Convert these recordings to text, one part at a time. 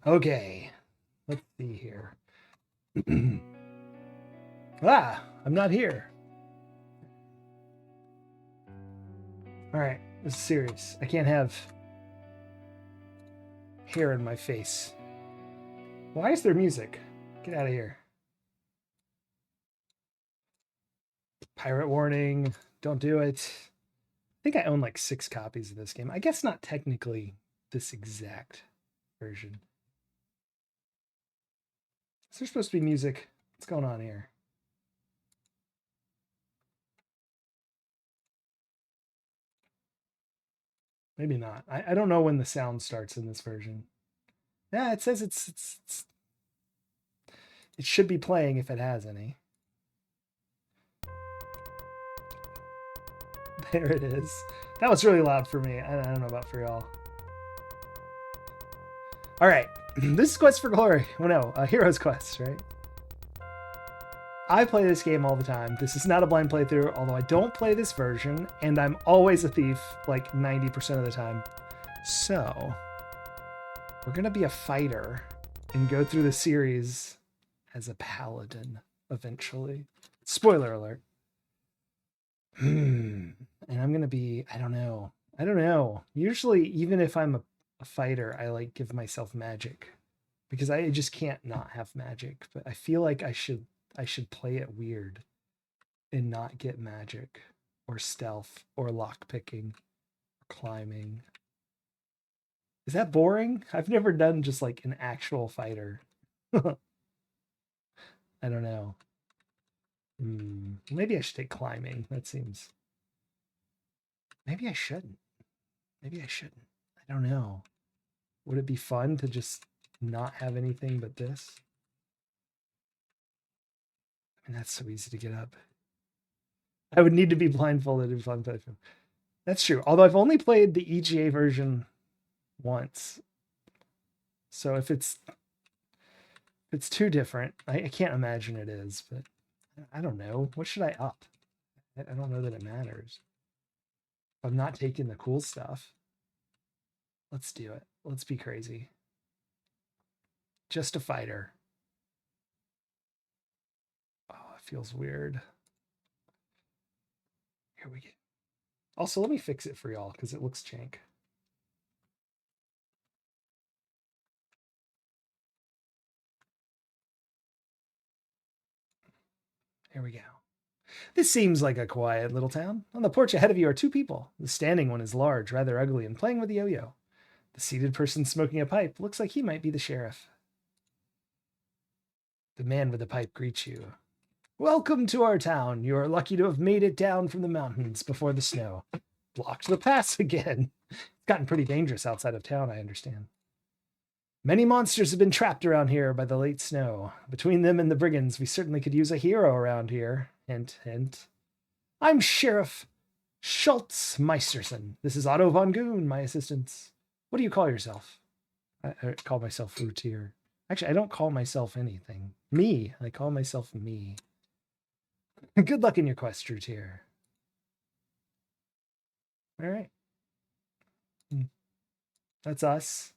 Okay, let's see here. I'm not here. All right, this is serious. I can't have hair in my face. Why is there music? Get out of here. Pirate warning. Don't do it. I think I own like 6 copies of this game. I guess not technically this exact version. Is there supposed to be music? What's going on here? Maybe not. I don't know when the sound starts in this version. Yeah, it says it should be playing if it has any. There it is. That was really loud for me. I don't know about for y'all. All right, this is Quest for Glory. Oh no, Hero's Quest, right? I play this game all the time. This is not a blind playthrough, although I don't play this version, and I'm always a thief like 90% of the time. So, we're going to be a fighter and go through the series as a paladin eventually. Spoiler alert. And I'm going to be, I don't know. Usually, even if I'm a fighter, I like give myself magic because I just can't not have magic, but I feel like I should play it weird and not get magic or stealth or lock picking or climbing. Is that boring? I've never done just like an actual fighter. I don't know. Maybe I should take climbing. That seems. Maybe I shouldn't. Maybe I shouldn't. I don't know. Would it be fun to just not have anything but this? I mean, that's so easy to get up. I would need to be blindfolded to be fun playthrough. That's true. Although I've only played the EGA version once. So if it's too different, I can't imagine it is, but I don't know. What should I up? I don't know that it matters. I'm not taking the cool stuff. Let's do it. Let's be crazy. Just a fighter. Oh, it feels weird. Here we go. Also, let me fix it for y'all because it looks jank. Here we go. This seems like a quiet little town. On the porch ahead of you are 2 people. The standing one is large, rather ugly, and playing with a yo-yo. The seated person smoking a pipe looks like he might be the sheriff. The man with the pipe greets you. Welcome to our town. You are lucky to have made it down from the mountains before the snow. Blocked the pass again. It's gotten pretty dangerous outside of town, I understand. Many monsters have been trapped around here by the late snow. Between them and the brigands, we certainly could use a hero around here. Hint, hint. I'm Sheriff Schultz Meisterson. This is Otto von Goon, my assistant. What do you call yourself? I call myself Routier. Actually, I don't call myself anything. Me. I call myself me. Good luck in your quest, Routier. All right. That's us.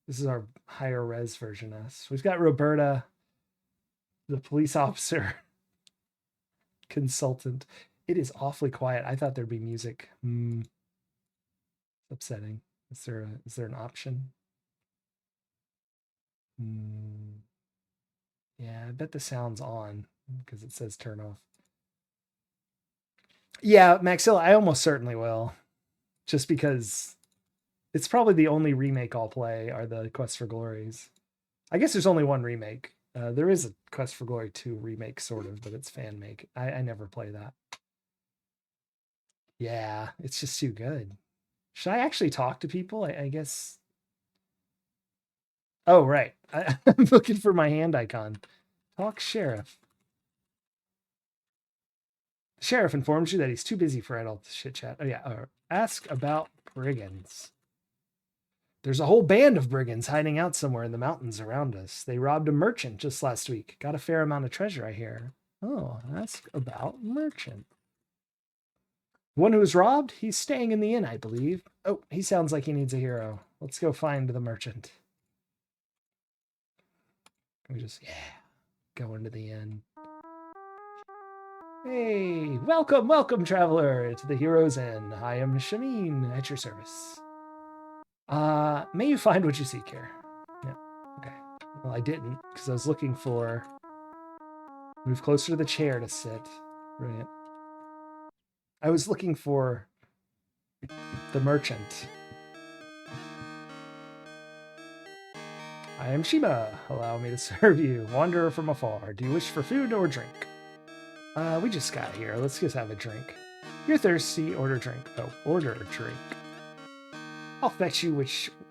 This is our higher res version us. We've got Roberta, the police officer, consultant. It is awfully quiet. I thought there'd be music. Upsetting. Is there an option? Yeah, I bet the sound's on because it says turn off. Yeah, Maxilla, I almost certainly will. Just because it's probably the only remake I'll play are the Quest for Glories. I guess there's only one remake. There is a Quest for Glory 2 remake, sort of, but it's fan make. I never play that. Yeah, it's just too good. Should I actually talk to people? I guess. Oh, right. I'm looking for my hand icon. Talk sheriff. The sheriff informs you that he's too busy for adult chit chat. Oh, yeah. Ask about brigands. There's a whole band of brigands hiding out somewhere in the mountains around us. They robbed a merchant just last week. Got a fair amount of treasure, I hear. Oh, ask about merchant. One who was robbed? He's staying in the inn, I believe. Oh, he sounds like he needs a hero. Let's go find the merchant. Can we just, go into the inn? Hey, welcome, traveler, to the Hero's Inn. I am Shameen, at your service. May you find what you seek here. Yeah, okay. Well, I didn't, because I was looking for... Move closer to the chair to sit. Brilliant. I was looking for the merchant. I am Shima. Allow me to serve you. Wanderer from afar. Do you wish for food or drink? We just got here. Let's just have a drink. You're thirsty. Order drink. Oh, order a drink. I'll fetch you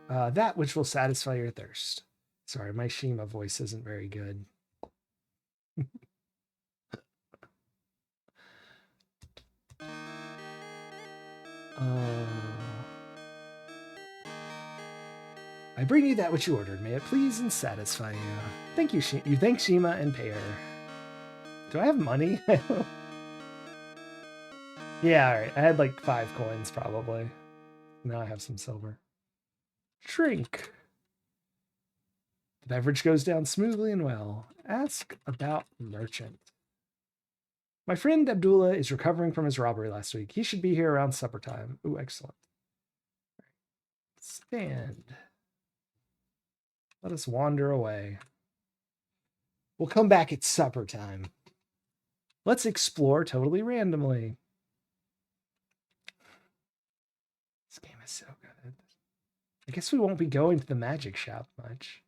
that which will satisfy your thirst. Sorry, my Shima voice isn't very good. I bring you that which you ordered. May it please and satisfy you. Thank you, you thank Shima and pay her. Do I have money? Yeah, all right. I had like 5 coins probably. Now I have some silver. Drink. The beverage goes down smoothly and well. Ask about merchant. My friend Abdullah is recovering from his robbery last week. He should be here around supper time. Ooh, excellent. Stand. Let us wander away. We'll come back at supper time. Let's explore totally randomly. This game is so good. I guess we won't be going to the magic shop much.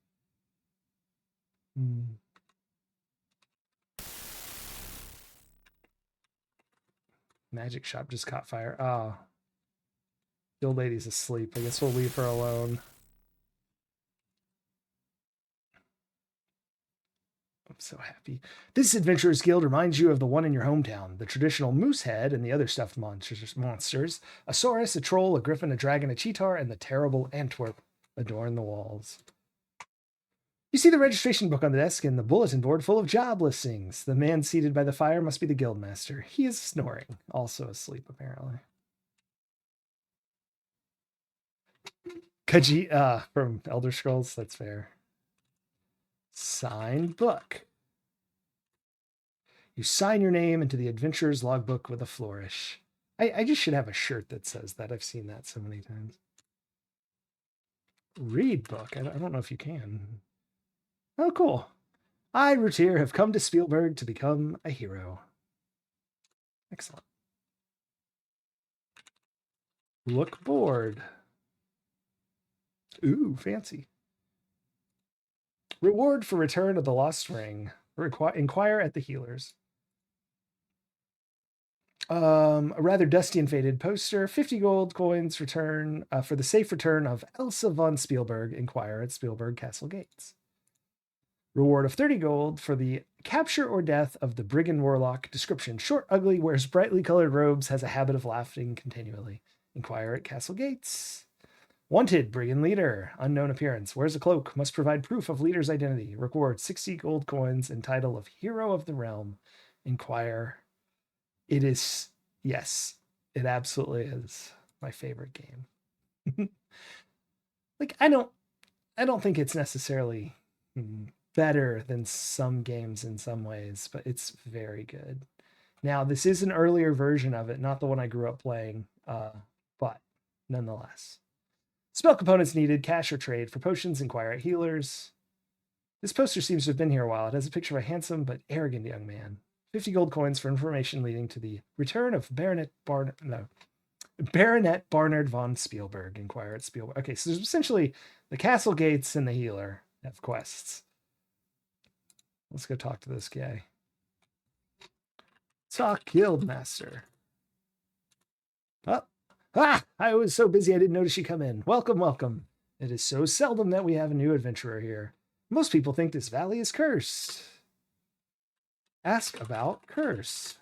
Magic shop just caught fire. Oh. The old lady's asleep. I guess we'll leave her alone. I'm so happy. This Adventurers Guild reminds you of the one in your hometown. The traditional moose head and the other stuffed monsters. A saurus, a troll, a griffin, a dragon, a cheetar, and the terrible Antwerp adorn the walls. You see the registration book on the desk and the bulletin board full of job listings. The man seated by the fire must be the guildmaster. He is snoring. Also asleep, apparently. Khajiit, from Elder Scrolls, that's fair. Signed book. You sign your name into the adventurer's logbook with a flourish. I just should have a shirt that says that. I've seen that so many times. Read book. I don't know if you can. Oh, cool. I, Rutier, have come to Spielberg to become a hero. Excellent. Look bored. Ooh, fancy. Reward for return of the lost ring. Inquire at the healers. A rather dusty and faded poster. 50 gold coins return for the safe return of Elsa von Spielberg. Inquire at Spielberg Castle Gates. Reward of 30 gold for the capture or death of the brigand warlock. Description: short, ugly, wears brightly colored robes, has a habit of laughing continually. Inquire at Castle Gates. Wanted, brigand leader, unknown appearance, wears a cloak, must provide proof of leader's identity. Reward 60 gold coins and title of Hero of the Realm. Inquire. It is, yes, it absolutely is my favorite game. Like, I don't think it's necessarily better than some games in some ways, but it's very good. Now, this is an earlier version of it, not the one I grew up playing, but nonetheless. Spell components needed, cash or trade. For potions, inquire at healers. This poster seems to have been here a while. It has a picture of a handsome but arrogant young man. 50 gold coins for information leading to the return of Baronet Barnard von Spielberg. Inquire at Spielberg. Okay, so there's essentially the castle gates and the healer have quests. Let's go talk to this guy. Talk Guildmaster. I was so busy I didn't notice you come in. Welcome, welcome. It is so seldom that we have a new adventurer here. Most people think this valley is cursed. Ask about curse.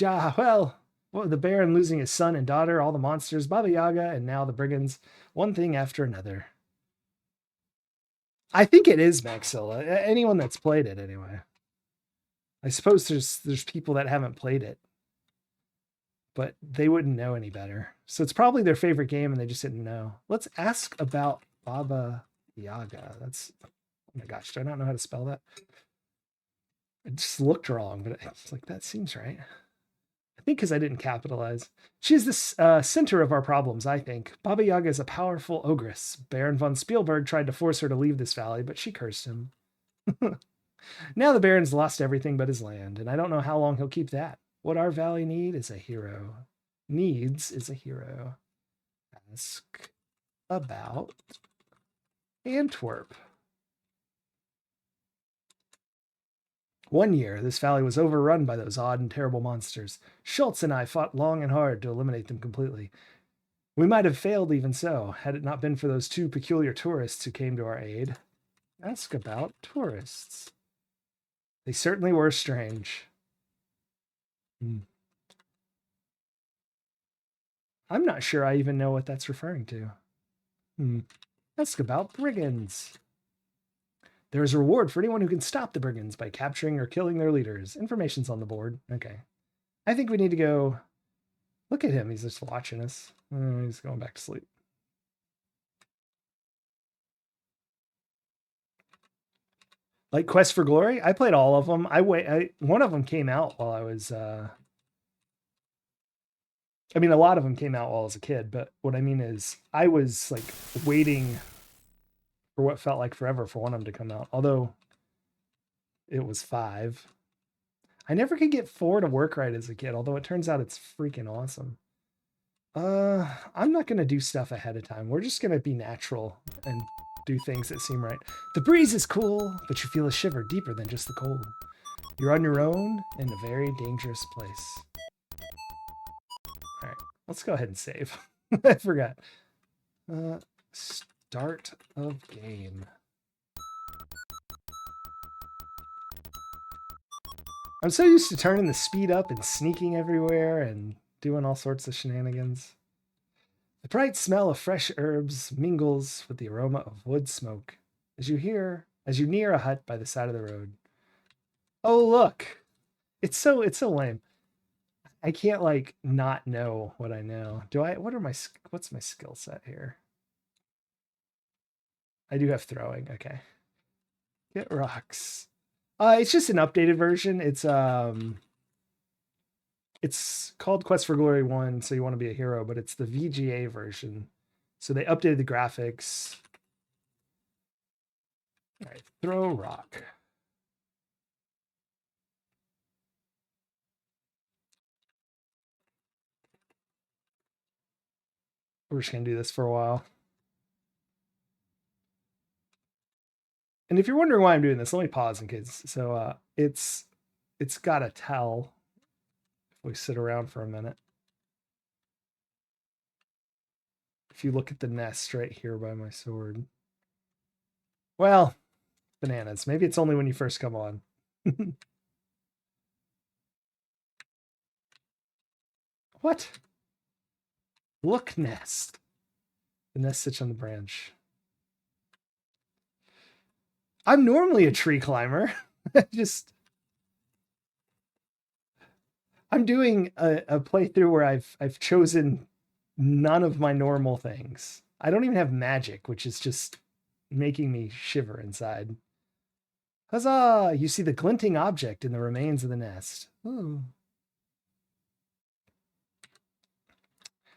Well, the Baron losing his son and daughter, all the monsters, Baba Yaga, and now the brigands. One thing after another. I think it is Maxilla. Anyone that's played it, anyway. I suppose there's people that haven't played it, but they wouldn't know any better. So it's probably their favorite game and they just didn't know. Let's ask about Baba Yaga. That's Oh my gosh, do I not know how to spell that? It just looked wrong, but it's like, that seems right. I think because I didn't capitalize. She's the center of our problems, I think. Baba Yaga is a powerful ogress. Baron von Spielberg tried to force her to leave this valley, but she cursed him. Now the Baron's lost everything but his land, and I don't know how long he'll keep that. What our valley needs is a hero. Ask about Antwerp. One year, this valley was overrun by those odd and terrible monsters. Schultz and I fought long and hard to eliminate them completely. We might have failed even so, had it not been for those two peculiar tourists who came to our aid. Ask about tourists. They certainly were strange. I'm not sure I even know what that's referring to. Ask about brigands. There is a reward for anyone who can stop the brigands by capturing or killing their leaders. Information's on the board. Okay. I think we need to go. Look at him. He's just watching us. Oh, he's going back to sleep. Like Quest for Glory? I played all of them. One of them came out while I was I mean, a lot of them came out while I was a kid, but what I mean is I was like waiting for what felt like forever for one of them to come out. Although it was 5. I never could get 4 to work right as a kid, although it turns out it's freaking awesome. I'm not going to do stuff ahead of time. We're just going to be natural and do things that seem right. The breeze is cool, but you feel a shiver deeper than just the cold. You're on your own in a very dangerous place. All right, let's go ahead and save. I forgot. Start of game. I'm so used to turning the speed up and sneaking everywhere and doing all sorts of shenanigans. The bright smell of fresh herbs mingles with the aroma of wood smoke as you near a hut by the side of the road. Oh, look. It's so lame. I can't like not know what I know. What's my skill set here? I do have throwing. Okay. Get rocks. It's just an updated version. It's called Quest for Glory 1, so you want to be a hero, but it's the VGA version. So they updated the graphics. All right, throw rock. We're just going to do this for a while. And if you're wondering why I'm doing this, let me pause in case. So it's got a tell if we sit around for a minute. If you look at the nest right here by my sword. Well, bananas. Maybe it's only when you first come on. What? Look, nest. The nest sits on the branch. I'm normally a tree climber. I'm doing a playthrough where I've chosen none of my normal things. I don't even have magic, which is just making me shiver inside. Huzzah! You see the glinting object in the remains of the nest. Ooh.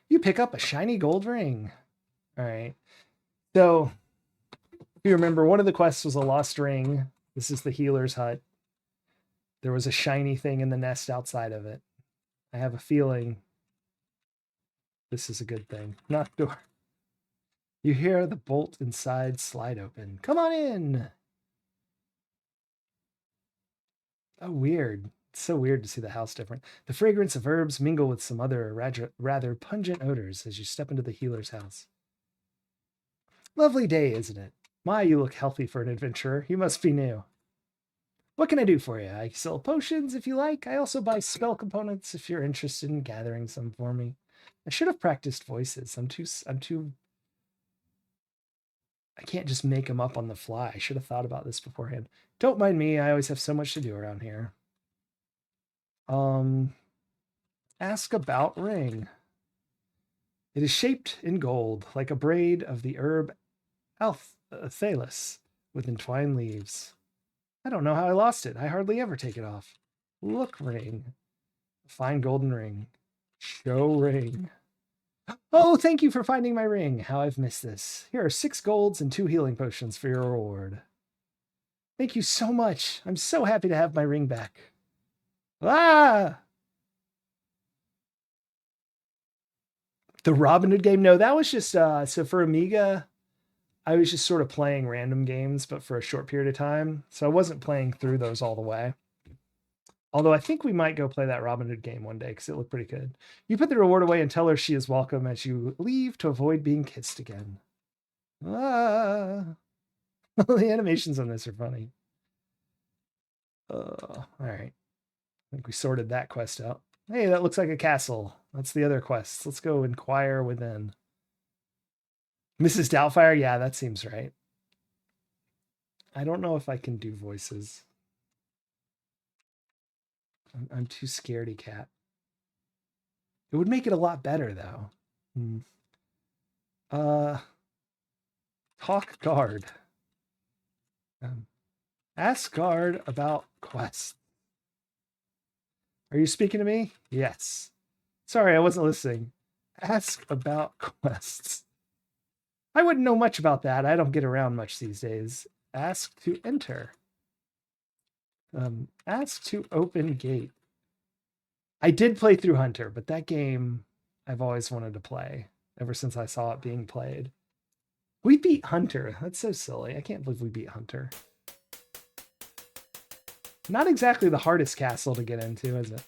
You pick up a shiny gold ring. All right. So, if you remember, one of the quests was a lost ring. This is the healer's hut. There was a shiny thing in the nest outside of it. I have a feeling this is a good thing. Knock door. You hear the bolt inside slide open. Come on in. Oh, weird. It's so weird to see the house different. The fragrance of herbs mingle with some other rather pungent odors as you step into the healer's house. Lovely day, isn't it? My, you look healthy for an adventurer. You must be new. What can I do for you? I sell potions if you like. I also buy spell components if you're interested in gathering some for me. I should have practiced voices. I can't just make them up on the fly. I should have thought about this beforehand. Don't mind me. I always have so much to do around here. Ask about ring. It is shaped in gold, like a braid of the herb Althalus. with entwined leaves. I don't know how I lost it. I hardly ever take it off. Look, ring. Fine golden ring. Show ring. Oh, thank you for finding my ring. How I've missed this. Here are 6 golds and 2 healing potions for your reward. Thank you so much. I'm so happy to have my ring back. Ah! The Robin Hood game? No, that was just, so for Amiga, I was just sort of playing random games, but for a short period of time. So I wasn't playing through those all the way. Although I think we might go play that Robin Hood game one day because it looked pretty good. You put the reward away and tell her she is welcome as you leave to avoid being kissed again. Ah. The animations on this are funny. All right. I think we sorted that quest out. Hey, that looks like a castle. That's the other quest. Let's go inquire within. Mrs. Doubtfire? Yeah, that seems right. I don't know if I can do voices. I'm too scaredy cat. It would make it a lot better, though. Talk guard. Ask guard about quests. Are you speaking to me? Yes. Sorry, I wasn't listening. Ask about quests. I wouldn't know much about that. I don't get around much these days. Ask to enter. Ask to open gate. I did play through Hunter, but that game I've always wanted to play ever since I saw it being played. We beat Hunter. That's so silly. I can't believe we beat Hunter. Not exactly the hardest castle to get into, is it?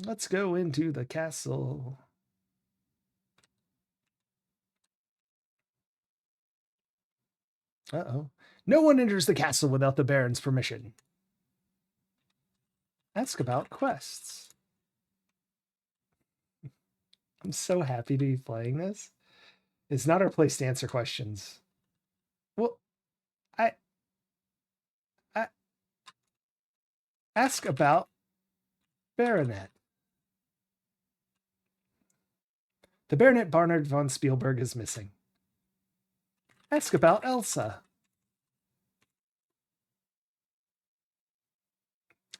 Let's go into the castle. Uh-oh. No one enters the castle without the Baron's permission. Ask about quests. I'm so happy to be playing this. It's not our place to answer questions. Well, I ask about Baronet. The Baronet Barnard von Spielberg is missing. Ask about Elsa.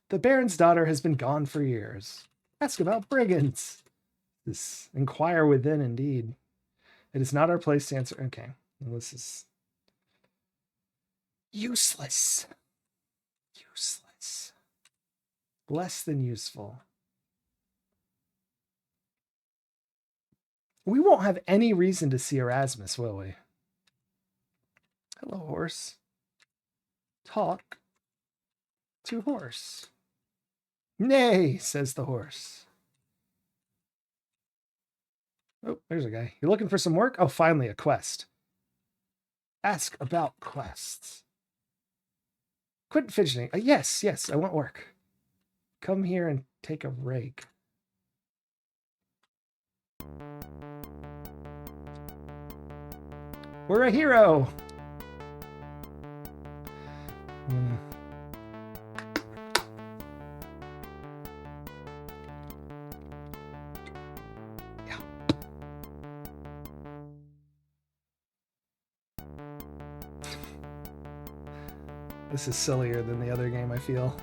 The Baron's daughter has been gone for years. Ask about brigands. This inquire within, indeed. It is not our place to answer. Okay, well, this is useless. Useless. Less than useful. We won't have any reason to see Erasmus, will we? Hello, horse. Talk to horse. Nay, says the horse. Oh, there's a guy. You're looking for some work? Oh, finally, a quest. Ask about quests. Quit fidgeting. Yes, I want work. Come here and take a rake. We're a hero. Yeah. This is sillier than the other game, I feel.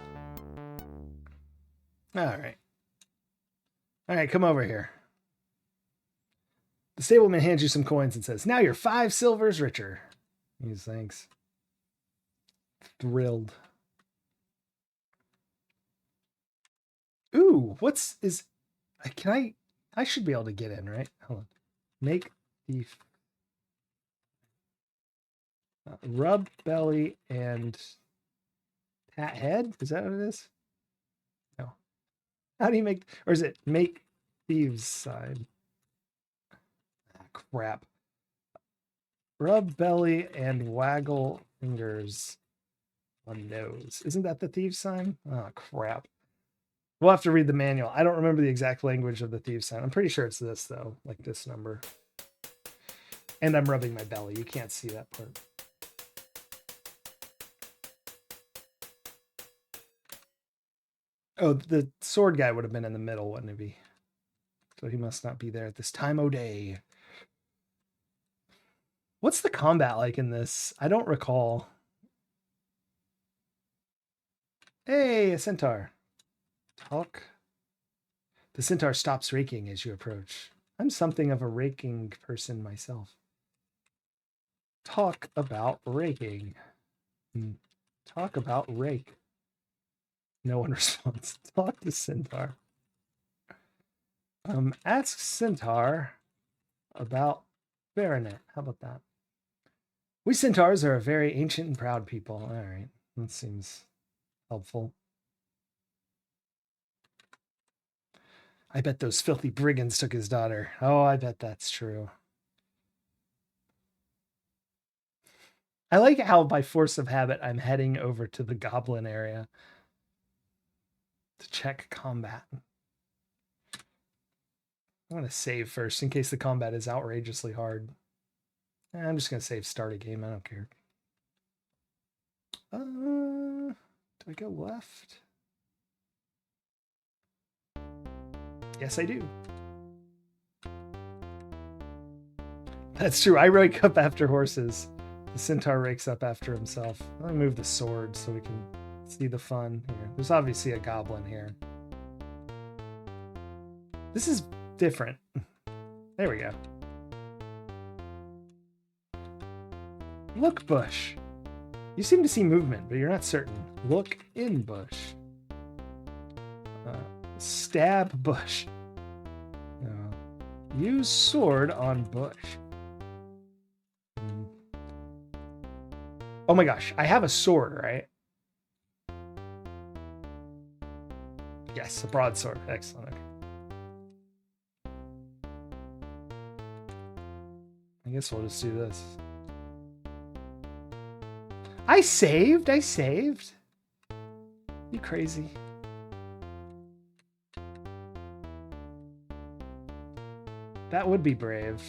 All right, come over here. The stableman hands you some coins and says, now you're 5 silvers richer. These thanks. Thrilled. Ooh, I should be able to get in, right? Hold on. Make thief. Rub belly and pat head? Is that what it is? No. How do you make, or is it make thieves side? Crap. Rub belly and waggle fingers on nose. Isn't that the thieves sign? Oh, crap. We'll have to read the manual. I don't remember the exact language of the thieves sign. I'm pretty sure it's this, though, like this number. And I'm rubbing my belly. You can't see that part. Oh, the sword guy would have been in the middle, wouldn't he be? So he must not be there at this time o' day. What's the combat like in this? I don't recall. Hey, a centaur. Talk. The centaur stops raking as you approach. I'm something of a raking person myself. Talk about raking. Talk about rake. No one responds. Talk to centaur. Ask centaur about baronet. How about that? We centaurs are a very ancient and proud people. All right, that seems helpful. I bet those filthy brigands took his daughter. Oh, I bet that's true. I like how by force of habit I'm heading over to the goblin area to check combat. I'm going to save first in case the combat is outrageously hard. I'm just going to save start a game. I don't care. Do I go left? Yes, I do. That's true. I rake up after horses. The centaur rakes up after himself. Let me move the sword so we can see the fun here. There's obviously a goblin here. This is different. There we go. Look, bush. You seem to see movement, but you're not certain. Look in bush. Stab bush. Use sword on bush. Oh my gosh, I have a sword, right? Yes, a broadsword. Excellent. Okay. I guess we'll just do this. I saved. You crazy. That would be brave.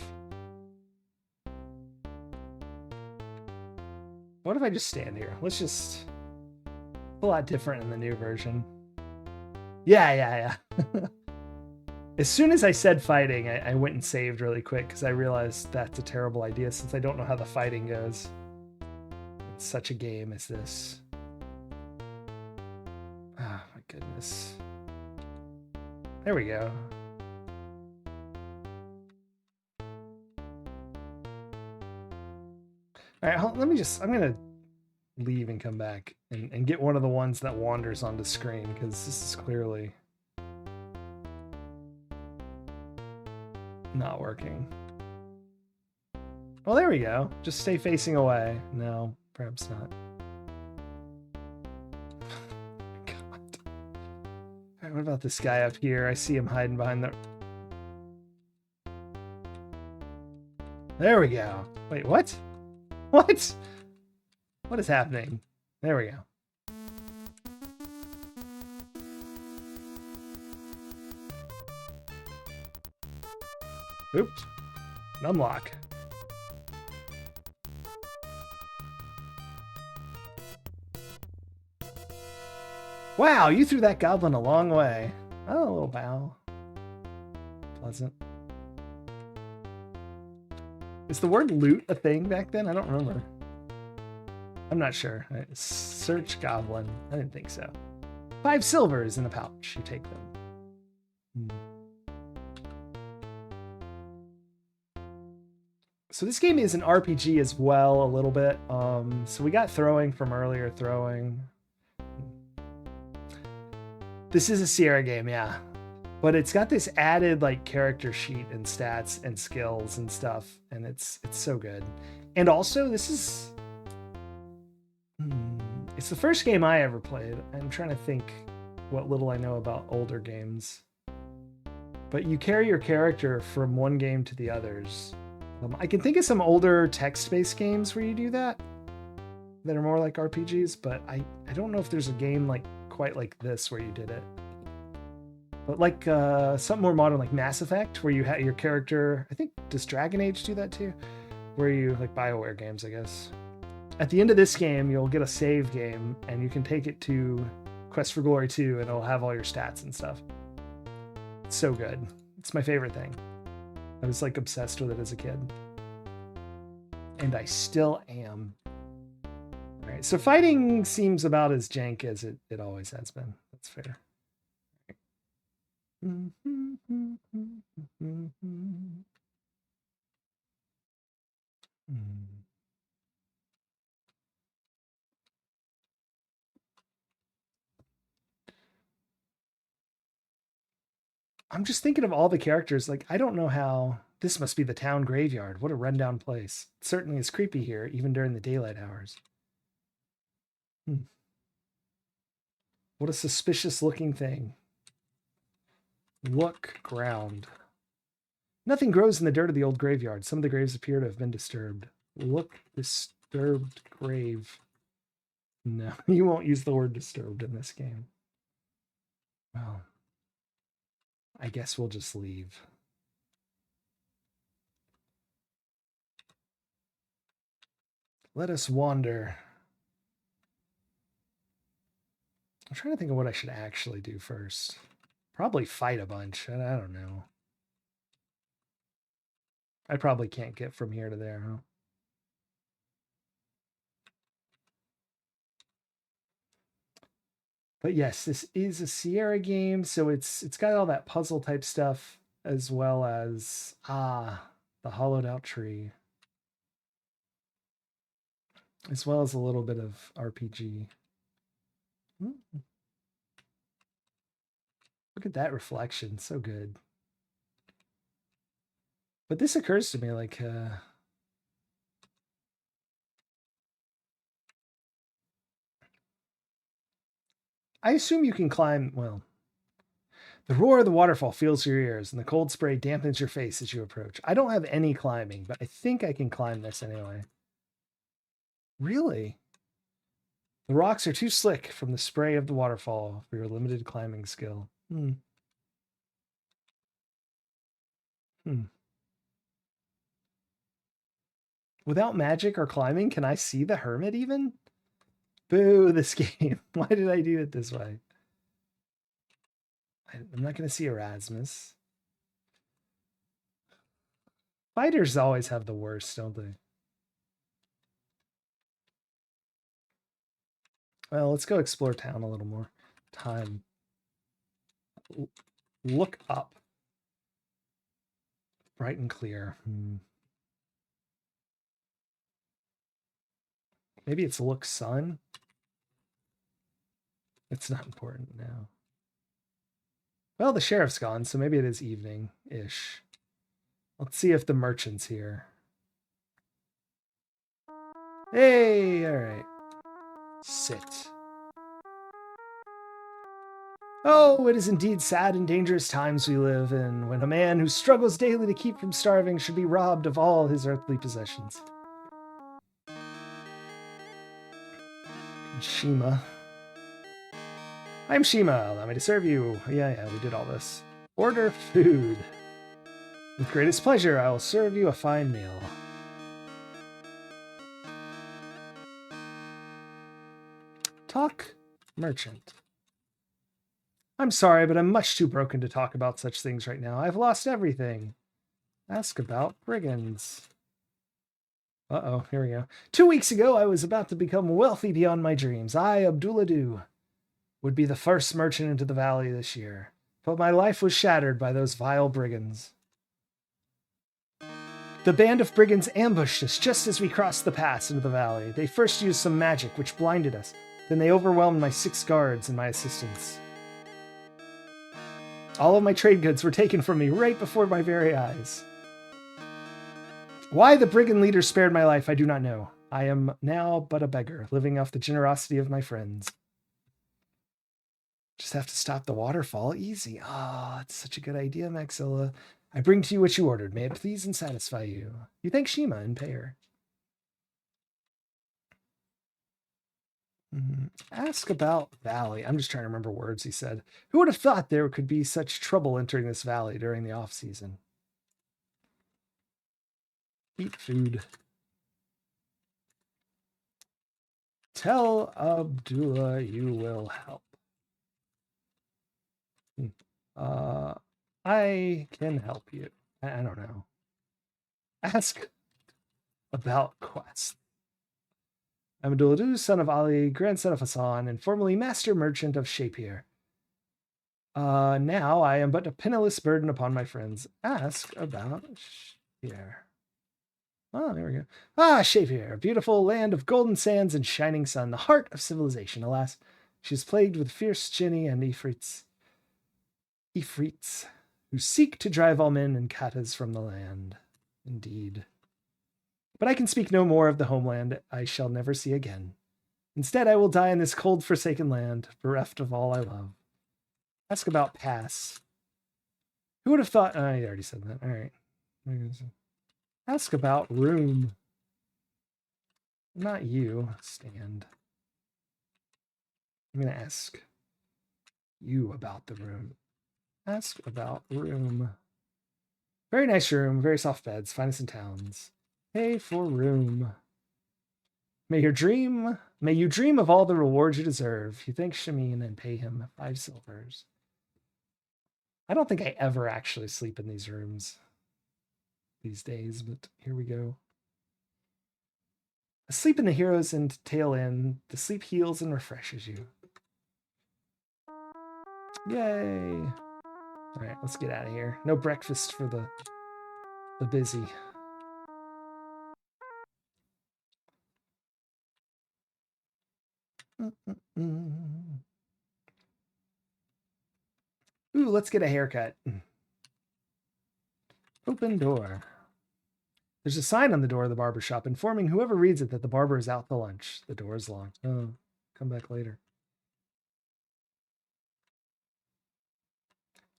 What if I just stand here? Let's just... a lot different in the new version. Yeah. As soon as I said fighting, I went and saved really quick because I realized that's a terrible idea since I don't know how the fighting goes. It's such a game as this. Oh my goodness. There we go. All right, let me just, I'm going to leave and come back and get one of the ones that wanders onto screen because this is clearly not working. Well, there we go. Just stay facing away. No, perhaps not. God. All right, what about this guy up here? I see him hiding behind the... There we go. Wait, what? What? What is happening? There we go. Oops. Numlock. Wow, you threw that goblin a long way. Oh, a little bow. Pleasant. Is the word loot a thing back then? I don't remember. I'm not sure. Search goblin. I didn't think so. 5 silvers in the pouch. You take them. So this game is an RPG as well, a little bit. So we got throwing from earlier throwing. This is a Sierra game, yeah. But it's got this added like character sheet and stats and skills and stuff, and it's so good. And also, this is it's the first game I ever played. I'm trying to think what little I know about older games. But you carry your character from one game to the others. I can think of some older text-based games where you do that are more like RPGs, but I don't know if there's a game like quite like this where you did it. But like something more modern like Mass Effect, where you have your character, I think, does Dragon Age do that too? Where you, like BioWare games, I guess. At the end of this game, you'll get a save game, and you can take it to Quest for Glory 2, and it'll have all your stats and stuff. It's so good. It's my favorite thing. I was like obsessed with it as a kid. And I still am. All right, so fighting seems about as jank as it always has been. That's fair. I'm just thinking of all the characters. Like, I don't know how. This must be the town graveyard. What a rundown place. It certainly is creepy here, even during the daylight hours. What a suspicious looking thing. Look ground. Nothing grows in the dirt of the old graveyard. Some of the graves appear to have been disturbed. Look disturbed grave. No, you won't use the word disturbed in this game. Well, I guess we'll just leave. Let us wander. I'm trying to think of what I should actually do first. Probably fight a bunch. I don't know. I probably can't get from here to there, huh? But yes, this is a Sierra game, so it's got all that puzzle type stuff as well as the hollowed out tree. As well as a little bit of RPG. Look at that reflection, so good. But this occurs to me like I assume you can climb, well, the roar of the waterfall fills your ears and the cold spray dampens your face as you approach. I don't have any climbing, but I think I can climb this anyway. Really? The rocks are too slick from the spray of the waterfall for your limited climbing skill. Without magic or climbing, can I see the hermit even? Boo, this game. Why did I do it this way? I'm not going to see Erasmus. Fighters always have the worst, don't they? Well, let's go explore town a little more. Time. Look up. Bright and clear. Maybe it's look sun. It's not important now. Well, the sheriff's gone, so maybe it is evening-ish. Let's see if the merchant's here. Hey, all right. Sit. Oh, it is indeed sad and dangerous times we live in, when a man who struggles daily to keep from starving should be robbed of all his earthly possessions. Shima. I'm Shima. Allow me to serve you. Yeah, we did all this. Order food. With greatest pleasure, I will serve you a fine meal. Talk merchant. I'm sorry, but I'm much too broken to talk about such things right now. I've lost everything. Ask about brigands. Uh-oh, here we go. 2 weeks ago, I was about to become wealthy beyond my dreams. I, Abduladu, would be the first merchant into the valley this year. But my life was shattered by those vile brigands. The band of brigands ambushed us just as we crossed the pass into the valley. They first used some magic, which blinded us. Then they overwhelmed my 6 guards and my assistants. All of my trade goods were taken from me right before my very eyes. Why the brigand leader spared my life, I do not know. I am now but a beggar, living off the generosity of my friends. Just have to stop the waterfall. Easy. Ah, it's such a good idea, Maxilla. I bring to you what you ordered. May it please and satisfy you. You thank Shima and pay her. Ask about valley. I'm just trying to remember words he said. Who would have thought there could be such trouble entering this valley during the off-season? Eat food. Tell Abdullah you will help. I can help you. I don't know. Ask about quest. I'm Abduladu, son of Ali, grandson of Hassan, and formerly master merchant of Shapier. Now I am but a penniless burden upon my friends. Ask about Shapier. Oh, there we go. Ah, Shapier, beautiful land of golden sands and shining sun, the heart of civilization. Alas, she is plagued with fierce Jinni and Ifrits, who seek to drive all men and katas from the land. Indeed. But I can speak no more of the homeland I shall never see again. Instead, I will die in this cold, forsaken land, bereft of all I love. Ask about pass. Who would have thought? Oh, you already said that. All right. Ask about room. Not you. Stand. I'm going to ask you about the room. Ask about room. Very nice room. Very soft beds. Finest in towns. Pay for room. May you dream of all the rewards you deserve. You thank Shamin and pay him 5 silvers. I don't think I ever actually sleep in these rooms these days, but here we go. Asleep in the heroes and tail inn. The sleep heals and refreshes you. Yay! All right, let's get out of here. No breakfast for the busy. Ooh, let's get a haircut. Open door. There's a sign on the door of the barber shop informing whoever reads it that the barber is out to lunch. The door is locked. Oh, come back later.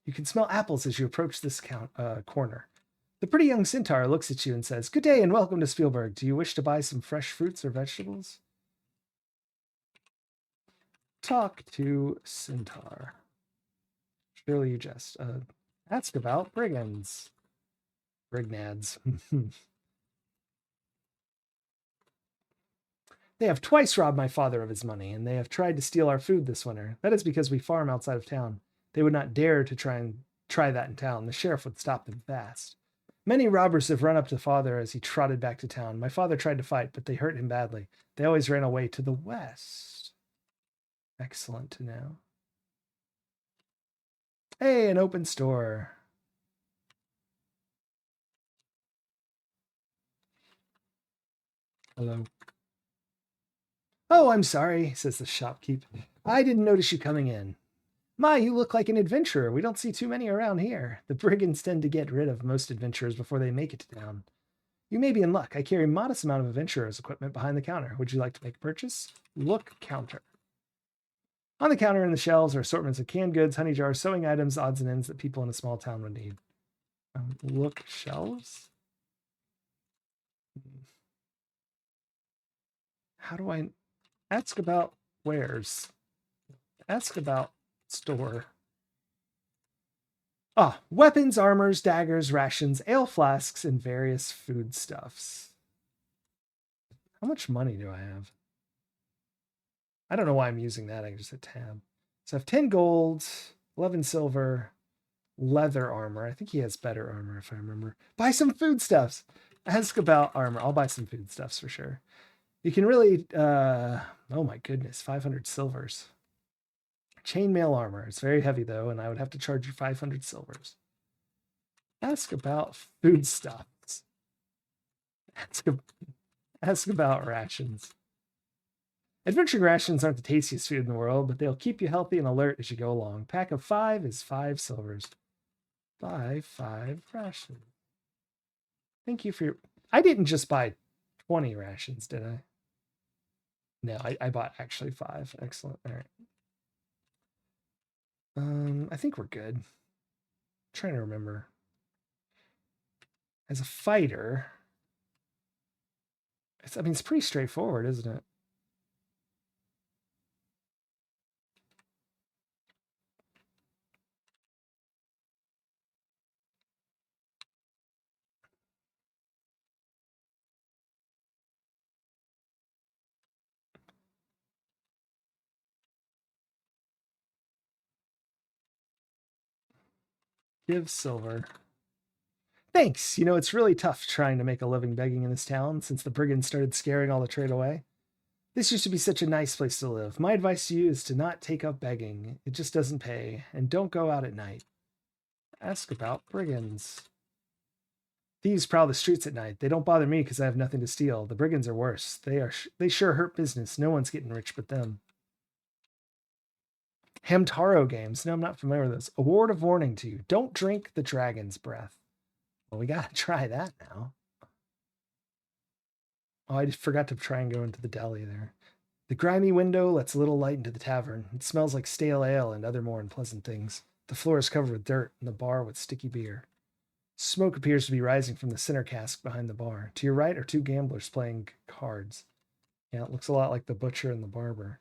You can smell apples as you approach this corner. The pretty young centaur looks at you and says, "Good day and welcome to Spielberg. Do you wish to buy some fresh fruits or vegetables?" Talk to centaur. Surely you jest. Ask about brigands. Brignads. They have twice robbed my father of his money, and they have tried to steal our food this winter. That is because we farm outside of town. They would not dare to try that in town. The sheriff would stop them fast. Many robbers have run up to father as he trotted back to town. My father tried to fight, but they hurt him badly. They always ran away to the west. Excellent to know. Hey, an open store. Hello. Oh, I'm sorry, says the shopkeep. I didn't notice you coming in. My, you look like an adventurer. We don't see too many around here. The brigands tend to get rid of most adventurers before they make it to town. You may be in luck. I carry a modest amount of adventurer's equipment behind the counter. Would you like to make a purchase? Look counter. On the counter and the shelves are assortments of canned goods, honey jars, sewing items, odds and ends that people in a small town would need. Look shelves? How do I ask about wares? Ask about store. Ah, weapons, armors, daggers, rations, ale flasks, and various foodstuffs. How much money do I have? I don't know why I'm using that. I can just hit tab. So I have 10 gold, 11 silver, leather armor. I think he has better armor if I remember. Buy some foodstuffs. Ask about armor. I'll buy some foodstuffs for sure. You can really, oh my goodness, 500 silvers. Chainmail armor. It's very heavy though, and I would have to charge you 500 silvers. Ask about foodstuffs. Ask about rations. Adventuring rations aren't the tastiest food in the world, but they'll keep you healthy and alert as you go along. Pack of 5 is 5 silvers. Buy 5 rations. Thank you for your... I didn't just buy 20 rations, did I? No, I bought actually 5. Excellent. All right. I think we're good. I'm trying to remember. As a fighter, it's pretty straightforward, isn't it? Give silver. Thanks. You know, it's really tough trying to make a living begging in this town since the brigands started scaring all the trade away. This used to be such a nice place to live. My advice to you is to not take up begging. It just doesn't pay. And don't go out at night. Ask about brigands. Thieves prowl the streets at night. They don't bother me because I have nothing to steal. The brigands are worse. They sure hurt business. No one's getting rich but them. Hamtaro games. No, I'm not familiar with those. A word of warning to you. Don't drink the dragon's breath. Well, we gotta try that now. Oh, I just forgot to try and go into the deli there. The grimy window lets a little light into the tavern. It smells like stale ale and other more unpleasant things. The floor is covered with dirt and the bar with sticky beer. Smoke appears to be rising from the center cask behind the bar. To your right are two gamblers playing cards. Yeah, it looks a lot like the butcher and the barber.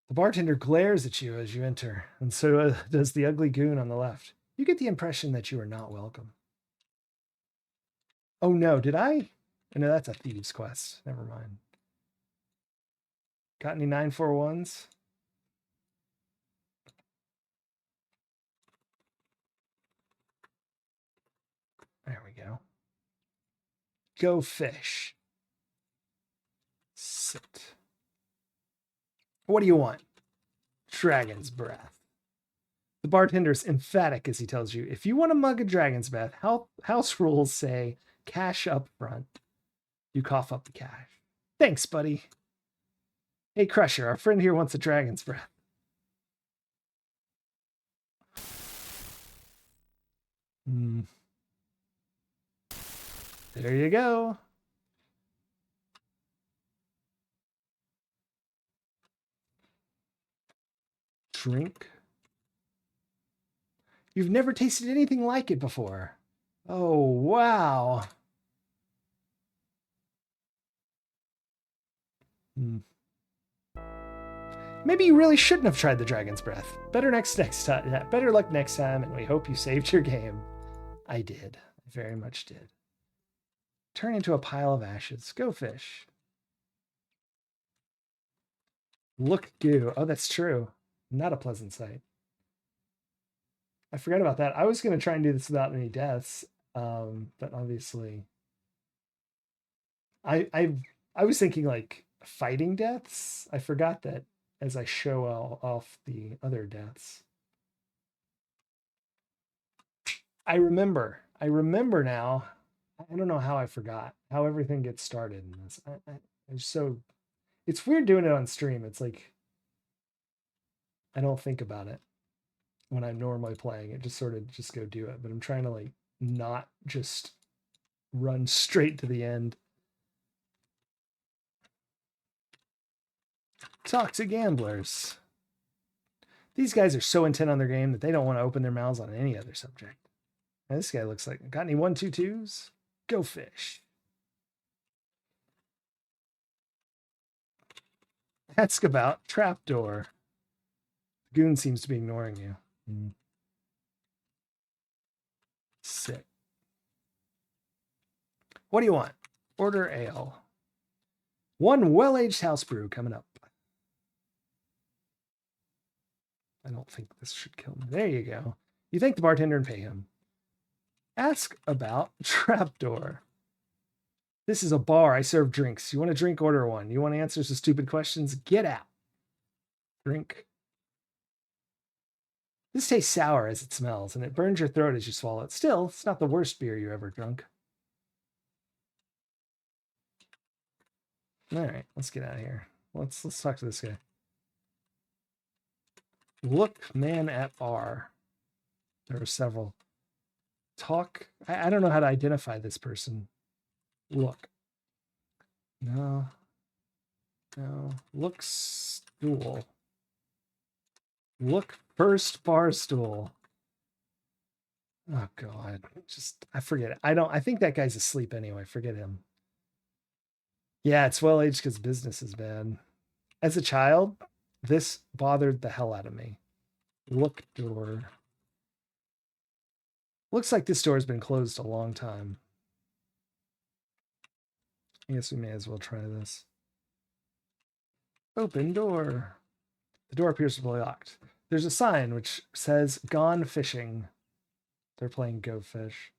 The bartender glares at you as you enter, and so does the ugly goon on the left. You get the impression that you are not welcome. Oh no, did I? No, that's a thieves quest. Never mind. Got any 941s? There we go. Go fish. Sit. What do you want? Dragon's breath. The bartender's emphatic as he tells you, if you want a mug of dragon's breath, house rules say cash up front. You cough up the cash. Thanks, buddy. Hey, Crusher, our friend here wants a dragon's breath. There you go. Drink. You've never tasted anything like it before. Oh, wow. Maybe you really shouldn't have tried the dragon's breath. Better time. Better luck next time, and we hope you saved your game. I did. I very much did. Turn into a pile of ashes. Go fish. Look goo. Oh, that's true. Not a pleasant sight. I forgot about that. I was going to try and do this without any deaths, but obviously, I was thinking like fighting deaths. I forgot that as I show off the other deaths. I remember now. I don't know how I forgot how everything gets started in this. It's weird doing it on stream. It's like I don't think about it when I'm normally playing it. Just sort of just go do it. But I'm trying to like not just run straight to the end. Talk to gamblers. These guys are so intent on their game that they don't want to open their mouths on any other subject. Now, this guy looks like, got any 1-2-2s? Go fish. Ask about trapdoor. The goon seems to be ignoring you. Sit. What do you want? Order ale. One well-aged house brew coming up. I don't think this should kill me. There you go. You thank the bartender and pay him. Ask about trapdoor. This is a bar. I serve drinks. You want a drink? Order one. You want answers to stupid questions? Get out. Drink. This tastes sour as it smells, and it burns your throat as you swallow it. Still, it's not the worst beer you ever drunk. All right, let's get out of here. Let's talk to this guy. Look, man at bar. There are several. Talk. I don't know how to identify this person. Look. No. Look stool. Look first bar stool. Oh God. I forget it. I think that guy's asleep anyway. Forget him. Yeah, it's well-aged because business is bad. As a child, this bothered the hell out of me. Look door. Looks like this door has been closed a long time. I guess we may as well try this. Open door. The door appears to be locked. There's a sign which says "Gone fishing." They're playing Go Fish.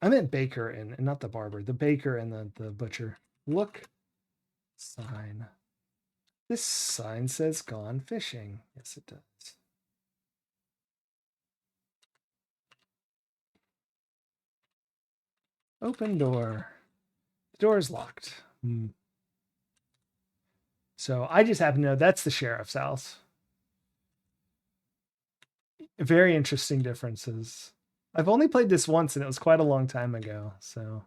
I meant baker and not the barber. The baker and the butcher. Look sign. This sign says gone fishing. Yes, it does. Open door. The door is locked. So I just happen to know that's the sheriff's house. Very interesting differences. I've only played this once and it was quite a long time ago. So,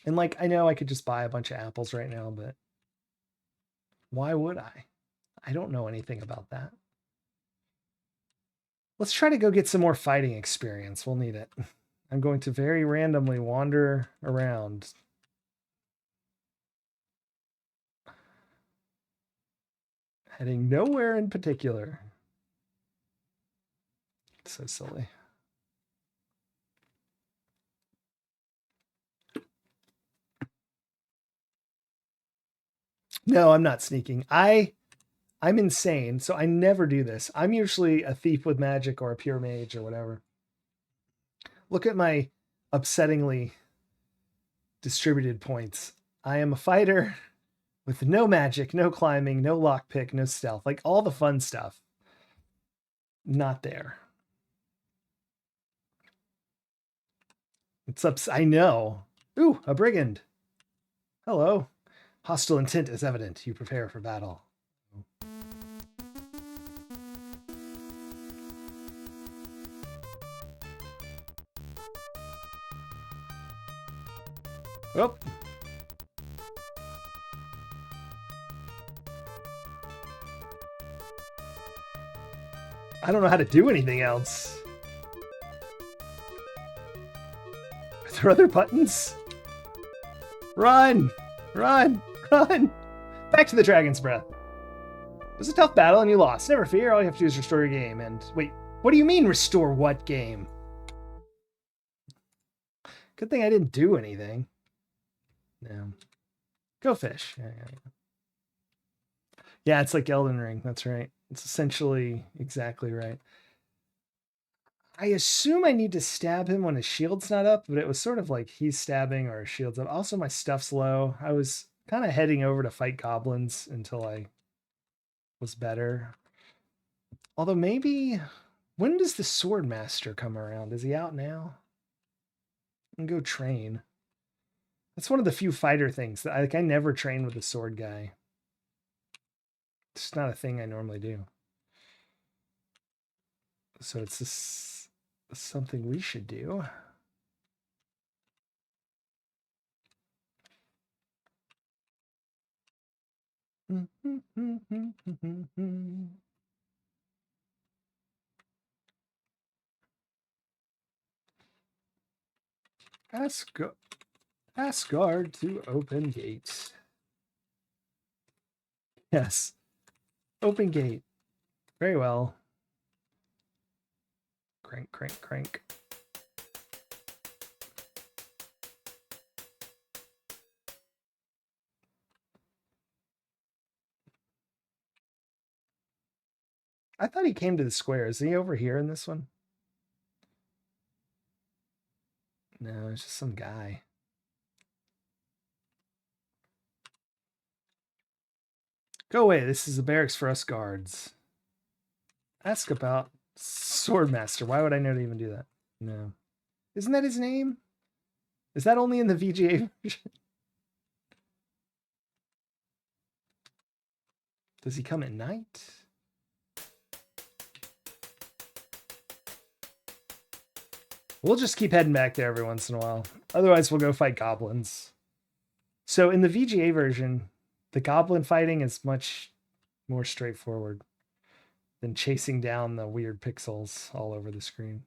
and like, I know I could just buy a bunch of apples right now, but why would I? I don't know anything about that. Let's try to go get some more fighting experience. We'll need it. I'm going to very randomly wander around. Heading nowhere in particular. It's so silly. No, I'm not sneaking. I'm insane, so I never do this. I'm usually a thief with magic or a pure mage or whatever. Look at my upsettingly distributed points. I am a fighter with no magic, no climbing, no lockpick, no stealth, like all the fun stuff. Not there. It's I know. Ooh, a brigand. Hello. Hostile intent is evident. You prepare for battle. Oh. I don't know how to do anything else. Are there other buttons? Run! Run! Run! Back to the Dragon's Breath. It was a tough battle and you lost. Never fear, all you have to do is restore your game. And wait, what do you mean restore what game? Good thing I didn't do anything. No. Go fish. Yeah, it's like Elden Ring. That's right. It's essentially exactly right. I assume I need to stab him when his shield's not up, but it was sort of like he's stabbing or his shield's up. Also, my stuff's low. I was kind of heading over to fight goblins until I was better. Although maybe, when does the Sword Master come around? Is he out now? And go train. That's one of the few fighter things that I never train with the sword guy. It's not a thing I normally do. So it's just something we should do. Ask guard to open gate. Yes. Open gate. Very well. Crank, crank, crank. I thought he came to the square. Is he over here in this one? No, it's just some guy. Go away. This is a barracks for us guards. Ask about Swordmaster. Why would I know to even do that? No. Isn't that his name? Is that only in the VGA version? Does he come at night? We'll just keep heading back there every once in a while. Otherwise, we'll go fight goblins. So in the VGA version, the goblin fighting is much more straightforward than chasing down the weird pixels all over the screen.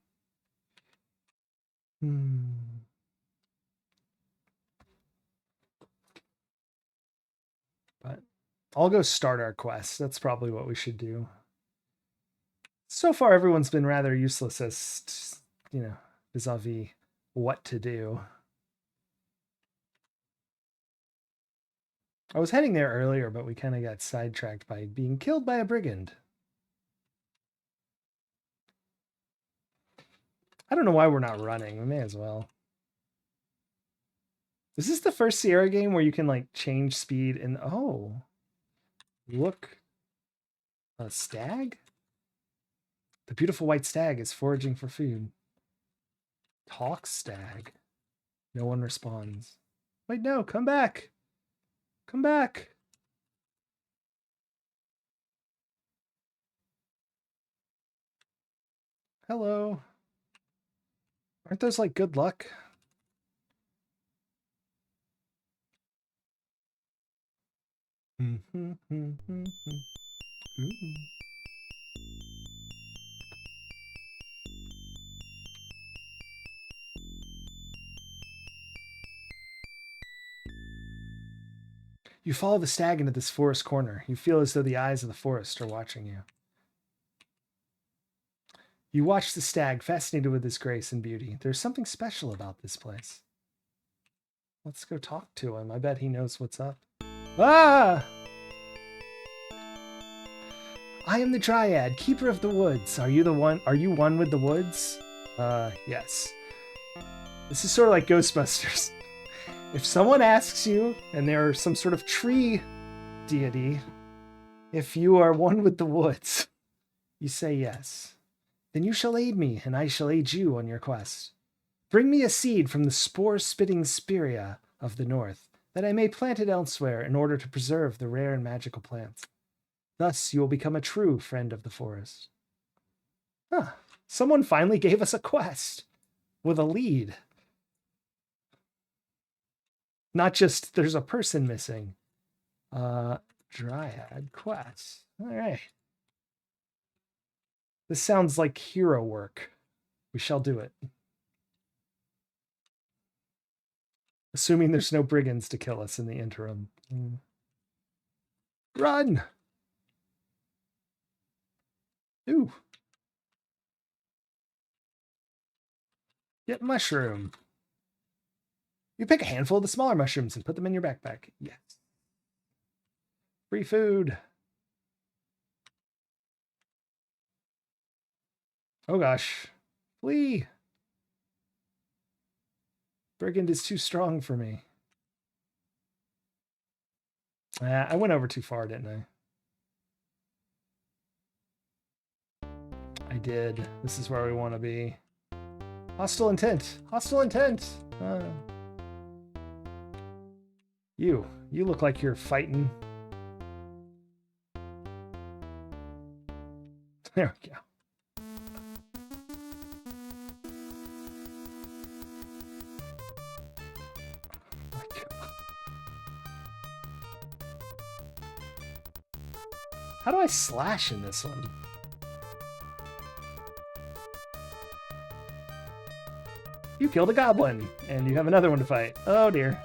But I'll go start our quest. That's probably what we should do. So far, everyone's been rather useless as, you know, vis-a-vis what to do. I was heading there earlier, but we kind of got sidetracked by being killed by a brigand. I don't know why we're not running. We may as well. Is this the first Sierra game where you can like change speed and oh, look, a stag? The beautiful white stag is foraging for food. Talk stag. No one responds. Wait, no, come back. Come back. Hello. Aren't those like good luck? Ooh. You follow the stag into this forest corner. You feel as though the eyes of the forest are watching you. You watch the stag, fascinated with his grace and beauty. There's something special about this place. Let's go talk to him. I bet he knows what's up. Ah! I am the Dryad, keeper of the woods. Are you one with the woods? Yes. This is sort of like Ghostbusters. If someone asks you, and they're some sort of tree deity, if you are one with the woods, you say yes. Then you shall aid me, and I shall aid you on your quest. Bring me a seed from the spore-spitting Spirea of the north, that I may plant it elsewhere in order to preserve the rare and magical plants. Thus you will become a true friend of the forest. Huh. Someone finally gave us a quest with a lead. Not just there's a person missing. Dryad quest. All right. This sounds like hero work. We shall do it. Assuming there's no brigands to kill us in the interim. Run! Ooh. Get mushroom. You pick a handful of the smaller mushrooms and put them in your backpack. Yes. Free food. Oh gosh. Flee. Brigand is too strong for me. I went over too far, didn't I? I did. This is where we want to be. Hostile intent. Hostile intent. You look like you're fighting. There we go. How do I slash in this one? You killed a goblin, and you have another one to fight. Oh dear.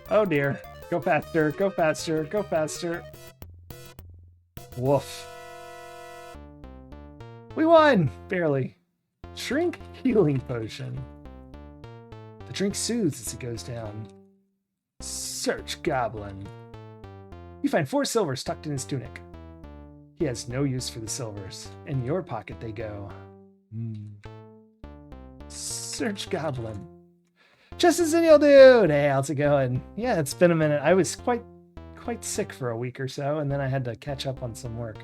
Oh dear. Go faster, go faster, go faster. Woof. We won! Barely. Drink healing potion. The drink soothes as it goes down. Search goblin. You find 4 silvers tucked in his tunic. He has no use for the silvers. In your pocket they go. Search goblin. Just as you'll do. Hey, how's it going? Yeah, it's been a minute. I was quite sick for a week or so, and then I had to catch up on some work.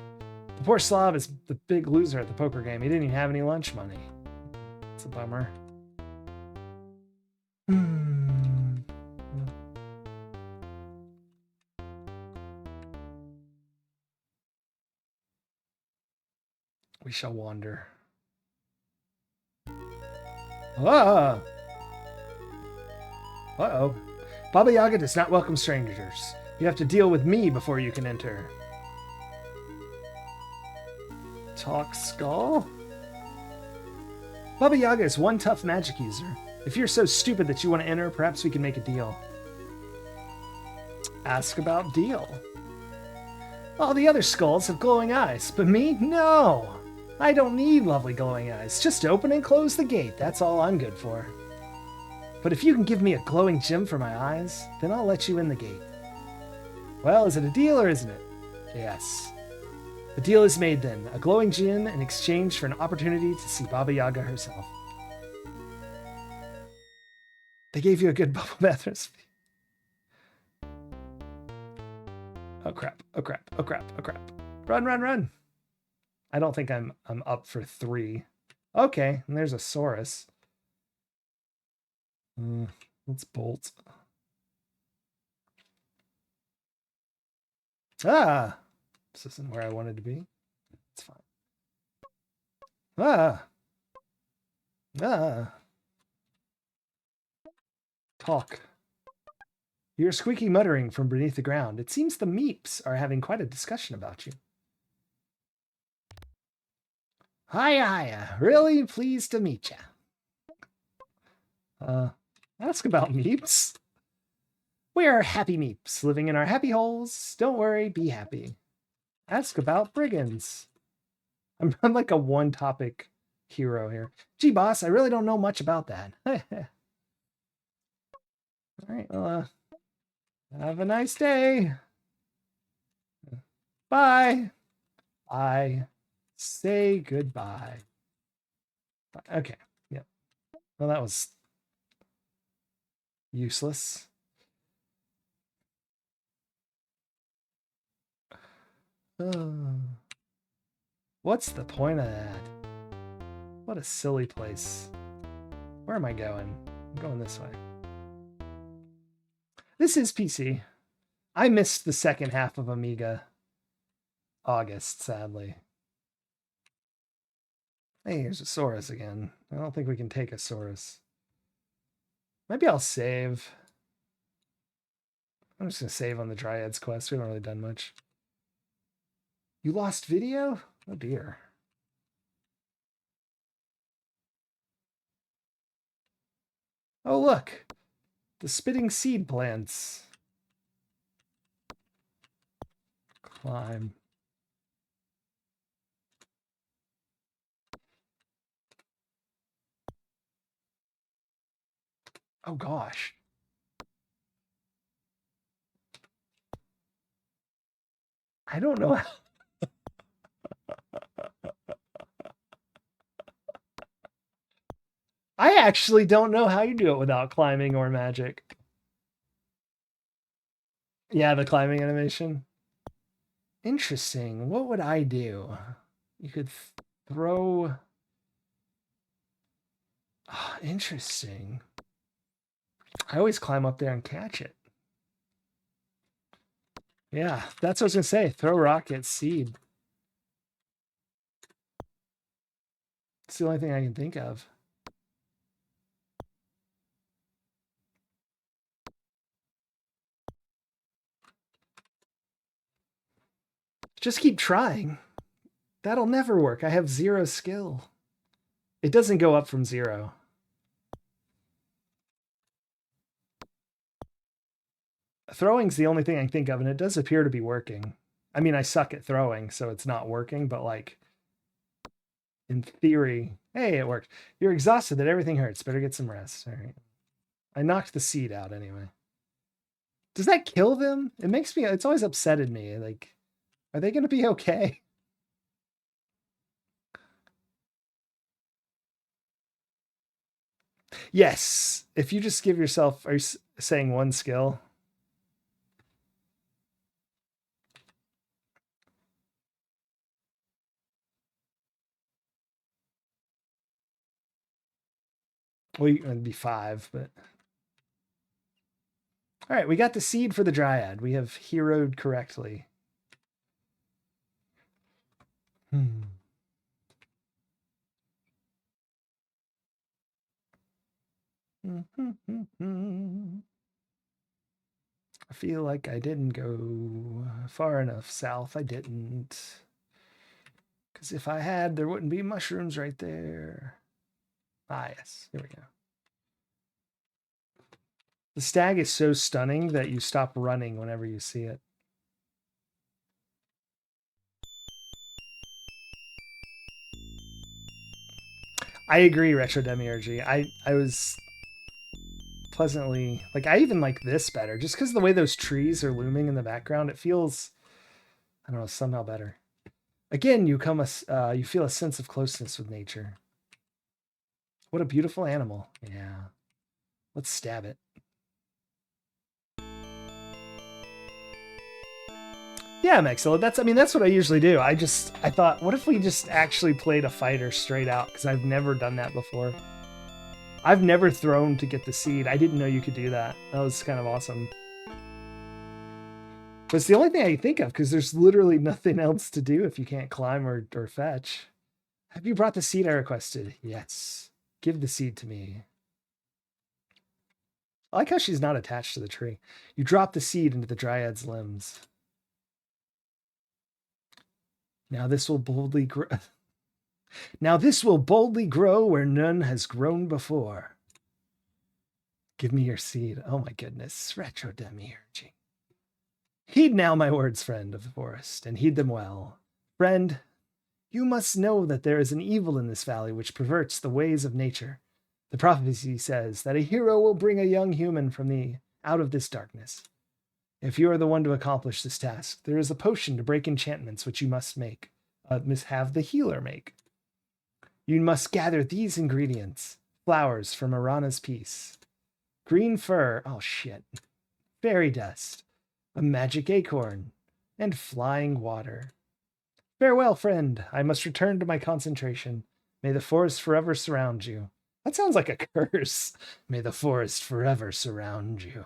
The poor Slav is the big loser at the poker game. He didn't even have any lunch money. It's a bummer. We shall wander. Ah! Uh-oh. Baba Yaga does not welcome strangers. You have to deal with me before you can enter. Talk skull? Baba Yaga is one tough magic user. If you're so stupid that you want to enter, perhaps we can make a deal. Ask about deal. All the other skulls have glowing eyes, but me? No! I don't need lovely glowing eyes. Just open and close the gate. That's all I'm good for. But if you can give me a glowing gem for my eyes, then I'll let you in the gate. Well, is it a deal or isn't it? Yes. The deal is made then. A glowing gem in exchange for an opportunity to see Baba Yaga herself. They gave you a good bubble bath recipe. Oh crap, oh crap, oh crap, oh crap. Run, run, run. I don't think I'm up for 3. Okay, and there's a Saurus. Let's bolt. Ah! This isn't where I wanted to be. It's fine. Ah! Ah! Talk. You hear squeaky muttering from beneath the ground. It seems the Meeps are having quite a discussion about you. Hiya, hiya. Really pleased to meet ya. Ask about Meeps. We are happy Meeps, living in our happy holes. Don't worry, be happy. Ask about brigands. I'm like a one-topic hero here. Gee, boss, I really don't know much about that. All right, well, have a nice day. Bye. Bye. Say goodbye. Okay, yep. Well, that was useless. What's the point of that? What a silly place. Where am I going? I'm going this way. This is PC. I missed the second half of Amiga August, sadly. Hey, here's a Saurus again. I don't think we can take a Saurus. Maybe I'll save. I'm just going to save on the Dryads quest. We haven't really done much. You lost video? Oh dear. Oh look! The spitting seed plants. Climb. Oh gosh. I don't know. I actually don't know how you do it without climbing or magic. Yeah, the climbing animation. Interesting. What would I do? You could throw... Oh, interesting. I always climb up there and catch it. Yeah, that's what I was going to say. Throw rocket, seed. It's the only thing I can think of. Just keep trying. That'll never work. I have 0 skill. It doesn't go up from 0. Throwing's the only thing I can think of, and it does appear to be working. I mean, I suck at throwing, so it's not working, but like, in theory, hey, it worked. You're exhausted that everything hurts. Better get some rest. All right. I knocked the seed out anyway. Does that kill them? It makes me, it's always upsetted me. Like, are they going to be okay? Yes. If you just give yourself, are you saying 1 skill? Well, it'd be 5, but... All right, we got the seed for the Dryad. We have heroed correctly. I feel like I didn't go far enough south. I didn't. Because if I had, there wouldn't be mushrooms right there. Ah, yes. Here we go. The stag is so stunning that you stop running whenever you see it. I agree, Retro Demiurgy. I was pleasantly... Like, I even like this better. Just because of the way those trees are looming in the background, it feels... I don't know, somehow better. Again, you feel a sense of closeness with nature. What a beautiful animal. Yeah. Let's stab it. Yeah, Maxilla, that's what I usually do. I thought, what if we just actually played a fighter straight out? Because I've never done that before. I've never thrown to get the seed. I didn't know you could do that. That was kind of awesome. But it's the only thing I can think of, because there's literally nothing else to do if you can't climb or fetch. Have you brought the seed I requested? Yes. Give the seed to me. I like how she's not attached to the tree. You drop the seed into the dryad's limbs. Now this will boldly grow. Now this will boldly grow where none has grown before. Give me your seed. Oh my goodness. Retro demiurging. Heed now my words, friend of the forest, and heed them well. Friend, you must know that there is an evil in this valley which perverts the ways of nature. The prophecy says that a hero will bring a young human from out of this darkness. If you are the one to accomplish this task, there is a potion to break enchantments which you must have the healer make. You must gather these ingredients: flowers from Arana's peace, green fur, oh shit, fairy dust, a magic acorn, and flying water. Farewell, friend. I must return to my concentration. May the forest forever surround you. That sounds like a curse. May the forest forever surround you.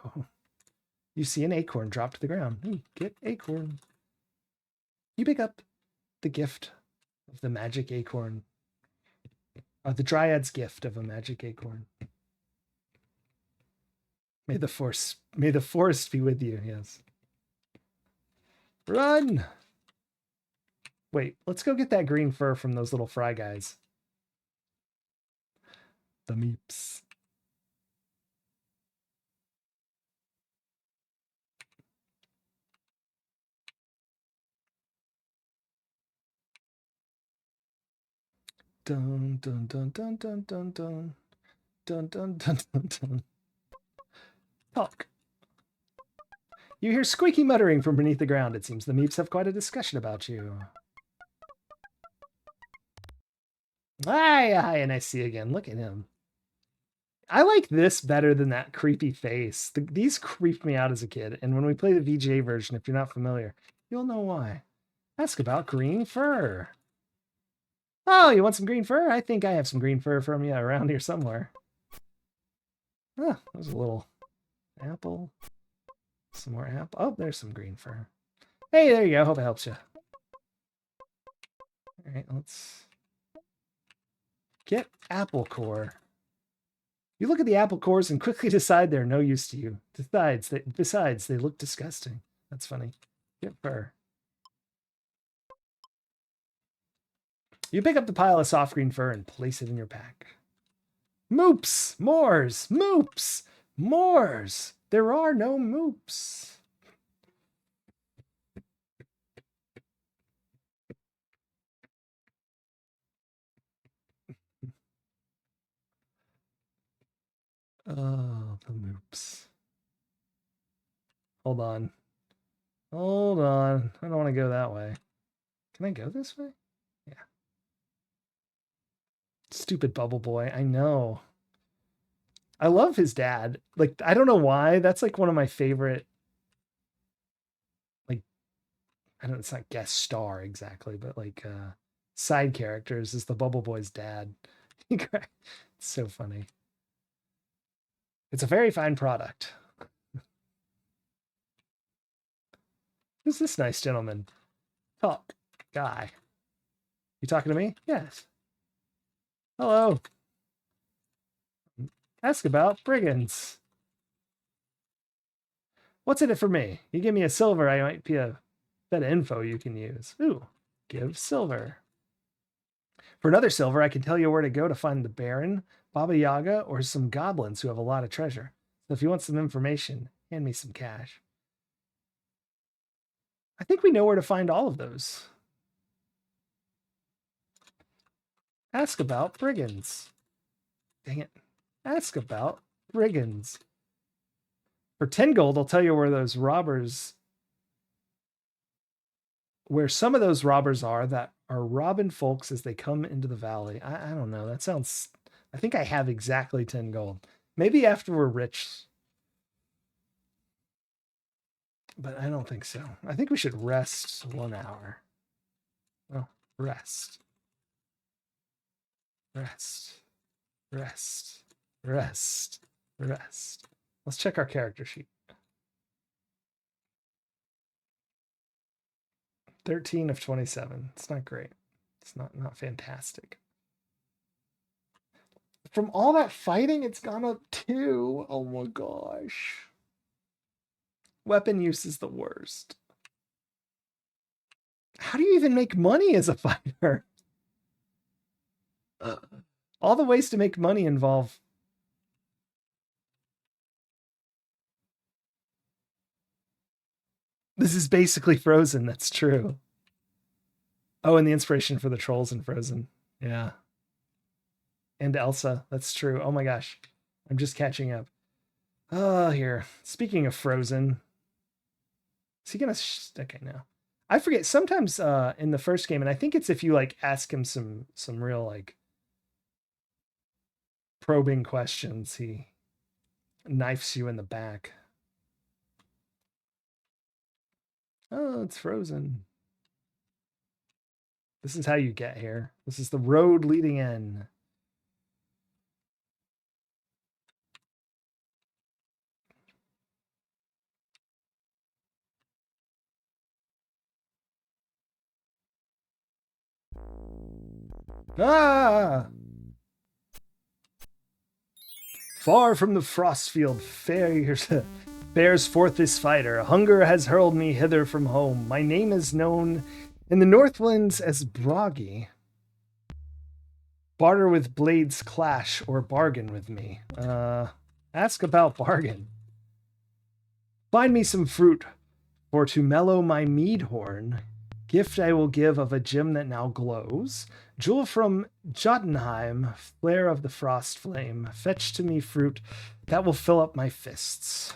You see an acorn drop to the ground. Ooh, get acorn. You pick up the gift of the magic acorn. The dryad's gift of a magic acorn. May the forest be with you, yes. Run! Wait, let's go get that green fur from those little fry guys. The meeps. Dun dun dun dun dun dun dun dun dun dun dun dun. Talk. You hear squeaky muttering from beneath the ground. It seems the meeps have quite a discussion about you. Aye, and I see again. Look at him. I like this better than that creepy face. These creeped me out as a kid, and when we play the VGA version, if you're not familiar, you'll know why. Ask about green fur. Oh, you want some green fur? I think I have some green fur from you around here somewhere. Oh, there's a little apple. Some more apple. Oh, there's some green fur. Hey, there you go. Hope it helps you. All right, let's get apple core. You look at the apple cores and quickly decide they're no use to you. Besides, they look disgusting. That's funny. Get fur. You pick up the pile of soft green fur and place it in your pack. Moops! Moors! Moops! Moors! There are no moops. Oh, the moops. Hold on. Hold on. I don't want to go that way. Can I go this way? Yeah. Stupid bubble boy. I know. I love his dad. Like, I don't know why. That's like one of my favorite, like, I don't know, it's not guest star exactly, but like side characters is the bubble boy's dad. It's so funny. It's a very fine product. Who's this nice gentleman? Talk. Guy. You talking to me? Yes. Hello. Ask about brigands. What's in it for me? You give me a silver, I might be a bit of info you can use. Ooh, give silver. For another silver, I can tell you where to go to find the Baron, Baba Yaga, or some goblins who have a lot of treasure. So if you want some information, hand me some cash. I think we know where to find all of those. Ask about brigands. Dang it. Ask about brigands. For 10 gold, I'll tell you where those robbers... Where some of those robbers are that are robbing folks as they come into the valley. I don't know. That sounds... I think I have exactly 10 gold. Maybe after we're rich. But I don't think so. I think we should rest 1 hour. Oh, rest. Rest. Rest. Rest. Rest. Let's check our character sheet. 13 of 27. It's not great. It's not fantastic. From all that fighting, it's gone up 2. Oh my gosh. Weapon use is the worst. How do you even make money as a fighter? All the ways to make money involve... This is basically Frozen, that's true. Oh, and the inspiration for the trolls in Frozen. Yeah. And Elsa, that's true. Oh my gosh. I'm just catching up. Oh, here. Speaking of Frozen. Is he gonna... okay, no. I forget, sometimes in the first game, and I think it's if you like ask him some real like probing questions, he knifes you in the back. Oh, it's Frozen. This is how you get here. This is the road leading in. Ah! Far from the Frostfield bears forth this fighter. Hunger has hurled me hither from home. My name is known in the Northlands as Bragi. Barter with blades clash or bargain with me. Ask about bargain. Find me some fruit, for to mellow my mead horn. Gift I will give of a gem that now glows. Jewel from Jotunheim, flare of the frost flame. Fetch to me fruit that will fill up my fists.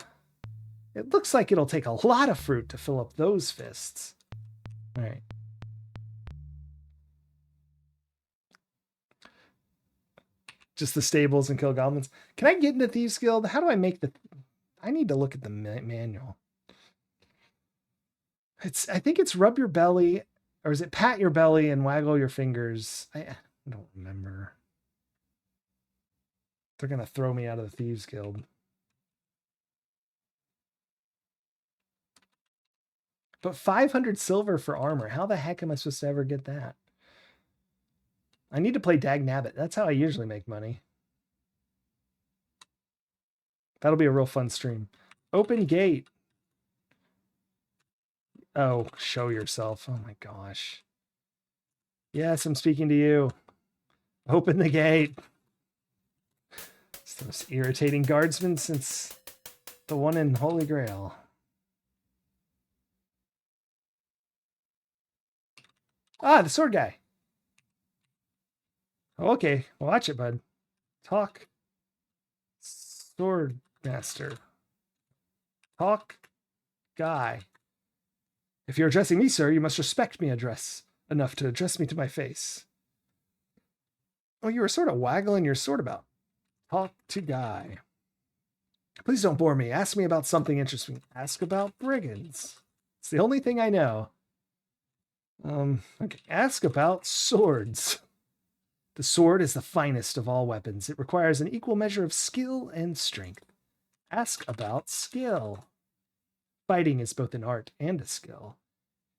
It looks like it'll take a lot of fruit to fill up those fists. All right. Just the stables and kill goblins. Can I get into Thieves Guild? How do I make the... I need to look at the manual. I think it's rub your belly, or is it pat your belly and waggle your fingers? I don't remember. They're going to throw me out of the Thieves Guild. But 500 silver for armor. How the heck am I supposed to ever get that? I need to play Dag Nabbit. That's how I usually make money. That'll be a real fun stream. Open gate. Oh, show yourself. Oh my gosh. Yes, I'm speaking to you. Open the gate. It's the most irritating guardsman since the one in Holy Grail. Ah, the sword guy. Oh, okay, watch it, bud. Talk. Sword master. Talk. Guy. If you're addressing me, sir, you must respect me enough to address me to my face. Oh, you were sort of waggling your sword about. Talk to guy. Please don't bore me. Ask me about something interesting. Ask about brigands. It's the only thing I know. Okay. Ask about swords. The sword is the finest of all weapons. It requires an equal measure of skill and strength. Ask about skill. Fighting is both an art and a skill.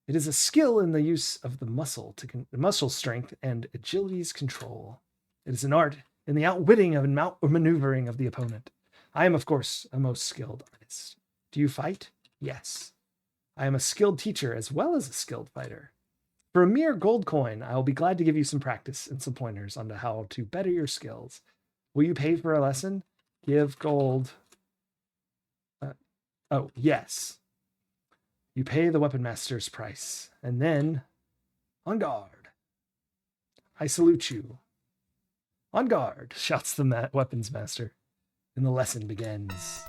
It is a skill in the use of the muscle strength and agility's control. It is an art in the outwitting and maneuvering of the opponent. I am, of course, a most skilled artist. Do you fight? Yes. I am a skilled teacher as well as a skilled fighter. For a mere gold coin, I will be glad to give you some practice and some pointers on how to better your skills. Will you pay for a lesson? Give gold. Oh, yes. You pay the weapon master's price, and then, on guard. I salute you. On guard, shouts the weapons master, and the lesson begins.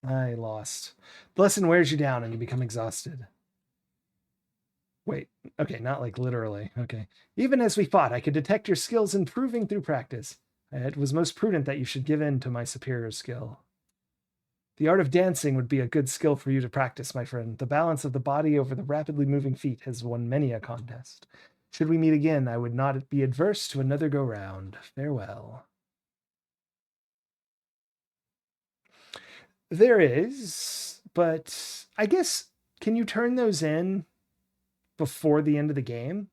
I lost. The lesson wears you down and you become exhausted. Wait, okay, not like literally. Okay. Even as we fought, I could detect your skills improving through practice. It was most prudent that you should give in to my superior skill. The art of dancing would be a good skill for you to practice, my friend. The balance of the body over the rapidly moving feet has won many a contest. Should we meet again, I would not be adverse to another go-round. Farewell. There is, but I guess, can you turn those in before the end of the game?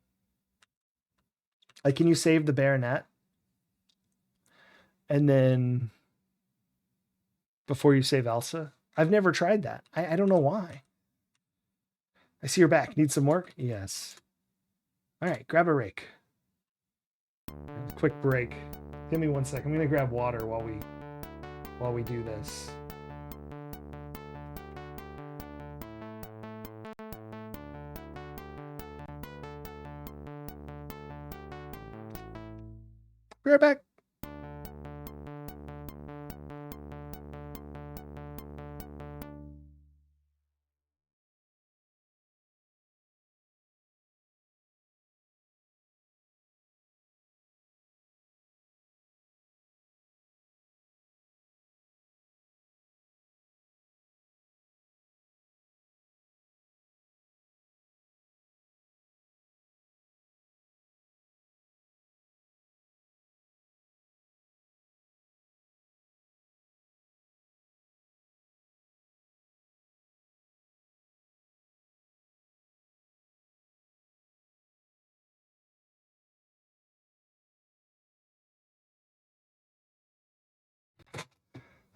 Like, can you save the baronet? And then before you save Elsa? I've never tried that. I don't know why. I see you're back. Need some work? Yes. All right, grab a rake. Quick break. Give me 1 second. I'm gonna grab water while we do this. Be right back.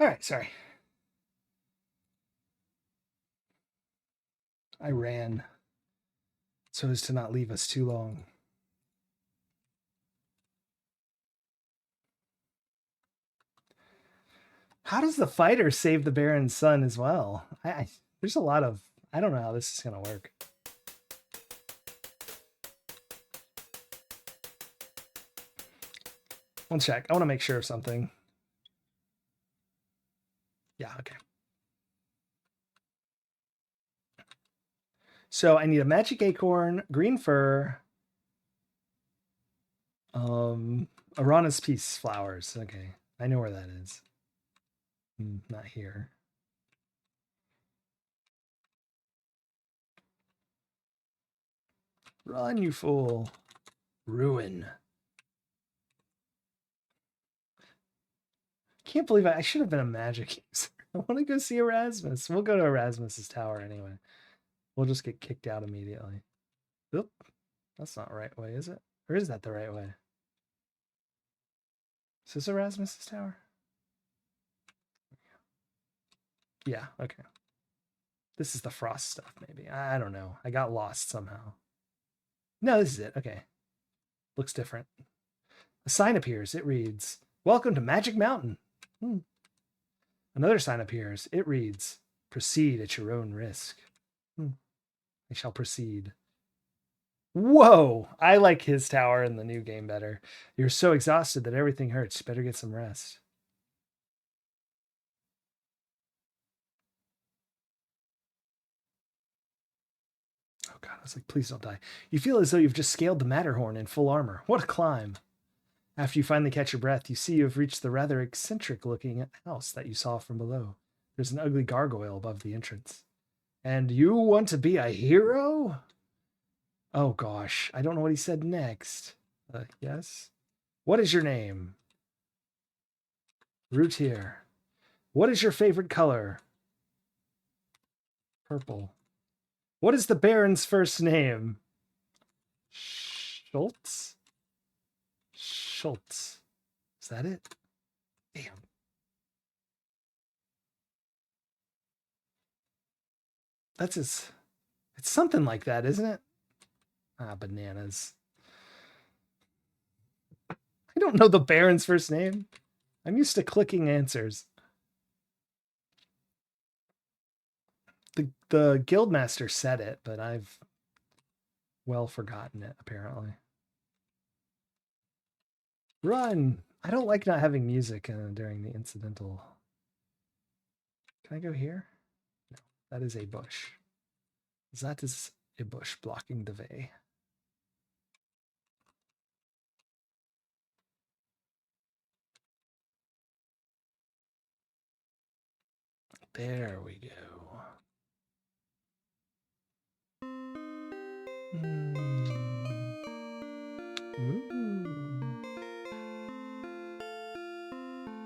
All right, sorry. I ran so as to not leave us too long. How does the fighter save the Baron's son as well? There's a lot of, I don't know how this is going to work. One check. I want to make sure of something. Yeah, okay. So I need a magic acorn, green fur, Arana's Peace flowers. Okay, I know where that is. Not here. Run, you fool. Ruin. Can't believe I should have been a magic user. I want to go see Erasmus. We'll go to Erasmus's tower anyway. We'll just get kicked out immediately. Oop. That's not the right way, is it? Or is that the right way? Is this Erasmus's tower? Yeah, okay. This is the frost stuff, maybe. I don't know. I got lost somehow. No, this is it. Okay. Looks different. A sign appears. It reads, "Welcome to Magic Mountain." Another sign appears. It reads, "Proceed at your own risk." I shall proceed. Whoa! I like his tower in the new game better. You're so exhausted that everything hurts. You better get some rest. Oh god, I was like, please don't die. You feel as though you've just scaled the Matterhorn in full armor. What a climb. After you finally catch your breath, you see you've reached the rather eccentric-looking house that you saw from below. There's an ugly gargoyle above the entrance. And you want to be a hero? Oh gosh, I don't know what he said next. Yes? What is your name? Routier. What is your favorite color? Purple. What is the Baron's first name? Schultz? Schultz. Is that it? Damn. That's his... It's something like that, isn't it? Ah, bananas. I don't know the Baron's first name. I'm used to clicking answers. The guildmaster said it, but I've well forgotten it, apparently. Run! I don't like not having music during the incidental Can I go here? No, that is a bush. That is a bush blocking the way. There we go.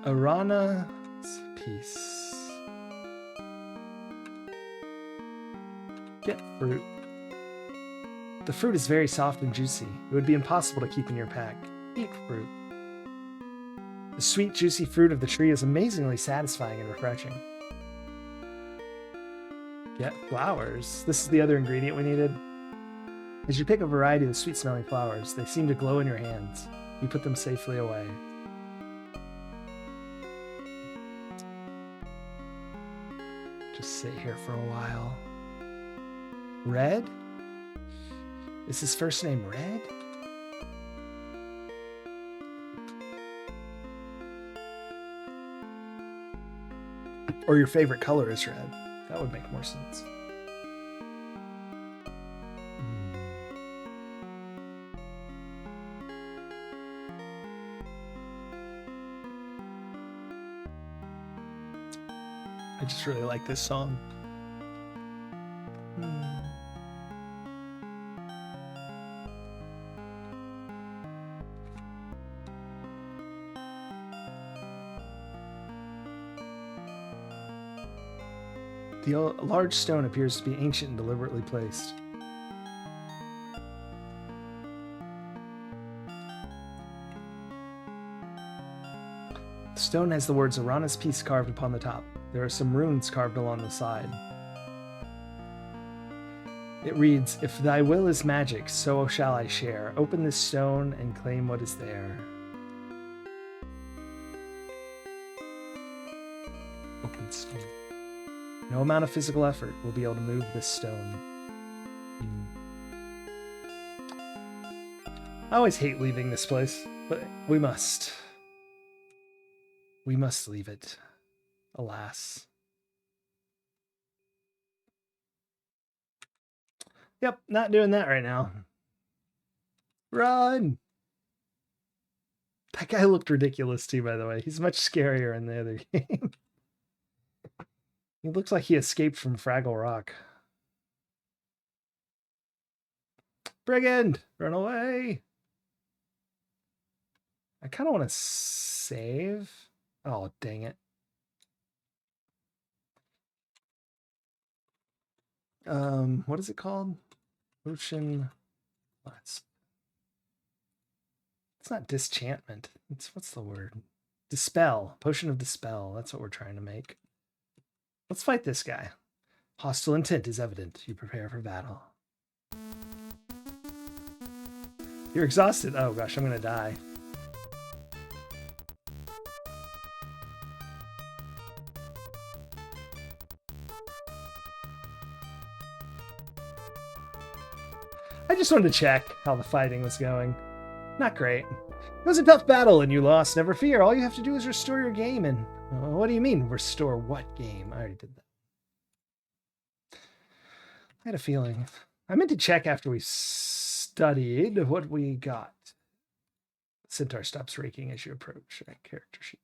Arana's Peace. Get fruit. The fruit is very soft and juicy. It would be impossible to keep in your pack. Eat fruit. The sweet, juicy fruit of the tree is amazingly satisfying and refreshing. Get flowers. This is the other ingredient we needed. As you pick a variety of the sweet-smelling flowers, they seem to glow in your hands. You put them safely away. Just sit here for a while. Red? Is his first name Red? Or your favorite color is red. That would make more sense. I just really like this song. The large stone appears to be ancient and deliberately placed. The stone has the words Arana's Peace carved upon the top. There are some runes carved along the side. It reads, "If thy will is magic, so shall I share. Open this stone and claim what is there." Open stone. No amount of physical effort will be able to move this stone. I always hate leaving this place, but we must. We must leave it. Alas. Yep, not doing that right now. Run! That guy looked ridiculous too, by the way. He's much scarier in the other game. He looks like he escaped from Fraggle Rock. Brigand! Run away! I kind of want to save. Oh, dang it. What is it called? Potion. It's not disenchantment. What's the word? Dispel. Potion of Dispel. That's what we're trying to make. Let's fight this guy. Hostile intent is evident. You prepare for battle. You're exhausted. Oh gosh, I'm gonna die. I just wanted to check how the fighting was going. Not great. It was a tough battle and you lost. Never fear. All you have to do is restore your game. And what do you mean, restore what game? I already did that. I had a feeling. I meant to check after we studied what we got. Centaur stops raking as you approach. Right, character sheet.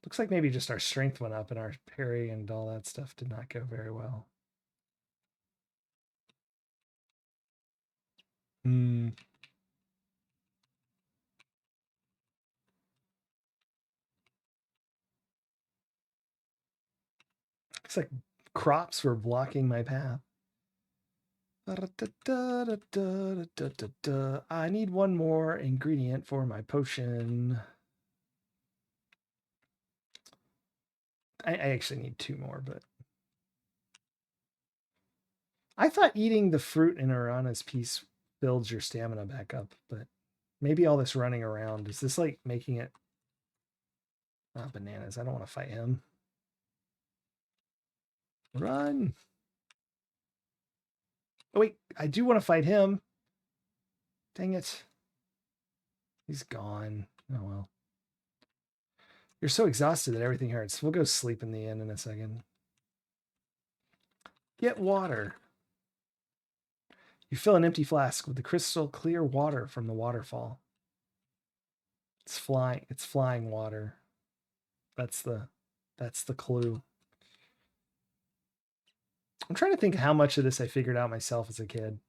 Looks like maybe just our strength went up and our parry and all that stuff did not go very well. Looks like crops were blocking my path. I need one more ingredient for my potion. I actually need two more, but I thought eating the fruit in Arana's Peace builds your stamina back up, but maybe all this running around, is this like making it... Oh, bananas. I don't want to fight him. Run! Oh, wait. I do want to fight him. Dang it. He's gone. Oh, well. You're so exhausted that everything hurts. We'll go sleep in the inn in a second. Get water. You fill an empty flask with the crystal clear water from the waterfall. It's flying water. That's the clue. I'm trying to think how much of this I figured out myself as a kid.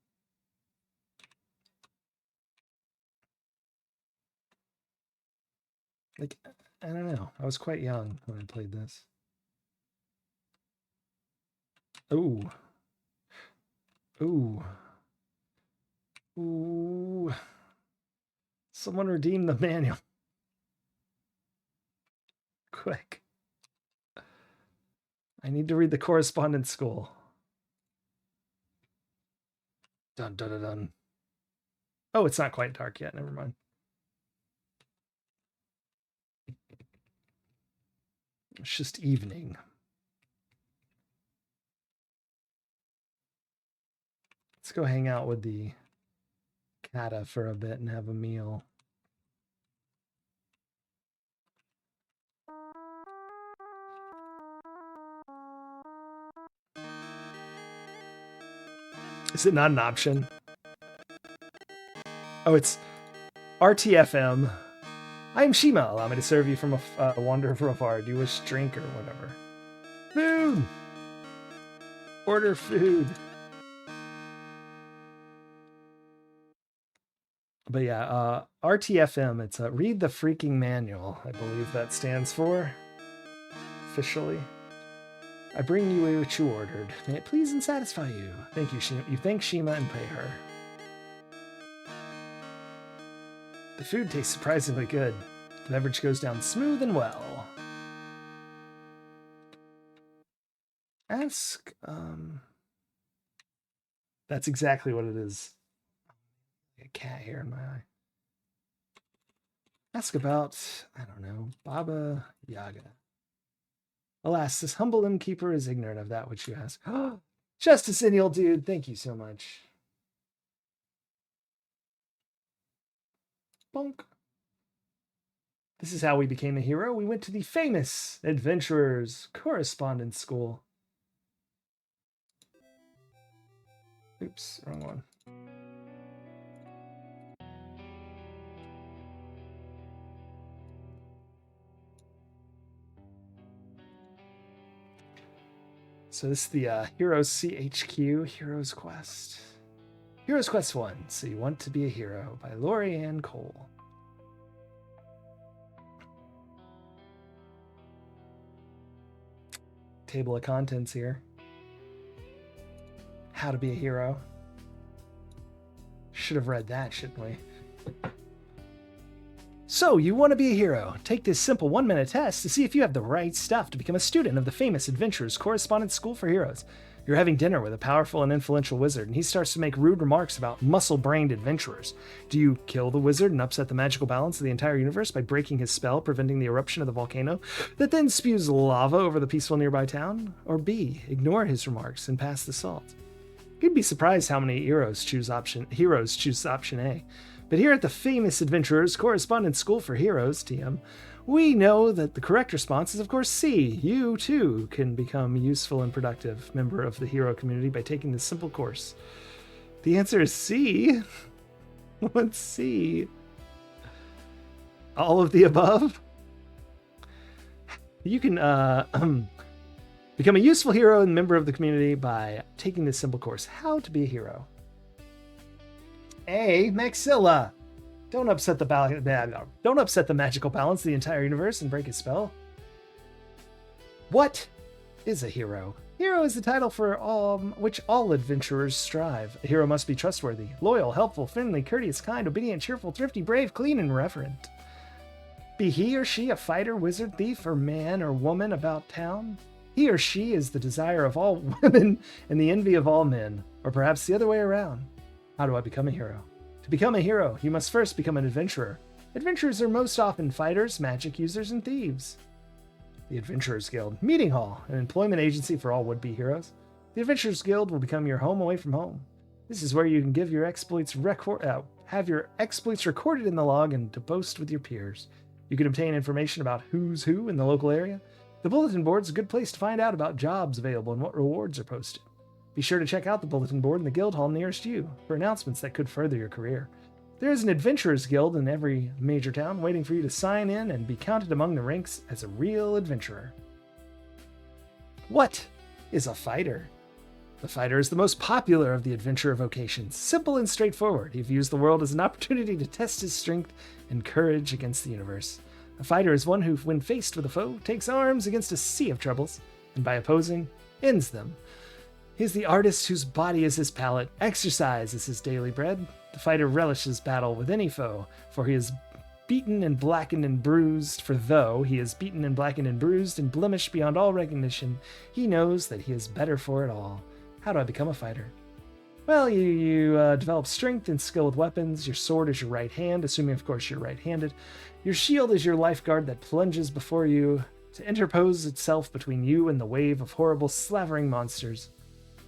Like, I don't know. I was quite young when I played this. Ooh. Ooh. Ooh. Someone redeem the manual. Quick. I need to read the correspondence school. Dun dun dun dun. Oh, it's not quite dark yet. Never mind. It's just evening. Let's go hang out with the Kata for a bit and have a meal. Is it not an option? Oh, it's RTFM. I am Shima. Allow me to serve you from a wander from afar. Do you wish drink or whatever? Food! Order food. But yeah, RTFM, it's read the freaking manual, I believe that stands for. Officially. I bring you what you ordered. May it please and satisfy you. Thank you, Shima. You thank Shima and pay her. The food tastes surprisingly good. The beverage goes down smooth and well. Ask, that's exactly what it is. A cat hair in my eye. Ask about, I don't know, Baba Yaga. Alas, this humble innkeeper is ignorant of that which you ask. Justice, any old dude, thank you so much. Bonk. This is how we became a hero. We went to the famous Adventurers Correspondence School. Oops, wrong one. So this is the Heroes CHQ, Heroes Quest. Heroes Quest 1, So You Want to Be a Hero by Lori Ann Cole. Table of contents here. How to be a hero. Should have read that, shouldn't we? So, you want to be a hero. Take this simple 1-minute test to see if you have the right stuff to become a student of the famous Adventurers Correspondence School for Heroes. You're having dinner with a powerful and influential wizard, and he starts to make rude remarks about muscle-brained adventurers. Do you kill the wizard and upset the magical balance of the entire universe by breaking his spell, preventing the eruption of the volcano that then spews lava over the peaceful nearby town? Or B, ignore his remarks and pass the salt? You'd be surprised how many heroes choose option A. But here at the famous Adventurers Correspondence School for Heroes, TM, we know that the correct response is, of course, C. You, too, can become a useful and productive member of the hero community by taking this simple course. The answer is C. What's C? All of the above? You can become a useful hero and member of the community by taking this simple course. How to be a hero. A. Maxilla. Don't upset the magical balance of the entire universe and break a spell. What is a hero? Hero is the title for which all adventurers strive. A hero must be trustworthy, loyal, helpful, friendly, courteous, kind, obedient, cheerful, thrifty, brave, clean, and reverent. Be he or she a fighter, wizard, thief, or man or woman about town? He or she is the desire of all women and the envy of all men, or perhaps the other way around. How do I become a hero? To become a hero, you must first become an adventurer. Adventurers are most often fighters, magic users, and thieves. The Adventurers Guild, meeting hall, an employment agency for all would-be heroes. The Adventurers Guild will become your home away from home. This is where you can give your exploits have your exploits recorded in the log and to boast with your peers. You can obtain information about who's who in the local area. The bulletin board is a good place to find out about jobs available and what rewards are posted. Be sure to check out the bulletin board in the guild hall nearest you for announcements that could further your career. There is an adventurers guild in every major town waiting for you to sign in and be counted among the ranks as a real adventurer. What is a fighter? The fighter is the most popular of the adventurer vocations. Simple and straightforward, he views the world as an opportunity to test his strength and courage against the universe. A fighter is one who, when faced with a foe, takes arms against a sea of troubles, and by opposing, ends them. He is the artist whose body is his palette, exercise is his daily bread. The fighter relishes battle with any foe, for he is beaten and blackened and bruised, for though he is beaten and blackened and bruised and blemished beyond all recognition, he knows that he is better for it all. How do I become a fighter? Well, you develop strength and skill with weapons. Your sword is your right hand, assuming, of course, you're right-handed. Your shield is your lifeguard that plunges before you to interpose itself between you and the wave of horrible, slavering monsters.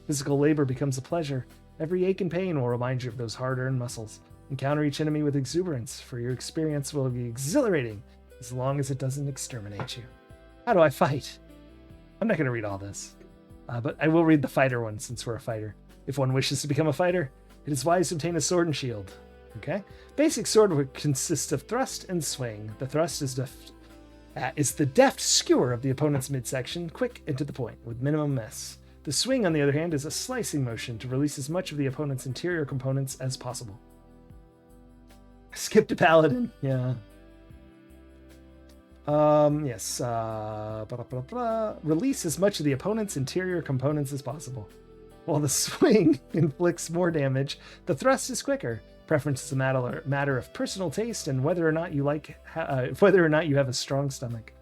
Physical labor becomes a pleasure. Every ache and pain will remind you of those hard-earned muscles. Encounter each enemy with exuberance, for your experience will be exhilarating as long as it doesn't exterminate you. How do I fight? I'm not going to read all this. But I will read the fighter one since we're a fighter. If one wishes to become a fighter, it is wise to obtain a sword and shield. Okay? Basic sword would consist of thrust and swing. The thrust is the deft skewer of the opponent's midsection, quick and to the point, with minimum mess. The swing, on the other hand, is a slicing motion to release as much of the opponent's interior components as possible. Skip to paladin. Yeah. Yes. Release as much of the opponent's interior components as possible. While the swing inflicts more damage, the thrust is quicker. Preference is a matter of personal taste and whether or not you have a strong stomach.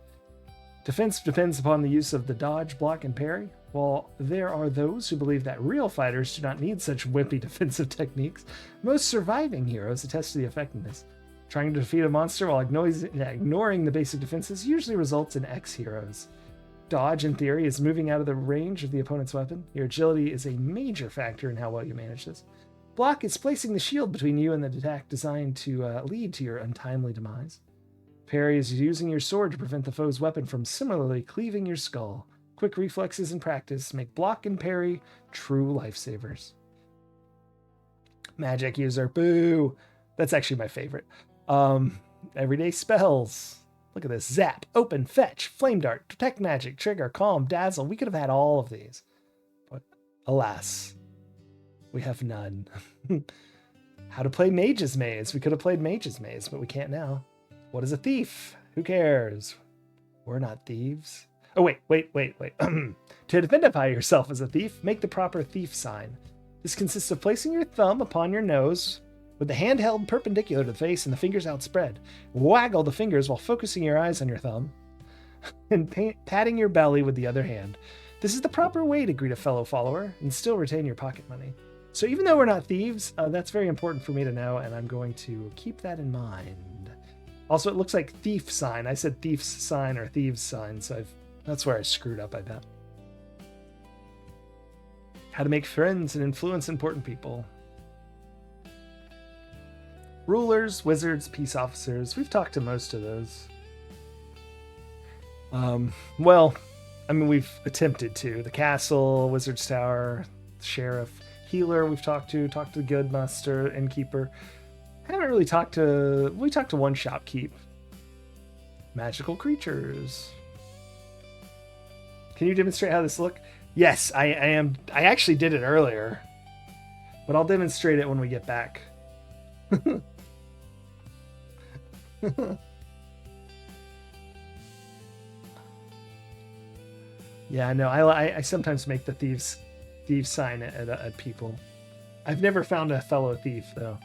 Defense depends upon the use of the dodge, block, and parry. While there are those who believe that real fighters do not need such wimpy defensive techniques, most surviving heroes attest to the effectiveness. Trying to defeat a monster while ignoring the basic defenses usually results in X-heroes. Dodge, in theory, is moving out of the range of the opponent's weapon. Your agility is a major factor in how well you manage this. Block is placing the shield between you and the attack designed to lead to your untimely demise. Parry is using your sword to prevent the foe's weapon from similarly cleaving your skull. Quick reflexes and practice make block and parry true lifesavers. Magic user, boo! That's actually my favorite. Everyday spells. Look at this. Zap, open, fetch, flame dart, detect magic, trigger, calm, dazzle. We could have had all of these. But alas, we have none. How to play Mage's Maze. We could have played Mage's Maze, but we can't now. What is a thief? Who cares? We're not thieves. Oh, wait. To identify yourself as a thief, make the proper thief sign. This consists of placing your thumb upon your nose with the hand held perpendicular to the face and the fingers outspread. Waggle the fingers while focusing your eyes on your thumb and patting your belly with the other hand. This is the proper way to greet a fellow follower and still retain your pocket money. So even though we're not thieves, that's very important for me to know, and I'm going to keep that in mind. Also, it looks like thief sign. I said thief's sign or thieves sign, so that's where I screwed up, I bet. How to make friends and influence important people. Rulers, wizards, peace officers. We've talked to most of those. Well, I mean, we've attempted to. The castle, wizard's tower, sheriff, healer we've talked to the guildmaster, innkeeper. Haven't really talked to... We talked to one shopkeep. Magical creatures. Can you demonstrate how this look? Yes, I am. I actually did it earlier. But I'll demonstrate it when we get back. Yeah, no, I sometimes make the thieves sign at people. I've never found a fellow thief, though.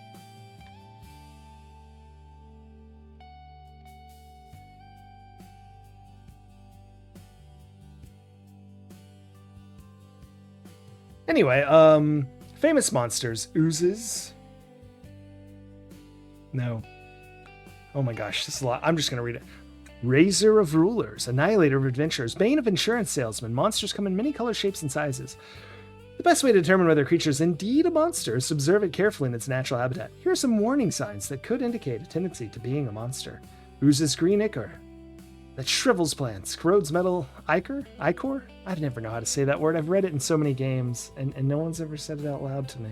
Anyway, famous monsters. Oozes. No. Oh my gosh, this is a lot. I'm just going to read it. Razor of Rulers, Annihilator of Adventurers, Bane of Insurance Salesmen. Monsters come in many colors, shapes, and sizes. The best way to determine whether a creature is indeed a monster is to observe it carefully in its natural habitat. Here are some warning signs that could indicate a tendency to being a monster. Oozes green ichor that shrivels plants, corrodes metal. Ichor? I never know how to say that word. I've read it in so many games, and no one's ever said it out loud to me.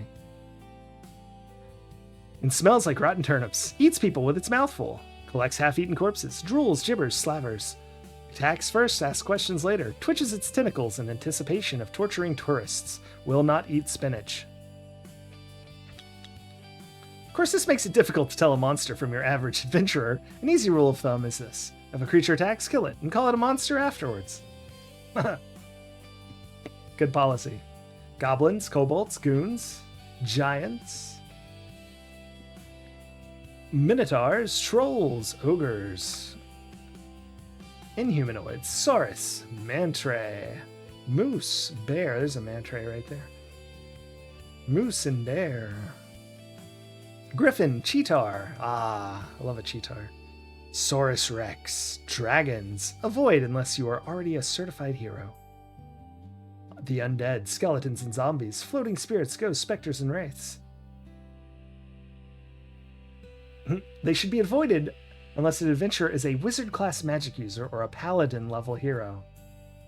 And smells like rotten turnips. Eats people with its mouth full. Collects half-eaten corpses. Drools, gibbers, slavers. Attacks first, asks questions later. Twitches its tentacles in anticipation of torturing tourists. Will not eat spinach. Of course, this makes it difficult to tell a monster from your average adventurer. An easy rule of thumb is this. If a creature attacks, kill it, and call it a monster afterwards. Good policy. Goblins, kobolds, goons, giants, minotaurs, trolls, ogres, inhumanoids, saurus, mantray, moose, bear. There's a mantray right there. Moose and bear. Griffin, cheetar. Ah, I love a cheetar. Saurus rex, dragons. Avoid unless you are already a certified hero. The undead, skeletons and zombies, floating spirits, ghosts, specters, and wraiths. They should be avoided unless an adventurer is a wizard-class magic user or a paladin-level hero.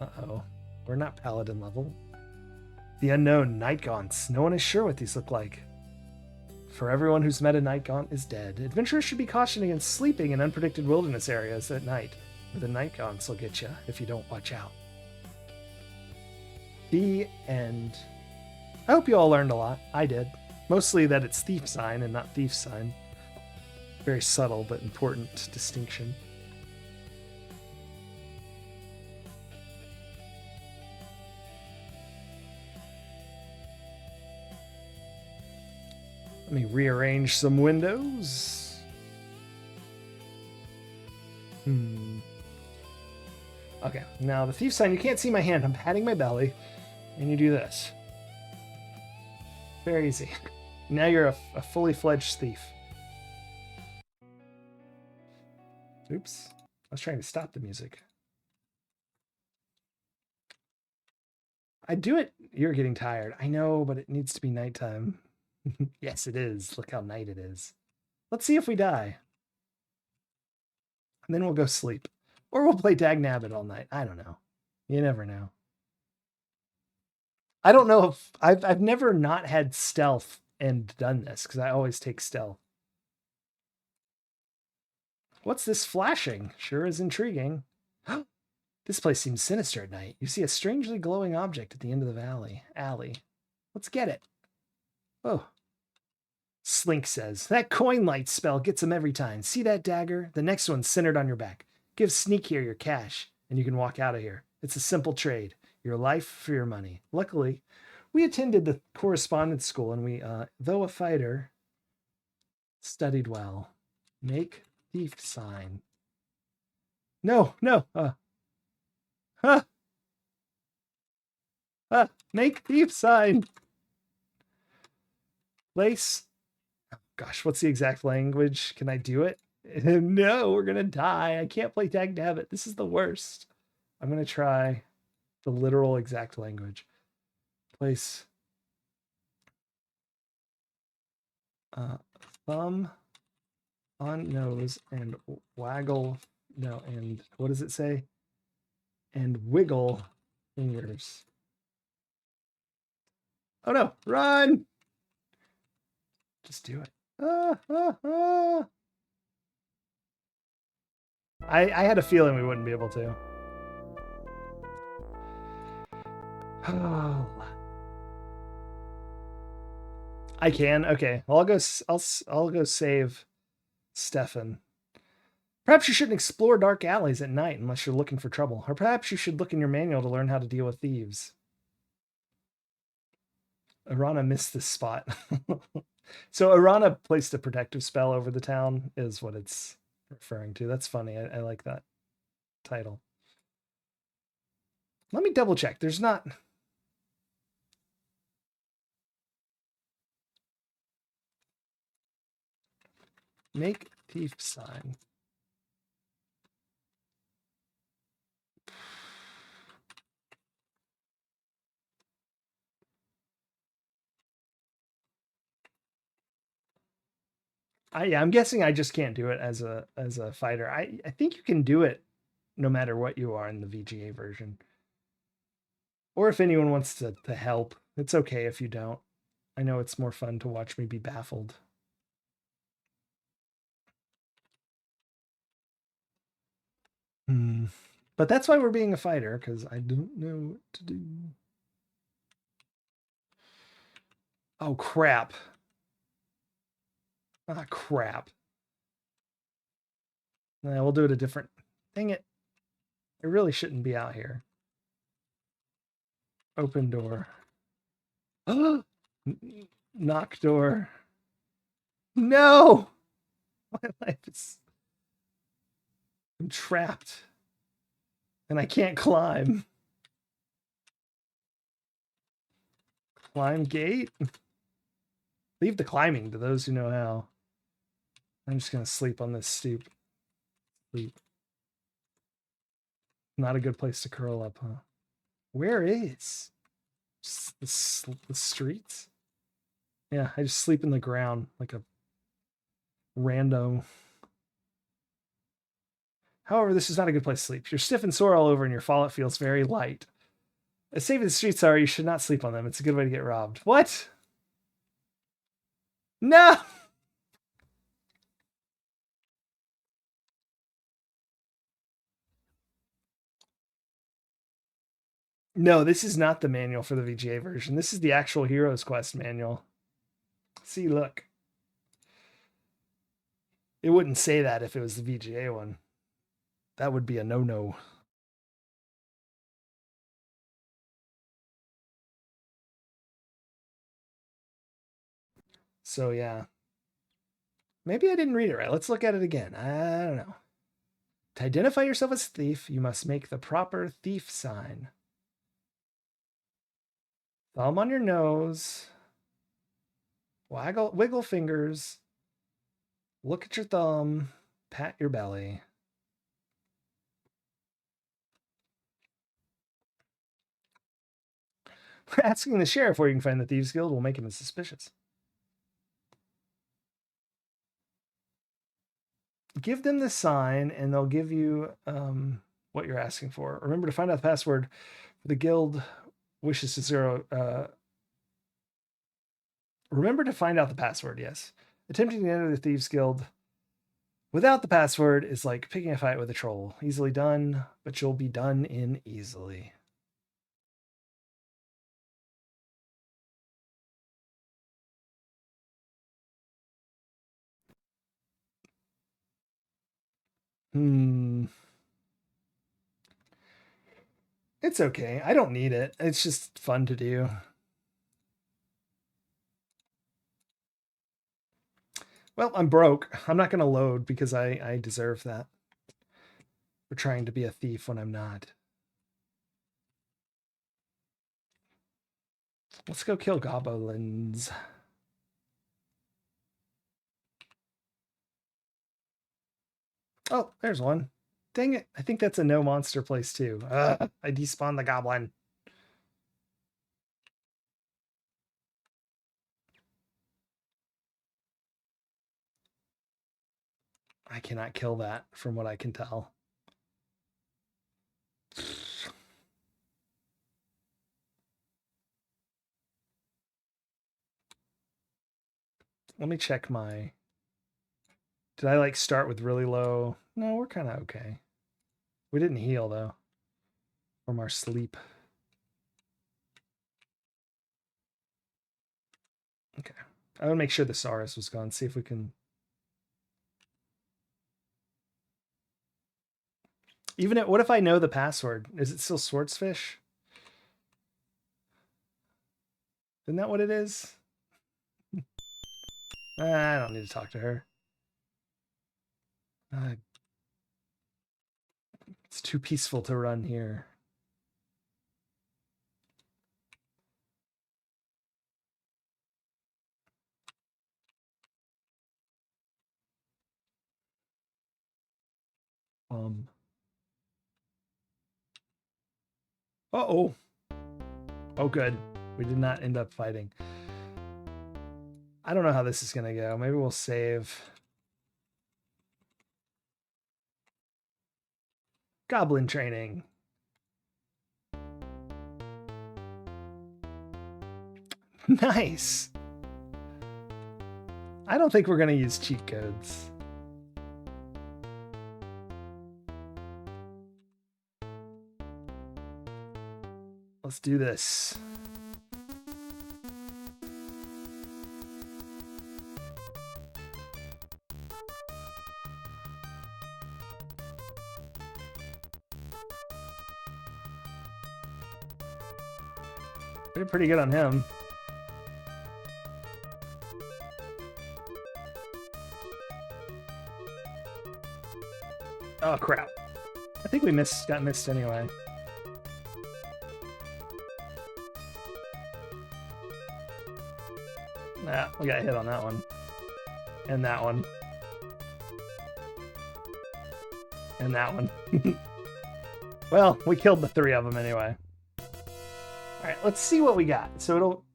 Uh-oh. We're not paladin level. The unknown, night gaunts. No one is sure what these look like. For everyone who's met a night gaunt is dead. Adventurers should be cautioned against sleeping in unpredicted wilderness areas at night, or the night gaunts will get you if you don't watch out. The end. I hope you all learned a lot. I did. Mostly that it's thief sign and not thief sign. Very subtle but important distinction. Let me rearrange some windows. Okay, now the thief sign, you can't see my hand. I'm patting my belly, and you do this. Very easy. Now you're a fully fledged thief. Oops. I was trying to stop the music. I do it. You're getting tired. I know, but it needs to be nighttime. Yes, it is. Look how night it is. Let's see if we die. And then we'll go sleep. Or we'll play Dag Nabbit all night. I don't know. You never know. I don't know if... I've never not had stealth and done this, because I always take stealth. What's this flashing? Sure is intriguing. This place seems sinister at night. You see a strangely glowing object at the end of the alley. Let's get it. Oh. Slink says, that coin light spell gets him every time. See that dagger? The next one's centered on your back. Give Sneak here your cash, and you can walk out of here. It's a simple trade. Your life for your money. Luckily, we attended the correspondence school, and we, though a fighter, studied well. Make thief sign. No. Make thief sign. Place. Gosh, what's the exact language? Can I do it? No, we're going to die. I can't play Dag Nabbit. This is the worst. I'm going to try the literal exact language. Place thumb on nose and waggle. No, and what does it say? And wiggle fingers. Oh no, run! Just do it. I had a feeling we wouldn't be able to. Oh. I can. Okay. Well, I'll go save Stefan. Perhaps you shouldn't explore dark alleys at night unless you're looking for trouble. Or perhaps you should look in your manual to learn how to deal with thieves. Arana missed this spot. So Arana placed a protective spell over the town is what it's referring to. That's funny. I like that title. Let me double check. There's not... Make thief sign. Yeah, I'm guessing I just can't do it as a fighter. I think you can do it no matter what you are in the VGA version. Or if anyone wants to help, it's okay if you don't. I know it's more fun to watch me be baffled. But that's why we're being a fighter, because I don't know what to do. Oh, crap. Ah, crap. Nah, we'll do it a different... Dang it. It really shouldn't be out here. Open door. Knock door. No! My life is... I'm trapped. And I can't climb. Climb gate? Leave the climbing to those who know how. I'm just going to sleep on this stoop. Sleep. Not a good place to curl up, huh? Where is the streets? Yeah, I just sleep in the ground like a rando. However, this is not a good place to sleep. You're stiff and sore all over and your fallout feels very light. As safe as the streets are, you should not sleep on them. It's a good way to get robbed. What? No! No, this is not the manual for the VGA version. This is the actual Heroes Quest manual. See, look. It wouldn't say that if it was the VGA one. That would be a no-no. So, yeah. Maybe I didn't read it right. Let's look at it again. I don't know. To identify yourself as a thief, you must make the proper thief sign. Thumb on your nose. Wiggle fingers. Look at your thumb. Pat your belly. Asking the sheriff where you can find the Thieves Guild will make him suspicious. Give them the sign and they'll give you what you're asking for. Remember to find out the password for the guild wishes to zero. Remember to find out the password, yes. Attempting to enter the Thieves Guild without the password is like picking a fight with a troll. Easily done, but you'll be done in easily. It's okay. I don't need it. It's just fun to do. Well, I'm broke. I'm not going to load because I deserve that. For trying to be a thief when I'm not. Let's go kill goblins. Oh, there's one. Dang it. I think that's a no monster place too. I despawned the goblin. I cannot kill that from what I can tell. Let me check my... Did I like start with really low? No, we're kind of okay. We didn't heal though. From our sleep. Okay. I would make sure the Saurus was gone. See if we can... Even if, what if I know the password? Is it still Swordsfish? Isn't that what it is? I don't need to talk to her. It's too peaceful to run here. Uh-oh. Oh, good. We did not end up fighting. I don't know how this is going to go. Maybe we'll save. Goblin training. Nice. I don't think we're going to use cheat codes. Let's do this. Did pretty good on him. Oh crap. I think we got missed anyway. Nah, we got hit on that one. And that one. And that one. Well, we killed the 3 of them anyway. Alright, let's see what we got. So it'll...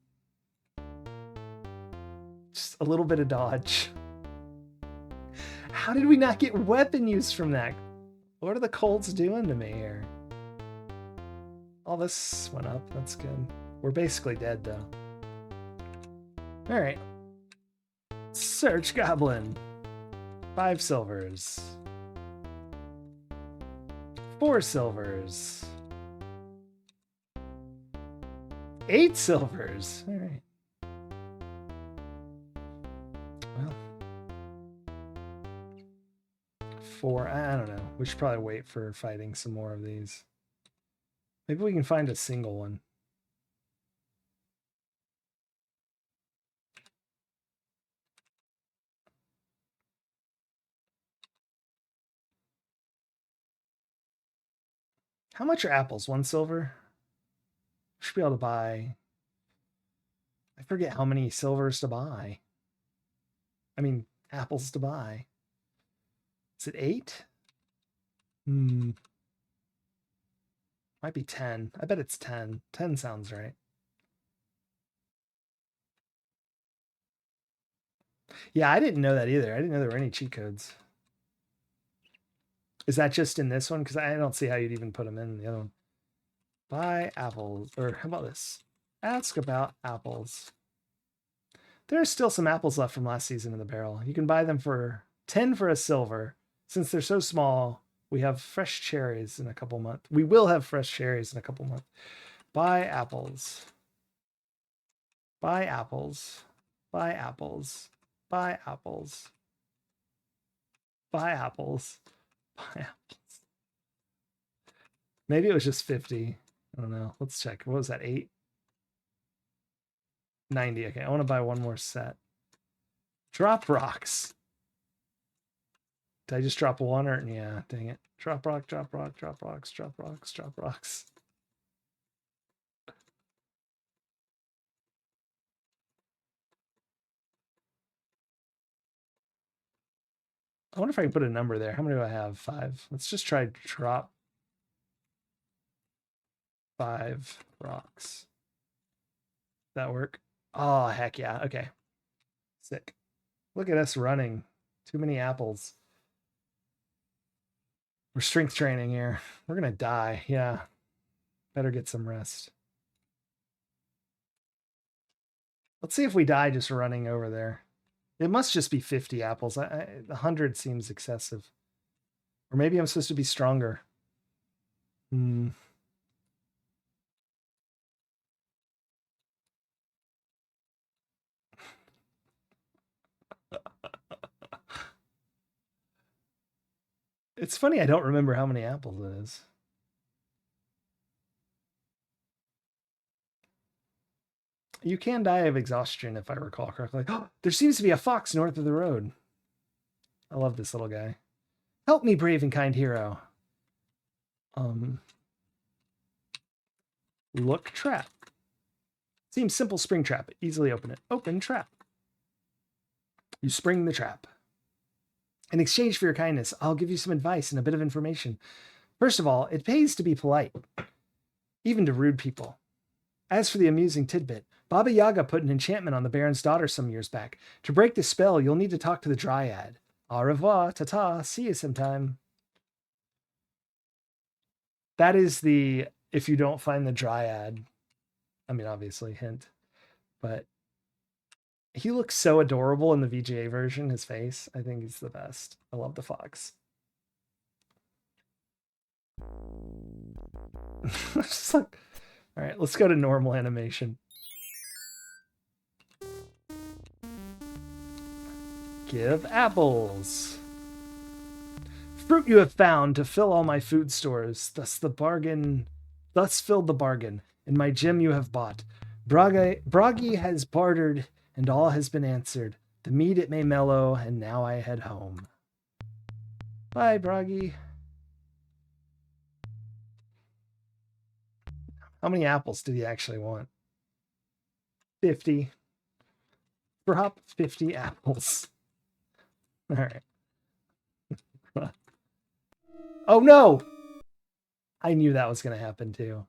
Just a little bit of dodge. How did we not get weapon use from that? What are the Colts doing to me here? All this went up. That's good. We're basically dead, though. Alright. Search Goblin. 5 silvers. 4 silvers. 8 silvers. Alright. Well. 4. I don't know. We should probably wait for fighting some more of these. Maybe we can find a single one. How much are apples? 1 silver? Should be able to buy... I forget how many silvers to buy. I mean, apples to buy. Is it 8? Might be 10. I bet it's 10. 10 sounds right. Yeah, I didn't know that either. I didn't know there were any cheat codes. Is that just in this one? Because I don't see how you'd even put them in the other one. Buy apples. Or how about this? Ask about apples. There are still some apples left from last season in the barrel. You can buy them for 10 for a silver. Since they're so small, we have fresh cherries in a couple months. We will have fresh cherries in a couple months. Buy apples. Buy apples. Buy apples. Buy apples. Buy apples. Buy apples. Maybe it was just 50. I don't know. Let's check. What was that? 8? 90. Okay, I want to buy one more set. Drop rocks. Did I just drop one or yeah, dang it. Drop rock, drop rock, drop rocks, drop rocks, drop rocks. I wonder if I can put a number there. How many do I have? 5. Let's just try drop 5 rocks. That work? Oh, heck yeah. Okay. Sick. Look at us running. Too many apples. We're strength training here. We're going to die. Yeah. Better get some rest. Let's see if we die just running over there. It must just be 50 apples. 100 seems excessive. Or maybe I'm supposed to be stronger. It's funny, I don't remember how many apples it is. You can die of exhaustion, if I recall correctly. There seems to be a fox north of the road. I love this little guy. Help me, brave and kind hero. Look trap. Seems simple spring trap. Easily open it. Open trap. You spring the trap. In exchange for your kindness, I'll give you some advice and a bit of information. First of all, it pays to be polite, even to rude people. As for the amusing tidbit, Baba Yaga put an enchantment on the Baron's daughter some years back. To break the spell, you'll need to talk to the Dryad. Au revoir, ta-ta, see you sometime. That is the if you don't find the dryad. I mean, obviously, hint, but he looks so adorable in the VGA version. His face, I think he's the best. I love the fox. Just like, all right, let's go to normal animation. Give apples. Fruit you have found to fill all my food stores. Thus filled the bargain. In my gym you have bought. Bragi has bartered, and all has been answered. The mead it may mellow, and now I head home. Bye, Bragi. How many apples did he actually want? 50. Drop 50 apples. All right. Oh no! I knew that was going to happen too.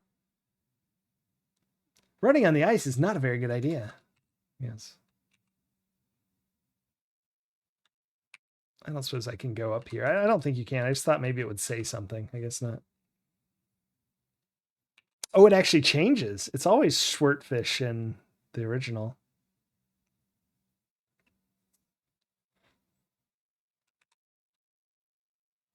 Running on the ice is not a very good idea. Yes. I don't suppose I can go up here. I don't think you can. I just thought maybe it would say something. I guess not. Oh, it actually changes. It's always Schwertfish in the original.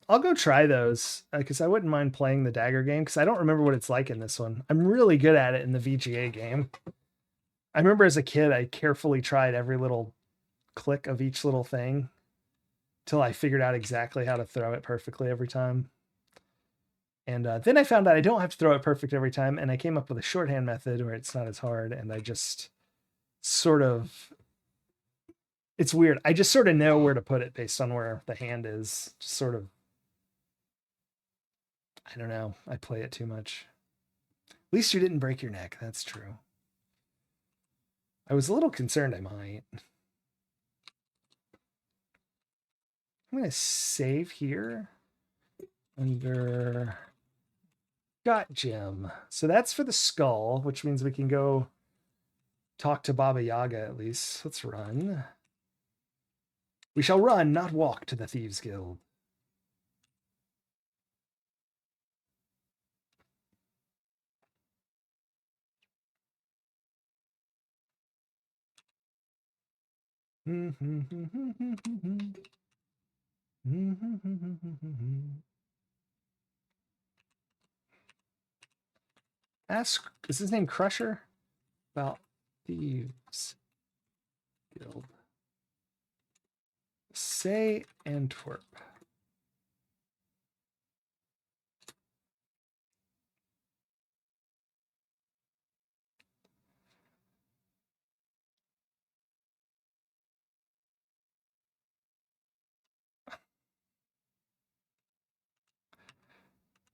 I'll go try those because I wouldn't mind playing the dagger game because I don't remember what it's like in this one. I'm really good at it in the VGA game. I remember as a kid, I carefully tried every little click of each little thing till I figured out exactly how to throw it perfectly every time. And then I found out I don't have to throw it perfect every time. And I came up with a shorthand method where it's not as hard. And I just sort of, it's weird. I just sort of know where to put it based on where the hand is. Just sort of, I don't know. I play it too much. At least you didn't break your neck. That's true. I was a little concerned I might. I'm going to save here under Got Gym. So that's for the skull, which means we can go talk to Baba Yaga at least. Let's run. We shall run, not walk to the Thieves Guild. Ask, is his name Crusher? About Thieves Guild. Say Antwerp.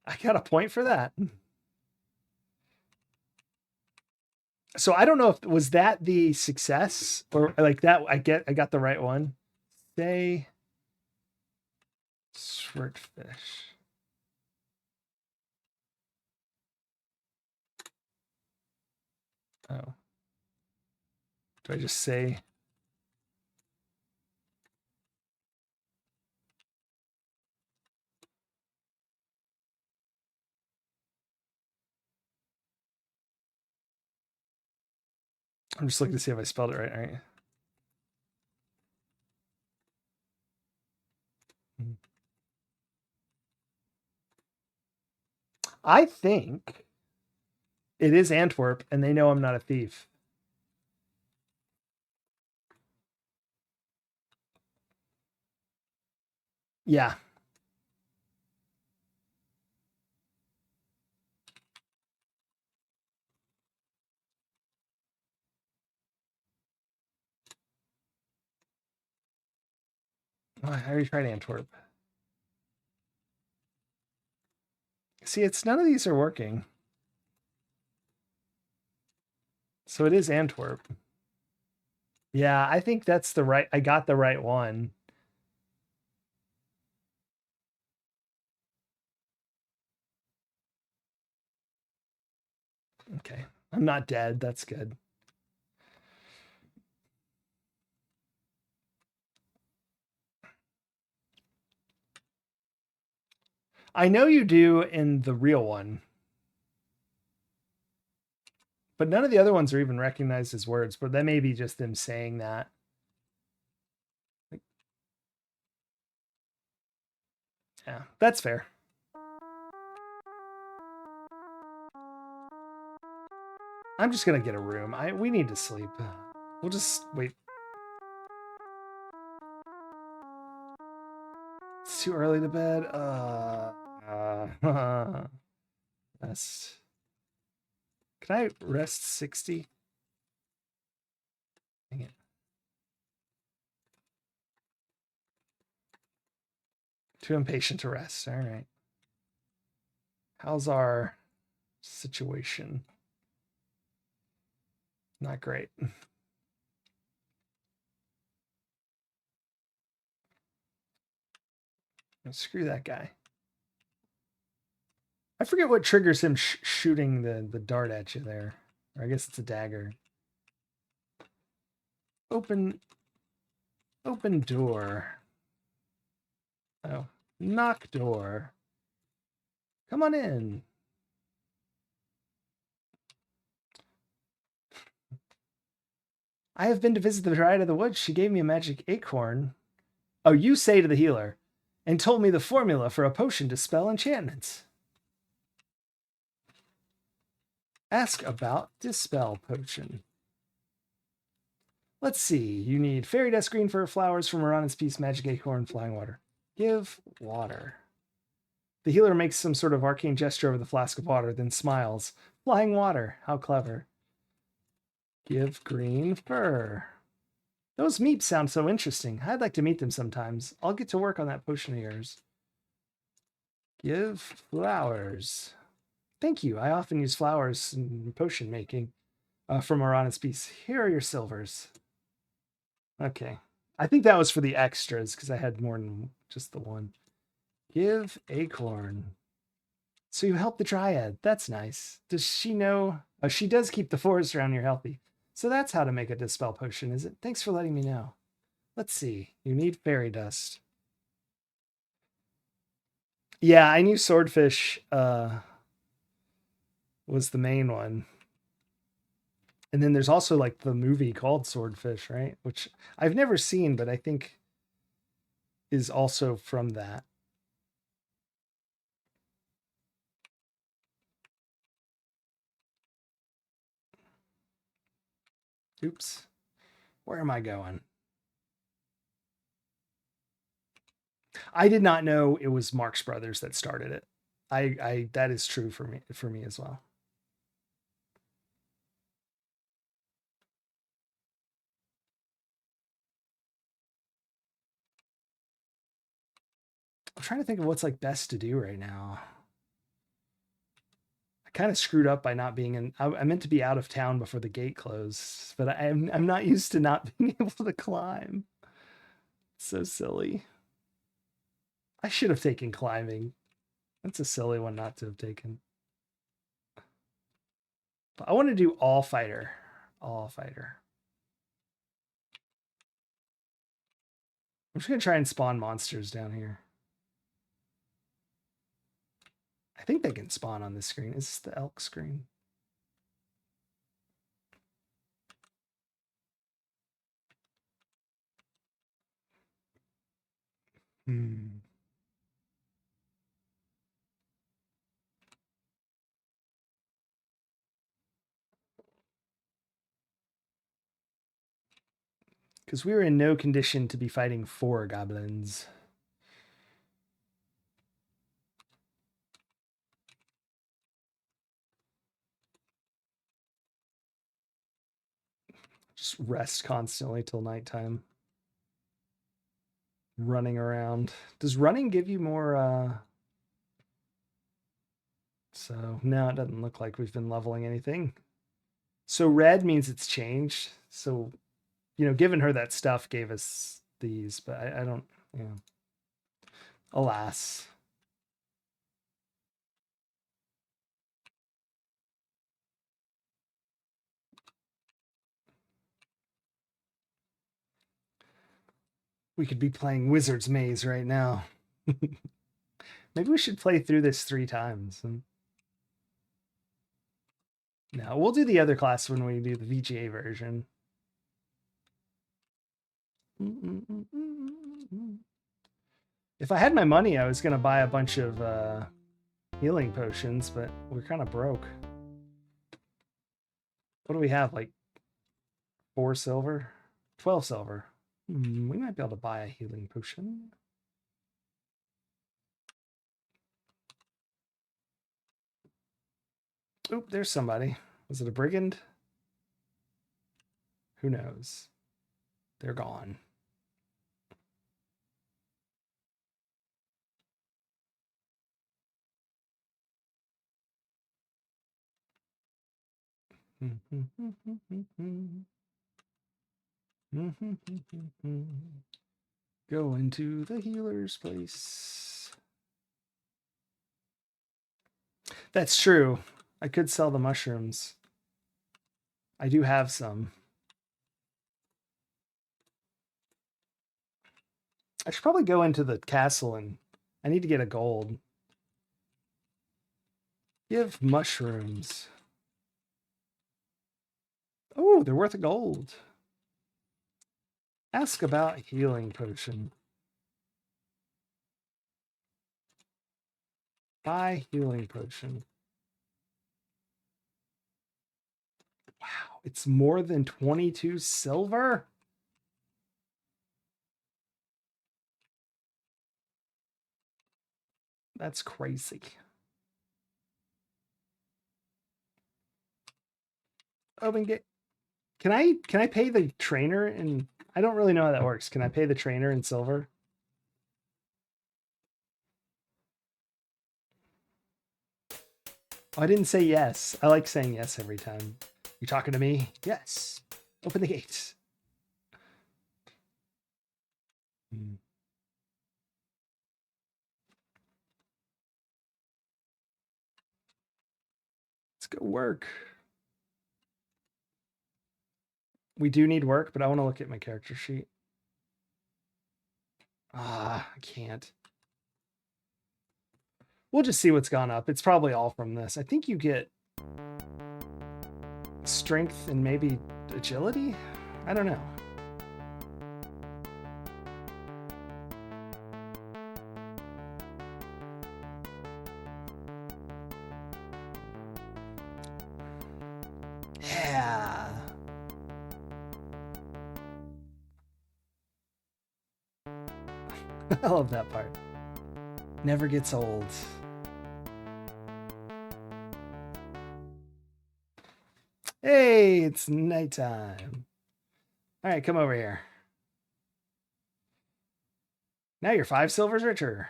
I got a point for that. So I don't know if was that the success or like that. I got the right one. Say Swordfish. Oh. Do I just say? I'm just looking to see if I spelled it right. All right. I think it is Antwerp, and they know I'm not a thief. Yeah. I already tried Antwerp. See, it's none of these are working. So it is Antwerp. Yeah, I think that's the right. I got the right one. Okay. I'm not dead. That's good. I know you do in the real one. But none of the other ones are even recognized as words, but that may be just them saying that. Yeah, that's fair. I'm just gonna get a room. We need to sleep. We'll just wait. It's too early to bed. Rest. Can I rest 60? Dang it. Too impatient to rest. All right. How's our situation? Not great. Screw that guy. I forget what triggers him shooting the dart at you there. Or I guess it's a dagger. Open door. Oh, knock door. Come on in. I have been to visit the Dryad of the Woods. She gave me a magic acorn. Oh, you say to the healer, and told me the formula for a potion to spell enchantments. Ask about dispel potion. Let's see. You need fairy dust, green fir, flowers from Aran's piece, magic acorn, flying water. Give water. The healer makes some sort of arcane gesture over the flask of water, then smiles. Flying water. How clever. Give green fir. Those meeps sound so interesting. I'd like to meet them sometimes. I'll get to work on that potion of yours. Give flowers. Thank you. I often use flowers in potion making from Aran's piece. Here are your silvers. Okay. I think that was for the extras because I had more than just the one. Give acorn. So you help the Dryad. That's nice. Does she know? Oh, she does keep the forest around here healthy. So that's how to make a dispel potion, is it? Thanks for letting me know. Let's see. You need fairy dust. Yeah, I knew swordfish was the main one. And then there's also like the movie called Swordfish, right? Which I've never seen, but I think is also from that. Oops. Where am I going? I did not know it was Marx Brothers that started it. I that is true for me as well. I'm trying to think of what's like best to do right now. I kind of screwed up by not being in. I meant to be out of town before the gate closed, but I'm not used to not being able to climb. So silly. I should have taken climbing. That's a silly one not to have taken. But I want to do all fighter. All fighter. I'm just going to try and spawn monsters down here. I think they can spawn on this screen. Is this the elk screen? Because we were in no condition to be fighting 4 goblins. Just rest constantly till nighttime. Running around. Does running give you more so no, it doesn't look like we've been leveling anything. So red means it's changed. So, you know, giving her that stuff gave us these, but I don't, you know. Alas. We could be playing Wizard's Maze right now. Maybe we should play through this 3 times. No, we'll do the other class when we do the VGA version. If I had my money, I was going to buy a bunch of healing potions, but we're kind of broke. What do we have? Like 4 silver? 12 silver. We might be able to buy a healing potion. Oop, there's somebody. Was it a brigand? Who knows? They're gone. Go into the healer's place. That's true. I could sell the mushrooms. I do have some. I should probably go into the castle and I need to get a gold. Give mushrooms. Oh, they're worth a gold. Ask about healing potion. Buy healing potion. Wow, it's more than 22 silver? That's crazy. Open gate. Can I pay the trainer in? I don't really know how that works. Can I pay the trainer in silver? Oh, I didn't say yes. I like saying yes every time. You talking to me? Yes. Open the gates. Let's go work. We do need work, but I want to look at my character sheet. I can't. We'll just see what's gone up. It's probably all from this. I think you get strength and maybe agility? I don't know. Yeah. I love that part. Never gets old. Hey, it's nighttime. All right, come over here. Now you're 5 silvers richer.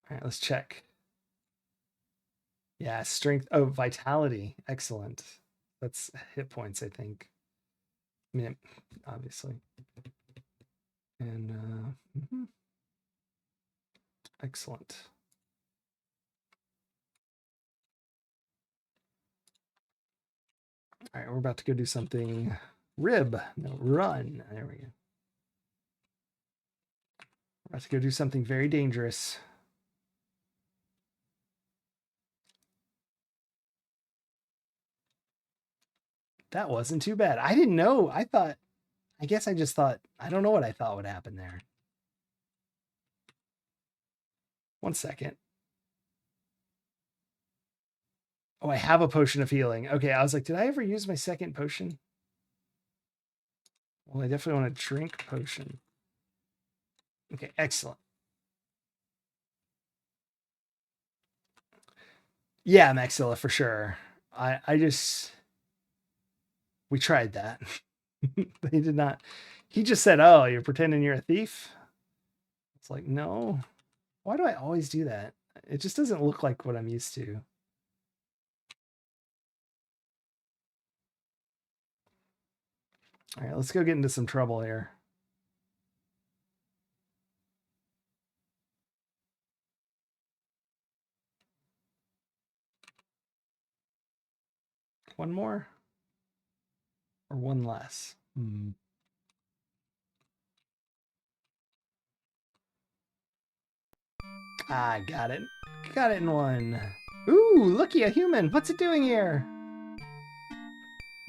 All right, let's check. Yeah, strength. Oh, vitality. Excellent. That's hit points, I think. I mean, obviously. And excellent. All right, we're about to go do something. Rib. No, run. There we go. We're about to go do something very dangerous. That wasn't too bad. I didn't know. I guess I just thought, I don't know what I thought would happen there. 1 second. Oh, I have a potion of healing. Okay, I was like, did I ever use my second potion? Well, I definitely want to drink potion. Okay, excellent. Yeah, Maxilla for sure. We tried that. They did not. He just said, "Oh, you're pretending you're a thief." It's like, no. Why do I always do that? It just doesn't look like what I'm used to. All right, let's go get into some trouble here. One more? Or one less? I got it. Got it in one. Ooh, looky, a human. What's it doing here?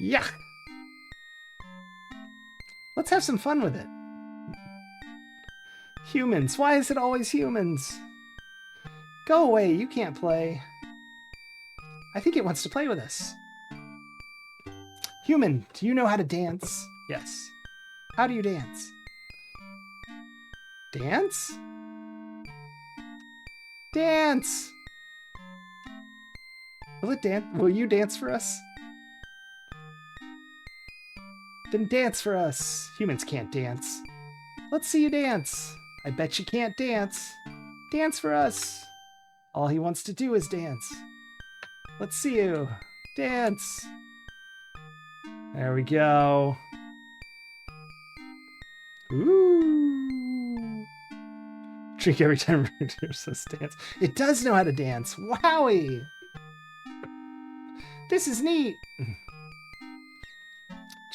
Yuck. Let's have some fun with it. Humans. Why is it always humans? Go away. You can't play. I think it wants to play with us. Human, do you know how to dance? Yes. How do you dance? Dance? Dance! Will it dance? Will you dance for us? Then dance for us. Humans can't dance. Let's see you dance. I bet you can't dance. Dance for us. All he wants to do is dance. Let's see you. Dance. There we go. Ooh. Drink every time Reindeer says dance. It does know how to dance. Wowie. This is neat.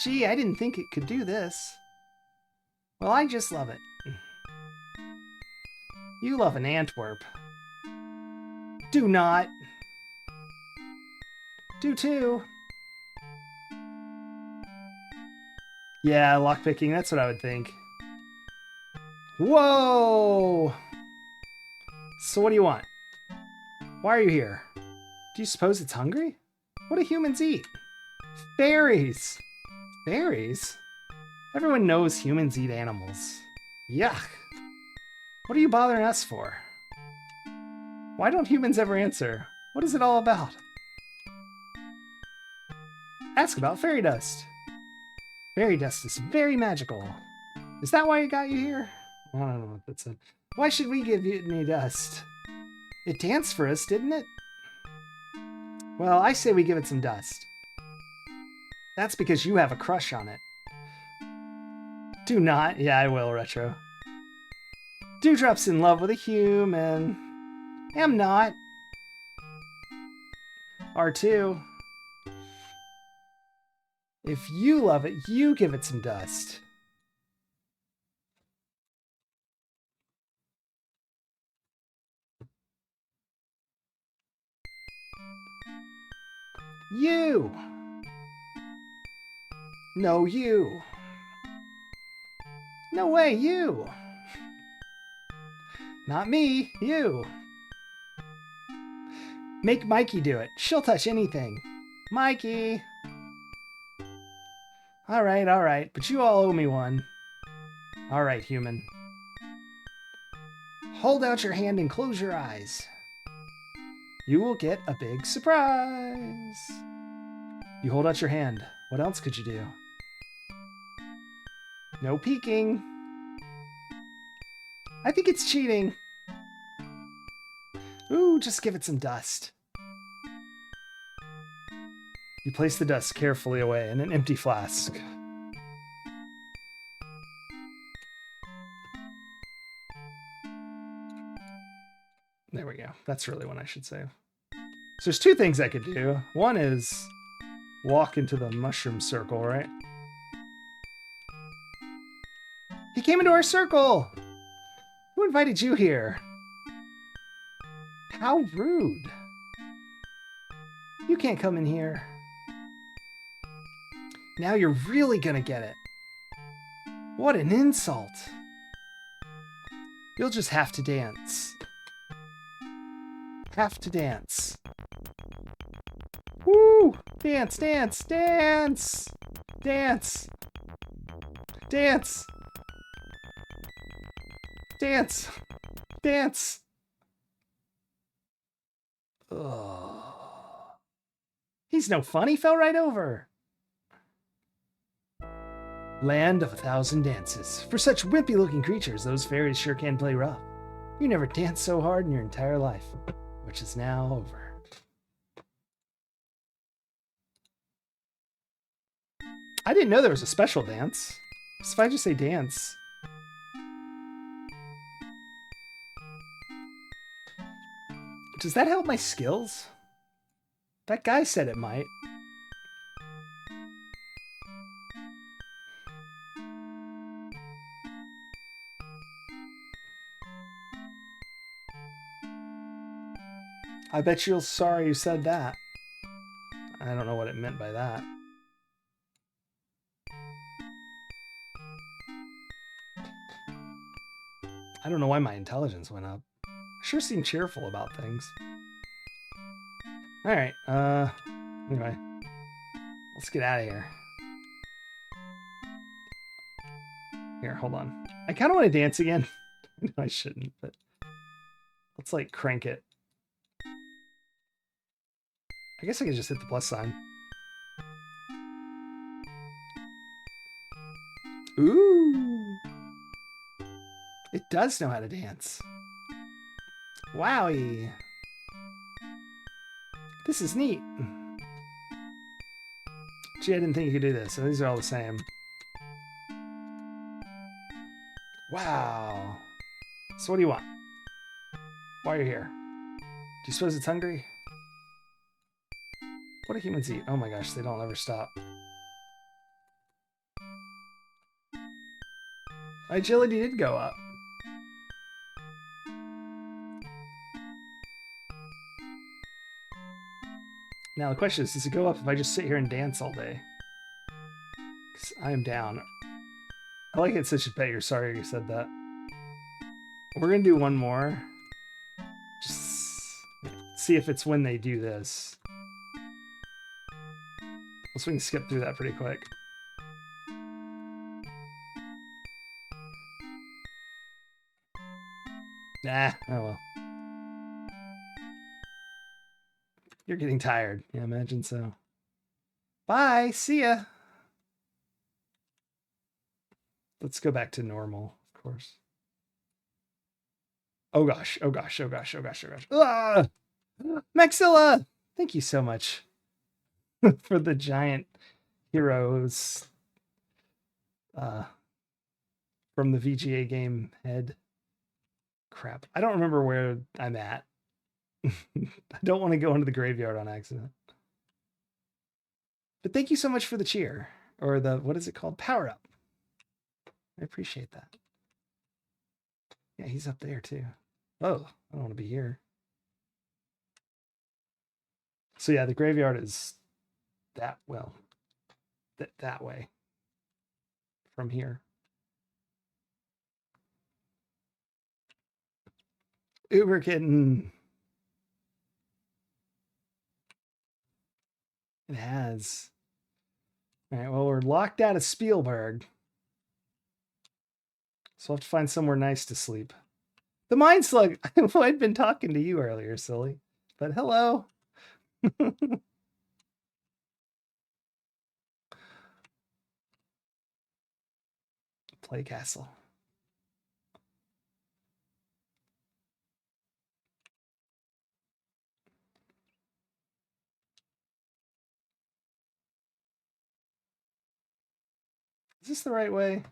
Gee, I didn't think it could do this. Well, I just love it. You love an Antwerp. Do not. Do too. Yeah, lockpicking, that's what I would think. Whoa! So what do you want? Why are you here? Do you suppose it's hungry? What do humans eat? Fairies! Fairies? Everyone knows humans eat animals. Yuck! What are you bothering us for? Why don't humans ever answer? What is it all about? Ask about fairy dust. Fairy dust is very magical. Is that why it got you here? I don't know what that said. Why should we give you any dust? It danced for us, didn't it? Well, I say we give it some dust. That's because you have a crush on it. Do not. Yeah, I will, Retro. Dewdrop's in love with a human. Am not. R2. If you love it, you give it some dust. You. No, you. No way, you. Not me, you. Make Mikey do it. She'll touch anything. Mikey. All right, but you all owe me one. All right, human. Hold out your hand and close your eyes. You will get a big surprise. You hold out your hand. What else could you do? No peeking. I think it's cheating. Ooh, just give it some dust. You place the dust carefully away in an empty flask. There we go. That's really what I should save. So there's two things I could do. One is walk into the mushroom circle, right? He came into our circle! Who invited you here? How rude. You can't come in here. Now you're really gonna get it. What an insult. You'll just have to dance. Have to dance. Woo! Dance, dance, dance! Dance! Dance! Dance! Dance! Ugh. He's no fun, he fell right over. Land of 1,000 dances. For such wimpy-looking creatures, those fairies sure can play rough. You never danced so hard in your entire life, which is now over. I didn't know there was a special dance. So if I just say dance... Does that help my skills? That guy said it might. I bet you're sorry you said that. I don't know what it meant by that. I don't know why my intelligence went up. Sure seemed cheerful about things. Alright, anyway. Let's get out of here. Here, hold on. I kind of want to dance again. No, I shouldn't, but let's like crank it. I guess I could just hit the plus sign. Ooh. It does know how to dance. Wowie. This is neat. Gee, I didn't think you could do this. So these are all the same. Wow. So what do you want? Why are you here? Do you suppose it's hungry? What do humans eat? Oh my gosh, they don't ever stop. My agility did go up. Now the question is, does it go up if I just sit here and dance all day? Because I am down. I like it such a bet you're sorry you said that. We're going to do one more. Just see if it's when they do this. So we can skip through that pretty quick. Nah, oh well. You're getting tired. Yeah, imagine so. Bye, see ya. Let's go back to normal, of course. Oh gosh, oh gosh, oh gosh, oh gosh, oh gosh. Ah! Maxilla! Thank you so much for the giant heroes from the VGA game head. Crap. I don't remember where I'm at. I don't want to go into the graveyard on accident. But thank you so much for the cheer. Or the, what is it called? Power up. I appreciate that. Yeah, he's up there too. Oh, I don't want to be here. So yeah, the graveyard is that, well, that way. From here. Uber Kitten. It has. All right, well, we're locked out of Spielberg. So I'll have to find somewhere nice to sleep. The Mind Slug. I'd been talking to you earlier, silly. But hello. Play Castle. Is this the right way?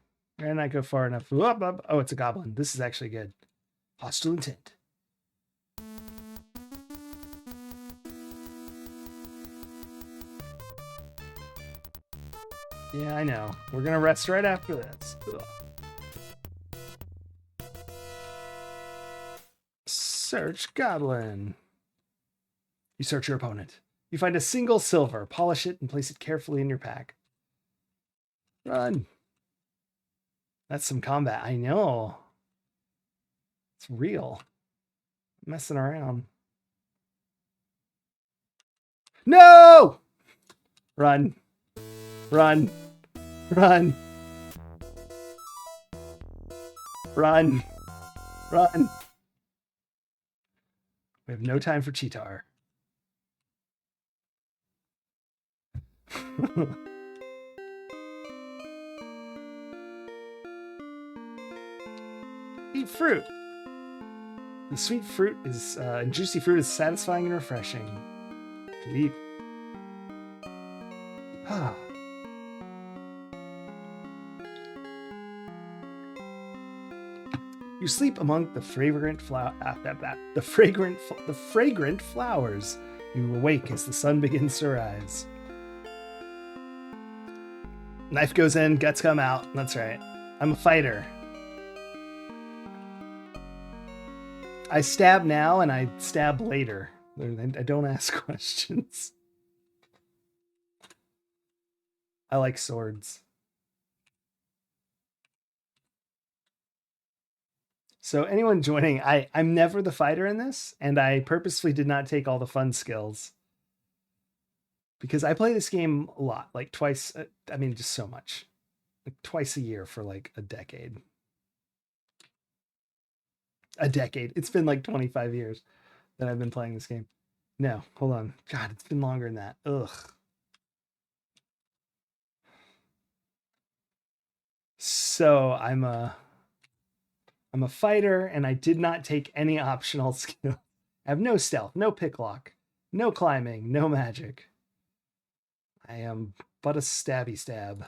Or not go far enough? Oh, it's a goblin. This is actually good. Hostile intent. Yeah, I know. We're gonna rest right after this. Ugh. Search goblin. You search your opponent. You find a single silver, polish it, and place it carefully in your pack. Run. That's some combat. I know. It's real. I'm messing around. No! Run. Run. Run. Run. Run. We have no time for Cheetar. Eat fruit. The sweet fruit is and juicy fruit is satisfying and refreshing. To eat. Ah. You sleep among the fragrant fragrant flowers. You awake as the sun begins to rise. Knife goes in, guts come out. That's right. I'm a fighter. I stab now and I stab later. I don't ask questions. I like swords. So anyone joining, I'm never the fighter in this, and I purposefully did not take all the fun skills. Because I play this game a lot, like twice, I mean, just so much. Like twice a year for like a decade. A decade. It's been like 25 years that I've been playing this game. No, hold on. God, it's been longer than that. Ugh. So I'm a fighter, and I did not take any optional skill. I have no stealth, no picklock, no climbing, no magic. I am but a stabby stab.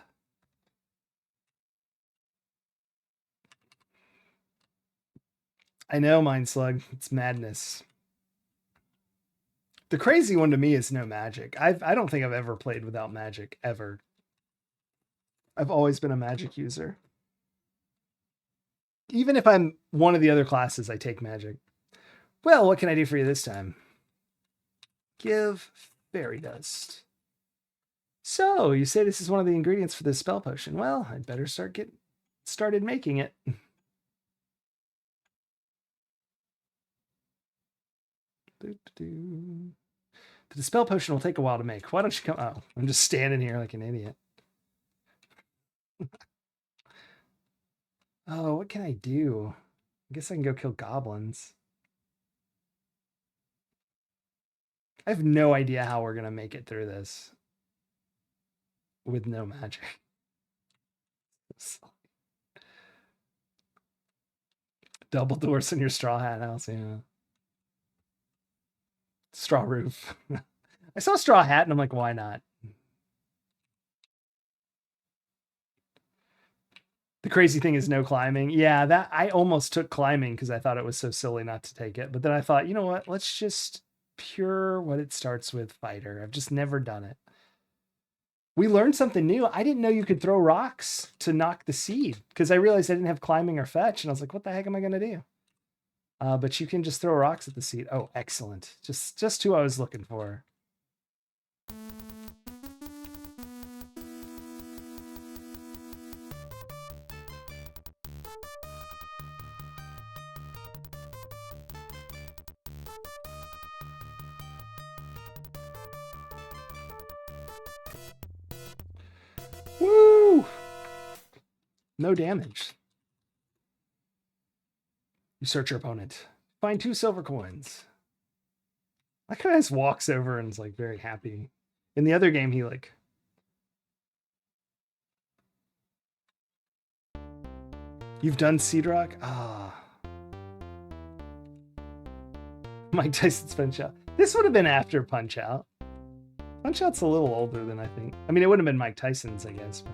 I know, Mind Slug. It's madness. The crazy one to me is no magic. I don't think I've ever played without magic, ever. I've always been a magic user. Even if I'm one of the other classes, I take magic. Well, what can I do for you this time? Give fairy dust. So, you say this is one of the ingredients for this spell potion. Well, I'd better get started making it. The spell potion will take a while to make. Why don't you come? Oh, I'm just standing here like an idiot. Oh, what can I do? I guess I can go kill goblins. I have no idea how we're going to make it through this with no magic. Double doors in your straw hat house, yeah. Straw roof. I saw straw hat and I'm like, why not? The crazy thing is no climbing. Yeah, that I almost took climbing because I thought it was so silly not to take it. But then I thought, you know what? Let's just pure what it starts with fighter. I've just never done it. We learned something new. I didn't know you could throw rocks to knock the seed because I realized I didn't have climbing or fetch. And I was like, what the heck am I going to do? But you can just throw rocks at the seed. Oh, excellent. Just who I was looking for. Woo! No damage. You search your opponent. Find 2 silver coins. That guy just walks over and is like very happy. In the other game, he like... You've done Seed Rock? Ah. Mike Tyson's Punch Out. This would have been after Punch Out. Punch Out's a little older than I think. I mean, it wouldn't have been Mike Tyson's, I guess. But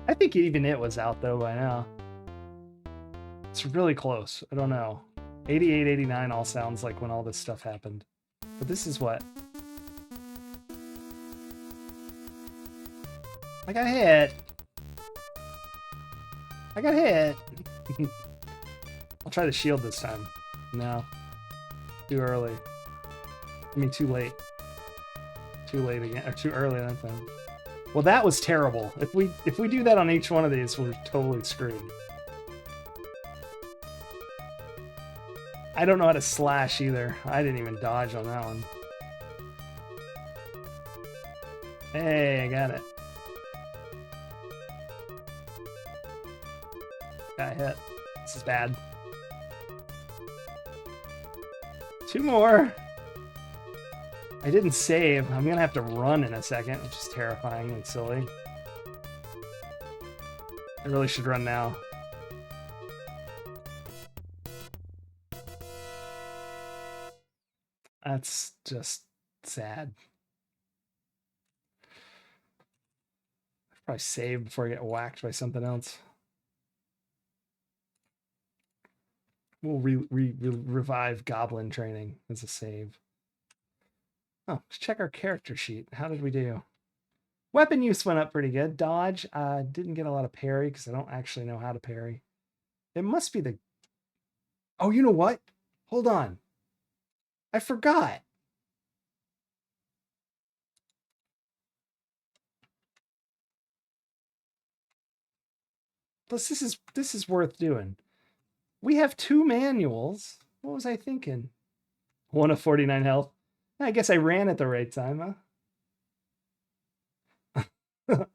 I think even it was out, though, by now. It's really close. I don't know. 88, 89 all sounds like when all this stuff happened. But this is what? I got hit. I got hit. I'll try the shield this time. No. Too early. I mean, too late. Too late again. Or too early that time. Well, that was terrible. If we do that on each one of these, we're totally screwed. I don't know how to slash either. I didn't even dodge on that one. Hey, I got it. Got hit. This is bad. 2 more. I didn't save. I'm gonna have to run in a second, which is terrifying and silly. I really should run now. That's just sad. I should probably save before I get whacked by something else. We'll revive Goblin training as a save. Oh, let's check our character sheet. How did we do? Weapon use went up pretty good. Dodge, didn't get a lot of parry because I don't actually know how to parry. It must be the... Oh, you know what? Hold on. I forgot. Plus, this is worth doing. We have 2 manuals. What was I thinking? 1 of 49 health. I guess I ran at the right time, huh?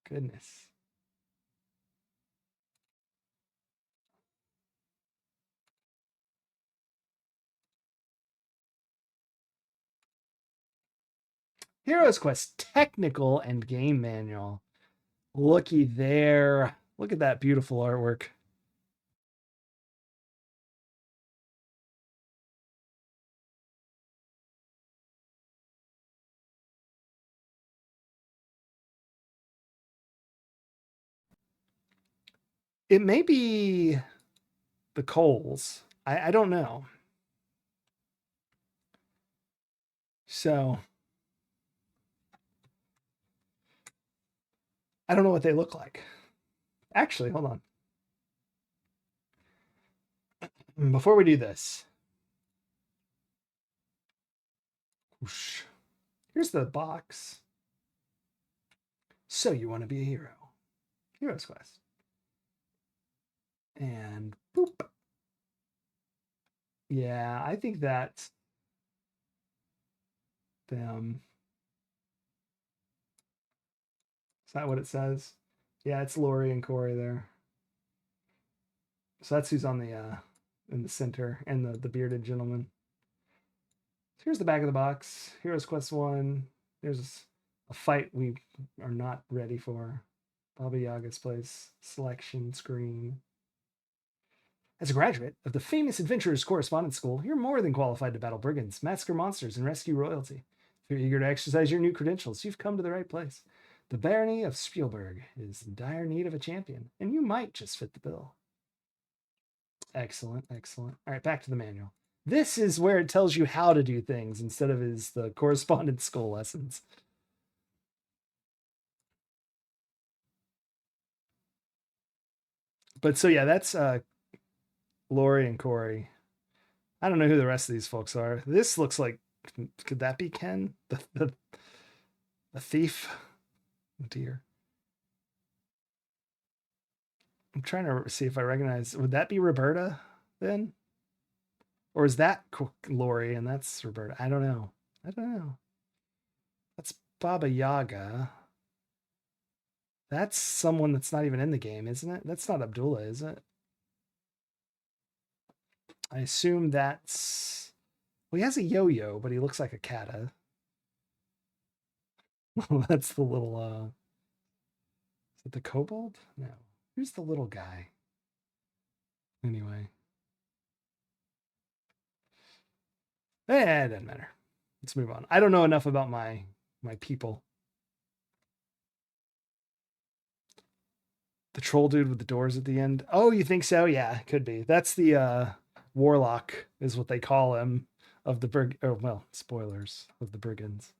Goodness. Heroes Quest Technical and Game Manual. Looky there. Look at that beautiful artwork. It may be the Coles. I don't know. So I don't know what they look like. Actually, hold on. Before we do this, whoosh, here's the box. So you want to be a hero. Heroes Quest. And boop. Yeah, I think that's them. Is that what it says? Yeah, it's Lori and Corey there. So that's who's on the in the center, and the bearded gentleman. So here's the back of the box. Heroes Quest 1. There's a fight we are not ready for. Baba Yaga's place. Selection screen. As a graduate of the famous Adventurers Correspondence School, you're more than qualified to battle brigands, massacre monsters, and rescue royalty. If you're eager to exercise your new credentials, you've come to the right place. The Barony of Spielberg is in dire need of a champion, and you might just fit the bill. Excellent, excellent. All right, back to the manual. This is where it tells you how to do things instead of is the correspondence school lessons. But so yeah, that's Lori and Corey. I don't know who the rest of these folks are. This looks like, could that be Ken? The thief? Oh dear. I'm trying to see if I recognize. Would that be Roberta then? Or is that Lori and that's Roberta? I don't know. I don't know. That's Baba Yaga. That's someone that's not even in the game, isn't it? That's not Abdullah, is it? I assume that's. Well, he has a yo-yo, but he looks like a kata. That's the little. Is it the kobold? No. Who's the little guy? Anyway. It doesn't matter. Let's move on. I don't know enough about my people. The troll dude with the doors at the end. Oh, you think so? Yeah, could be. That's the warlock, is what they call him, of the well, spoilers, of the brigands.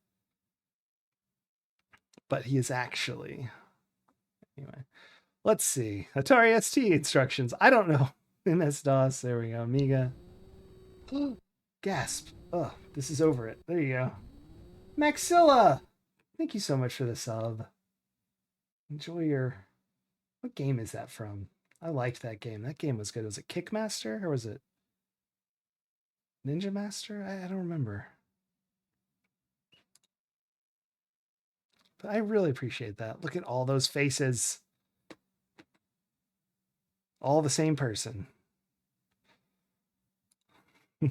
But he is actually. Anyway, let's see. Atari ST instructions. I don't know. MS DOS. There we go. Amiga. Gasp. Oh, this is over it. There you go. Maxilla. Thank you so much for the sub. Enjoy your. What game is that from? I liked that game. That game was good. Was it Kickmaster or was it Ninja Master? I don't remember. But I really appreciate that. Look at all those faces. All the same person. Yeah.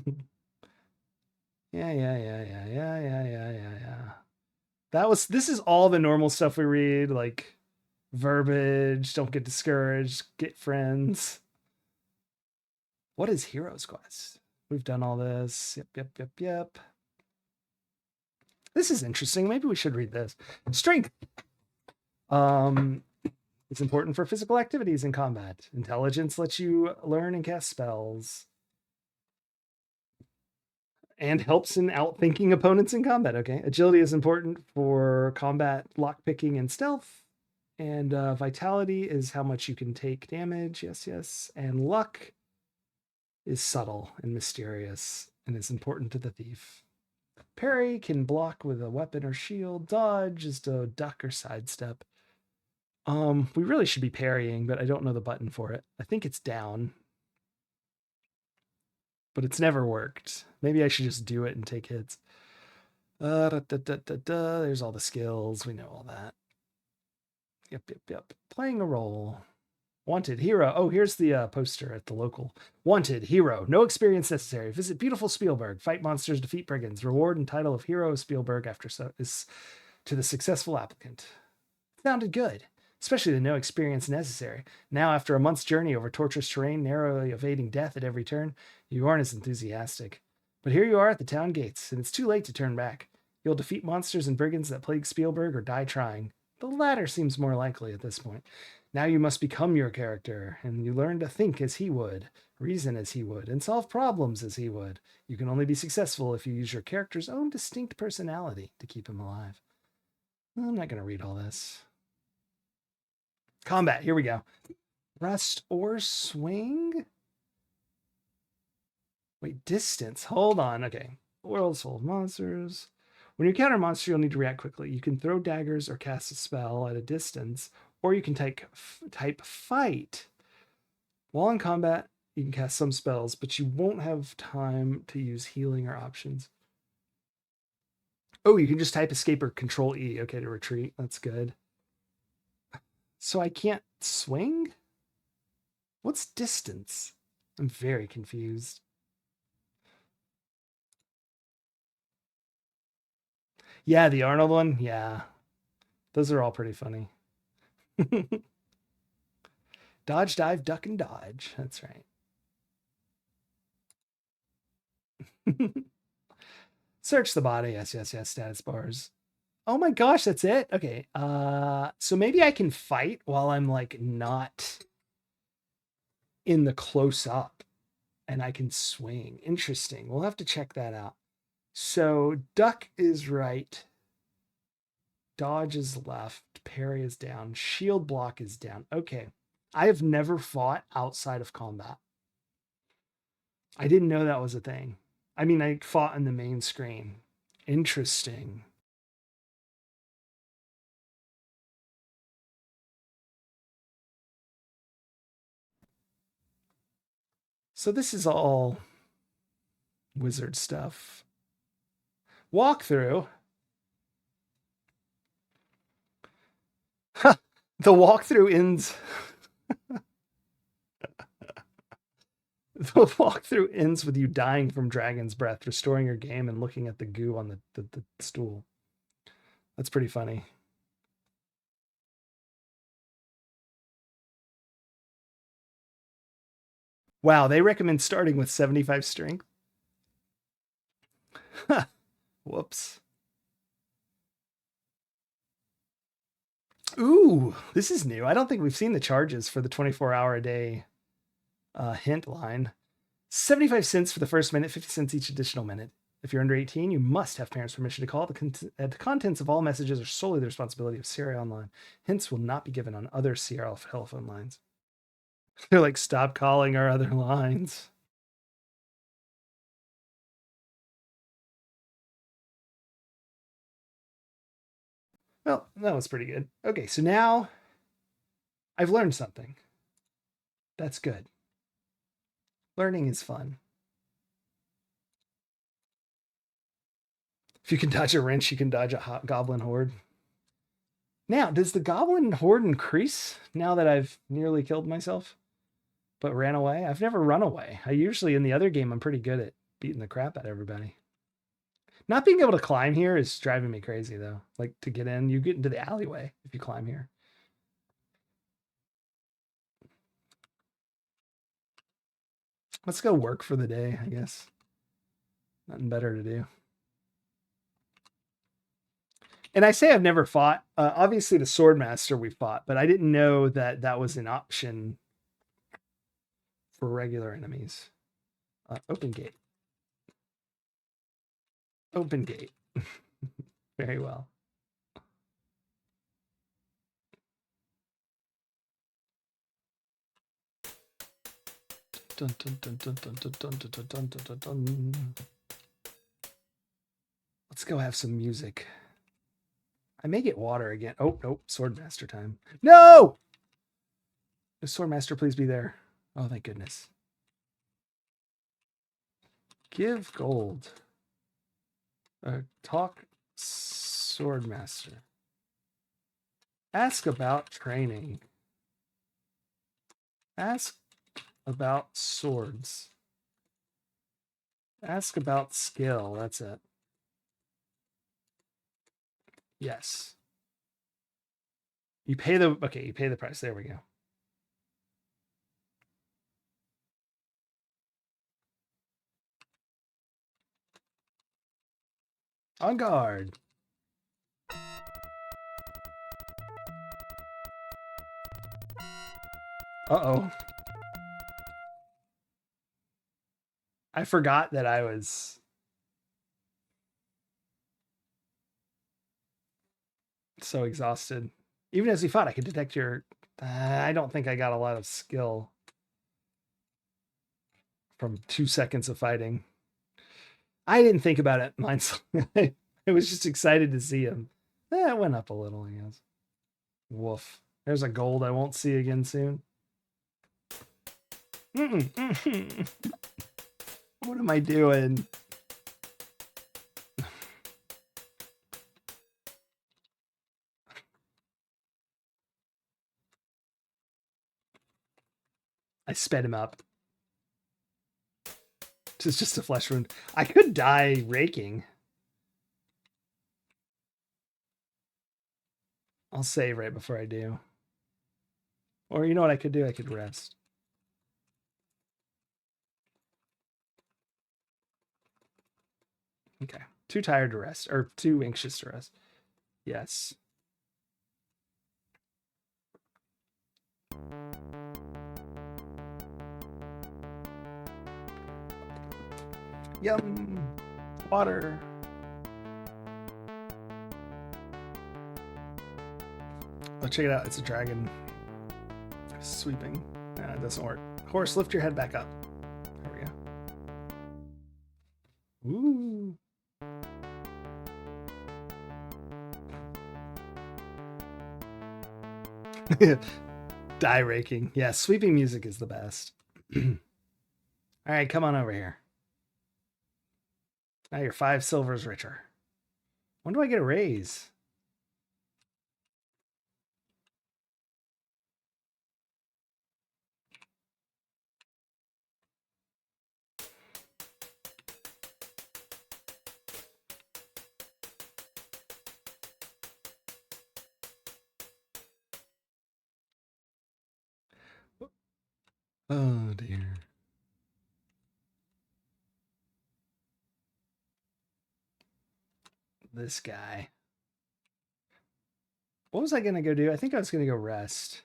This is all the normal stuff we read, like verbiage, don't get discouraged, get friends. What is Heroes Quest? We've done all this. Yep. This is interesting. Maybe we should read this. Strength. It's important for physical activities in combat. Intelligence lets you learn and cast spells. And helps in outthinking opponents in combat. Okay. Agility is important for combat, lockpicking, and stealth. And vitality is how much you can take damage. Yes. And luck is subtle and mysterious and is important to the thief. Parry can block with a weapon or shield. Dodge is to duck or sidestep. We really should be parrying, but I don't know the button for it. I think it's down. But it's never worked. Maybe I should just do it and take hits. There's all the skills. We know all that. Yep. Playing a role. Wanted hero. Oh, here's the poster at the local. Wanted hero. No experience necessary. Visit beautiful Spielberg. Fight monsters, defeat brigands. Reward and title of hero of Spielberg after is to the successful applicant. Sounded good. Especially the no experience necessary. Now, after a month's journey over torturous terrain, narrowly evading death at every turn, you aren't as enthusiastic. But here you are at the town gates, and it's too late to turn back. You'll defeat monsters and brigands that plague Spielberg or die trying. The latter seems more likely at this point. Now you must become your character, and you learn to think as he would, reason as he would, and solve problems as he would. You can only be successful if you use your character's own distinct personality to keep him alive. I'm not going to read all this. Combat, here we go. Thrust or swing? Wait, distance. Hold on. Okay. World's full of monsters. When you encounter a monster, you'll need to react quickly. You can throw daggers or cast a spell at a distance, or you can type fight. While in combat, you can cast some spells, but you won't have time to use healing or options. Oh, you can just type escape or control E. Okay, to retreat. That's good. So I can't swing? What's distance? I'm very confused. Yeah, the Arnold one. Yeah. Those are all pretty funny. Dodge, dive, duck, and dodge. That's right. Search the body. Yes. Status bars. Oh my gosh, that's it? Okay. So maybe I can fight while I'm like not in the close up and I can swing. Interesting. We'll have to check that out. So duck is right. Dodge is left. Parry is down. Shield block is down. Okay. I have never fought outside of combat. I didn't know that was a thing. I mean, I fought on the main screen. Interesting. So this is all wizard stuff. Walkthrough. The walkthrough ends. The walkthrough ends with you dying from dragon's breath, restoring your game, and looking at the goo on the stool. That's pretty funny. Wow, they recommend starting with 75 strength. Whoops. Ooh, this is new. I don't think we've seen the charges for the 24-hour-a-day hint line. 75 cents for the first minute, 50 cents each additional minute. If you're under 18, you must have parents' permission to call. The contents of all messages are solely the responsibility of Sierra Online. Hints will not be given on other Sierra telephone lines. They're like, stop calling our other lines. Well, that was pretty good. Okay, so now I've learned something. That's good. Learning is fun. If you can dodge a wrench, you can dodge a goblin horde. Now, does the goblin horde increase now that I've nearly killed myself but ran away? I've never run away. I usually, in the other game, I'm pretty good at beating the crap out of everybody. Not being able to climb here is driving me crazy, though. Like, to get in, you get into the alleyway if you climb here. Let's go work for the day, I guess. Nothing better to do. And I say I've never fought. Obviously, the Swordmaster we fought, but I didn't know that that was an option for regular enemies. Open gate. Open gate. Very well. Dun, dun, dun, dun, dun, dun, dun, dun, dun, dun, dun, dun. Let's go have some music. I may get water again. Oh, nope. Swordmaster time. No! The Swordmaster, please be there. Oh, thank goodness. Give gold. Talk Swordmaster. Ask about training. Ask about swords. Ask about skill. That's it. Yes. You pay the price. There we go. On guard. Uh-oh. I forgot that I was so exhausted. Even as we fought, I could detect your... I don't think I got a lot of skill from 2 seconds of fighting. I didn't think about it. Mine's... I was just excited to see him. It went up a little, I guess. Woof. There's a gold I won't see again soon. What am I doing? I sped him up. This is just a flesh wound. I could die raking. I'll save right before I do. Or you know what I could do? I could rest. Okay. Too tired to rest. Or too anxious to rest. Yes. Yum. Water. Oh, check it out. It's a dragon. Sweeping. Nah, it doesn't work. Horse, lift your head back up. There we go. Ooh. Die raking. Yeah, sweeping music is the best. All right, come on over here. Now you're 5 silvers richer. When do I get a raise? Oh dear. This guy. What was I going to go do? I think I was going to go rest.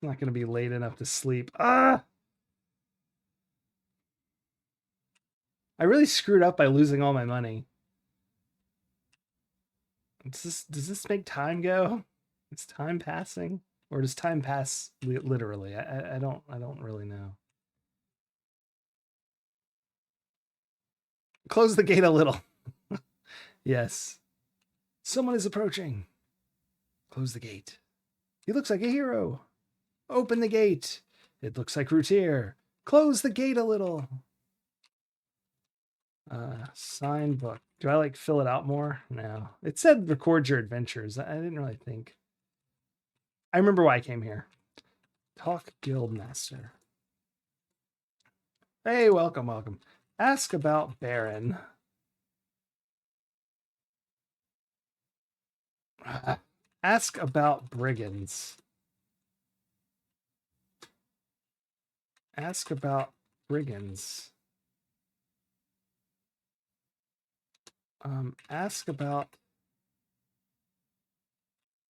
I'm not going to be late enough to sleep. Ah! I really screwed up by losing all my money. Does this make time go? Is time passing? Or does time pass literally? I don't really know. Close the gate a little. Yes. Someone is approaching. Close the gate. He looks like a hero. Open the gate. It looks like Routier. Close the gate a little. Sign book. Do I like fill it out more? No. It said record your adventures. I didn't really think. I remember why I came here. Talk Guildmaster. Hey, welcome, welcome. Ask about Baron. Ask about brigands. Ask about brigands. Ask about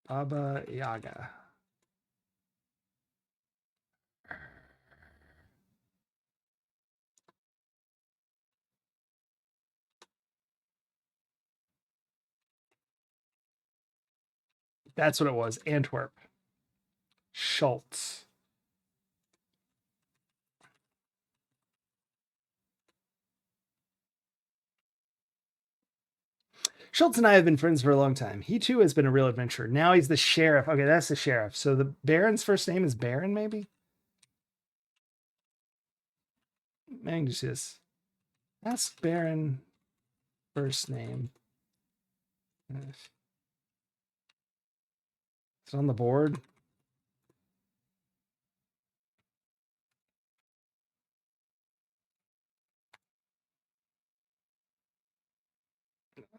Baba Yaga. That's what it was. Antwerp. Schultz. Schultz and I have been friends for a long time. He too has been a real adventurer. Now he's the sheriff. Okay, that's the sheriff. So the Baron's first name is Baron, maybe? Magnus. Ask Baron first name. Is it on the board?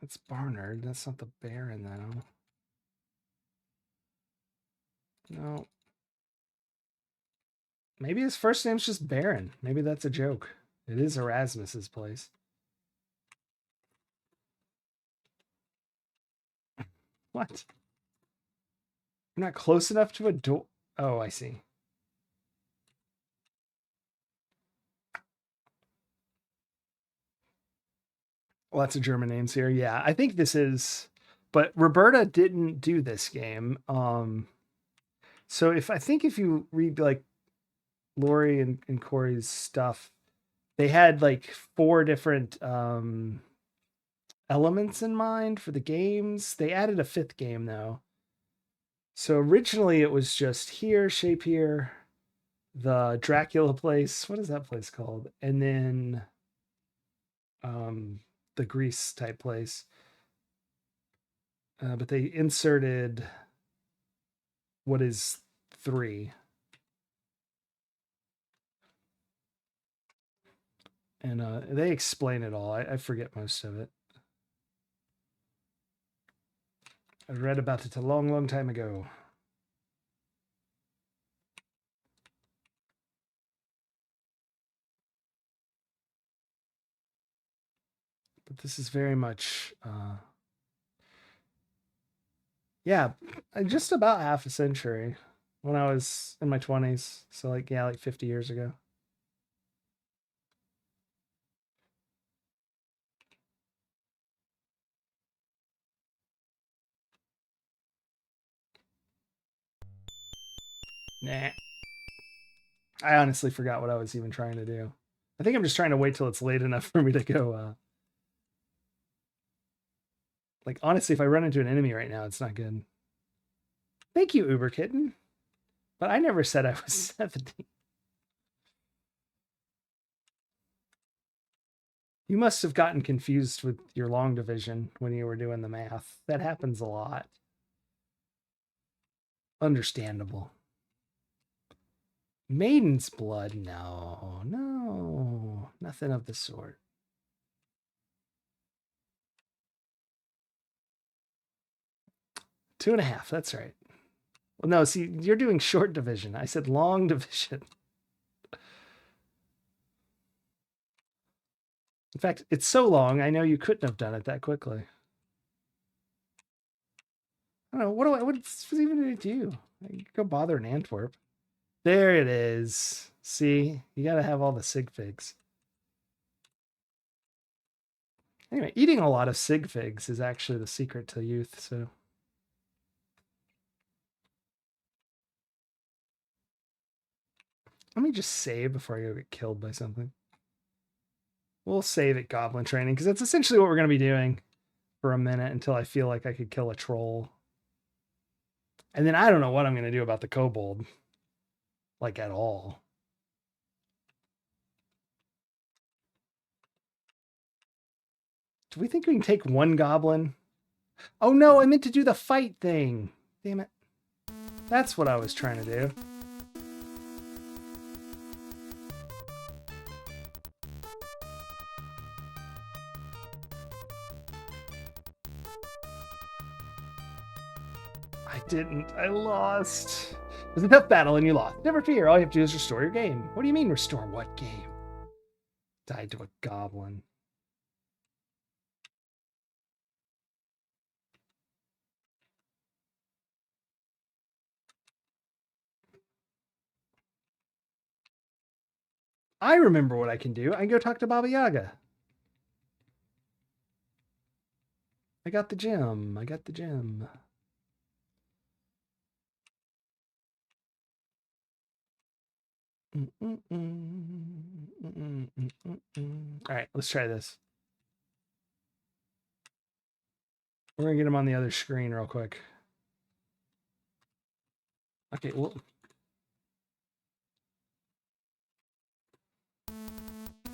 It's Barnard. That's not the Baron, though. No. Maybe his first name's just Baron. Maybe that's a joke. It is Erasmus's place. What? You're not close enough to a door. Oh, I see. Lots of German names here. Yeah, I think this is, but Roberta didn't do this game. So if you read like Lori and Corey's stuff, they had like 4 different elements in mind for the games. They added a 5th game though. So originally it was just here, shape here, the Dracula place. What is that place called? And then the Greece type place. But they inserted what is 3. And they explain it all. I forget most of it. I read about it a long, long time ago. But this is very much, yeah, just about half a century when I was in my 20s. So like, yeah, like 50 years ago. Nah. I honestly forgot what I was even trying to do. I think I'm just trying to wait till it's late enough for me to go. Like, honestly, if I run into an enemy right now, it's not good. Thank you, Uber Kitten. But I never said I was 70. You must have gotten confused with your long division when you were doing the math. That happens a lot. Understandable. Maiden's blood? No, no, nothing of the sort. Two and a half, that's right. Well, no, see, you're doing short division. I said long division. In fact, it's so long, I know you couldn't have done it that quickly. I don't know, what's even gonna do? Go bother in Antwerp. There it is. See, you gotta have all the sig figs. Anyway, eating a lot of sig figs is actually the secret to youth, so. Let me just save before I go get killed by something. We'll save at Goblin Training, because that's essentially what we're going to be doing for a minute until I feel like I could kill a troll. And then I don't know what I'm going to do about the kobold. Like, at all. Do we think we can take one goblin? Oh no, I meant to do the fight thing. Damn it. That's what I was trying to do. I didn't. I lost. There's enough battle and you lost. Never fear. All you have to do is restore your game. What do you mean restore what game? Died to a goblin. I remember what I can do. I can go talk to Baba Yaga. I got the gem. I got the gem. All right, let's try this. We're gonna get him on the other screen real quick. Okay, well.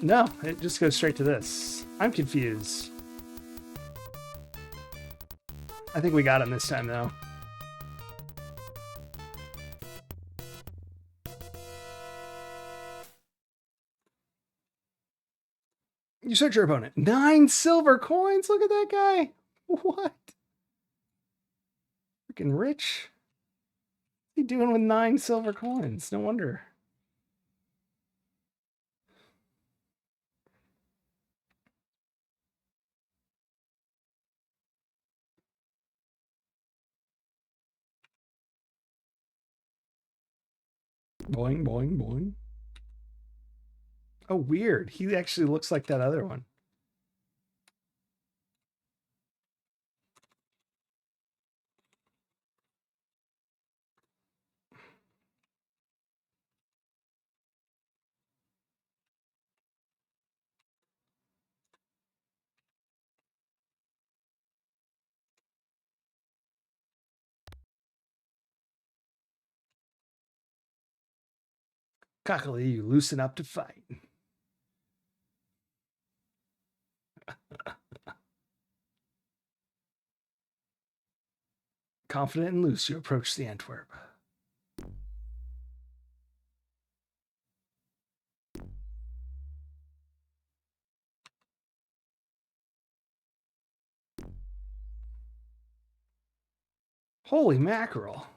No, it just goes straight to this. I'm confused. I think we got him this time, though. You search your opponent. 9 silver coins? Look at that guy. What? Freaking rich. What's he doing with 9 silver coins? No wonder. Boing, boing, boing. Oh, weird. He actually looks like that other one. Cockily, you loosen up to fight. Confident and loose, you approach the Antwerp. Holy mackerel.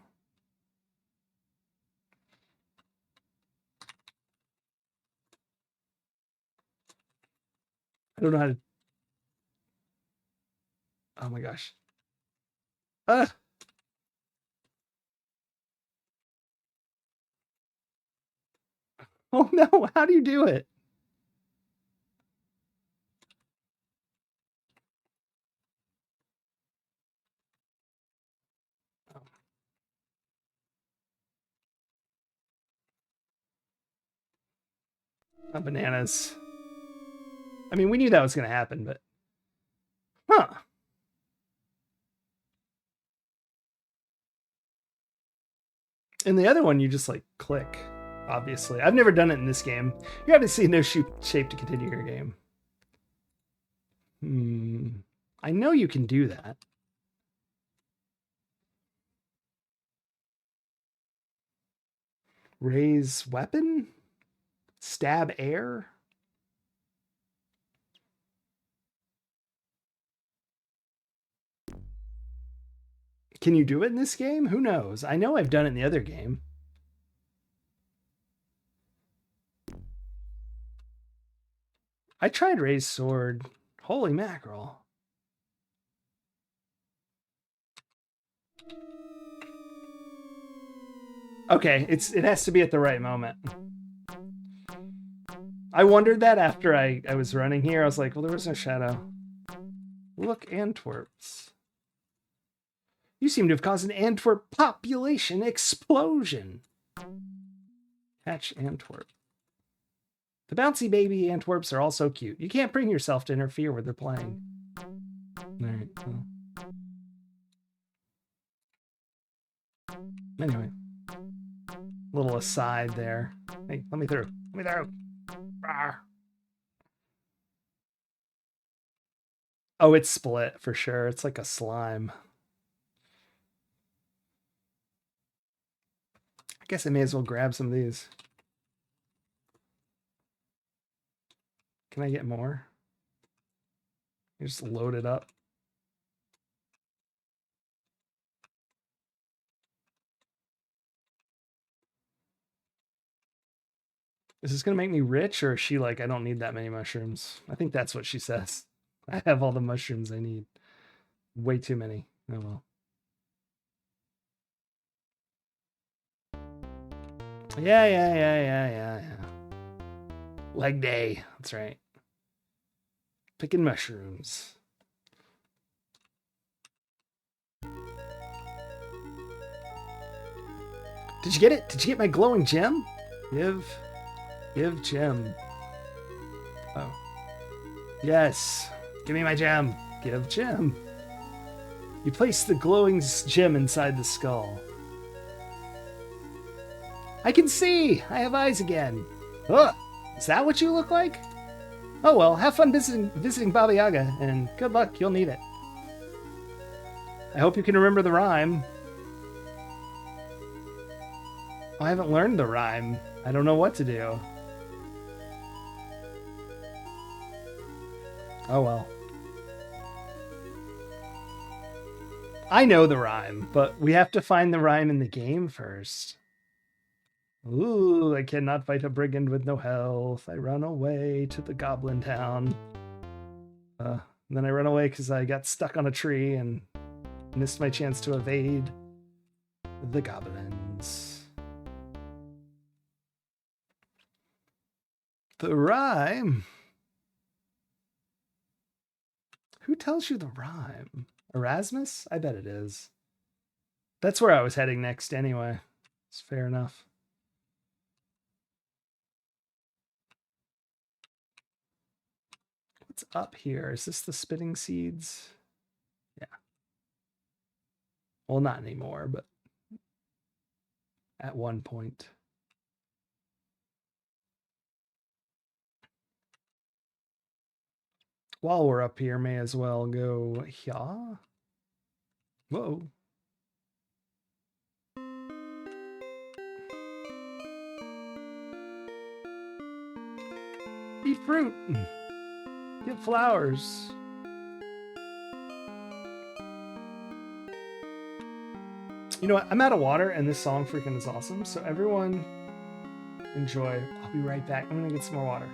I don't know how to... Oh my gosh. Oh no, how do you do it? Bananas. I mean, we knew that was going to happen, but... Huh. And the other one, you just, like, click, obviously. I've never done it in this game. You have to see no shape to continue your game. I know you can do that. Raise weapon? Stab air? Can you do it in this game? Who knows? I know I've done it in the other game. I tried raise sword. Holy mackerel. Okay, it has to be at the right moment. I wondered that after I was running here. I was like, well, there was no shadow. Look, Antwerps. You seem to have caused an Antwerp population explosion. Hatch Antwerp. The bouncy baby Antwerps are all so cute. You can't bring yourself to interfere with their playing. All right. Well. Anyway. Little aside there. Hey, let me through. Let me through. Rawr. Oh, it's split for sure. It's like a slime. I guess I may as well grab some of these. Can I get more? You just load it up. Is this going to make me rich, or is she like, I don't need that many mushrooms? I think that's what she says. I have all the mushrooms I need. Way too many. Oh well. Yeah. Leg day. That's right. Picking mushrooms. Did you get it? Did you get my glowing gem? Give. Give gem. Oh. Yes. Give me my gem. Give gem. You place the glowing gem inside the skull. I can see! I have eyes again. Ugh! Is that what you look like? Oh well, have fun visiting Baba Yaga, and good luck, you'll need it. I hope you can remember the rhyme. Oh, I haven't learned the rhyme. I don't know what to do. Oh well. I know the rhyme, but we have to find the rhyme in the game first. Ooh, I cannot fight a brigand with no health. I run away to the goblin town. Then I run away because I got stuck on a tree and missed my chance to evade the goblins. The rhyme? Who tells you the rhyme? Erasmus? I bet it is. That's where I was heading next anyway. It's fair enough. What's up here? Is this the spitting seeds? Yeah. Well, not anymore, but at one point. While we're up here, may as well go here. Whoa. Eat fruit. Get flowers. You know what? I'm out of water, and this song freaking is awesome. So everyone enjoy. I'll be right back. I'm going to get some more water.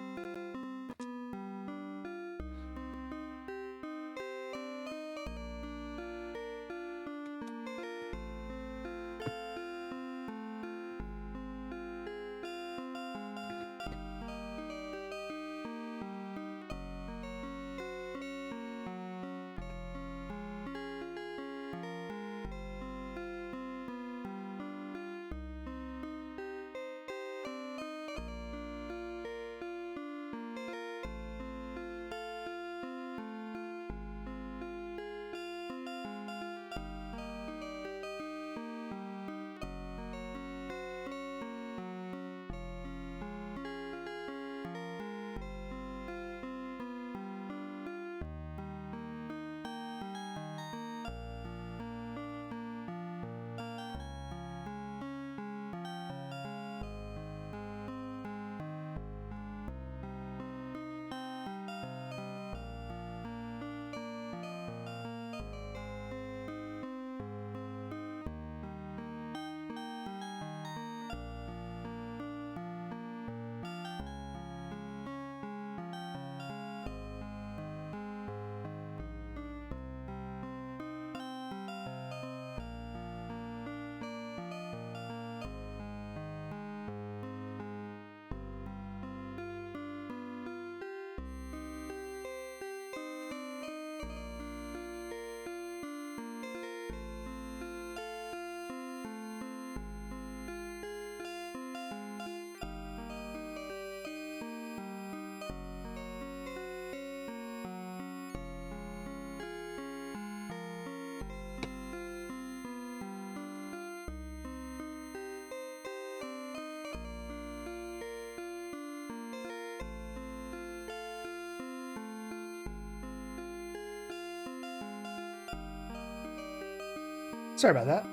Sorry about that.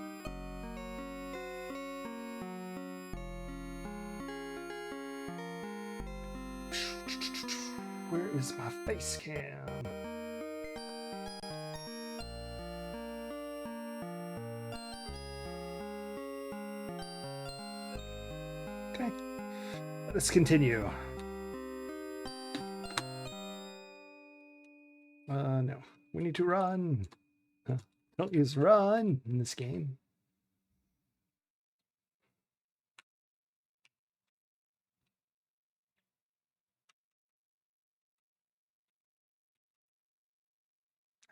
Where is my face cam? Okay. Let's continue. No. We need to run. Don't use run in this game.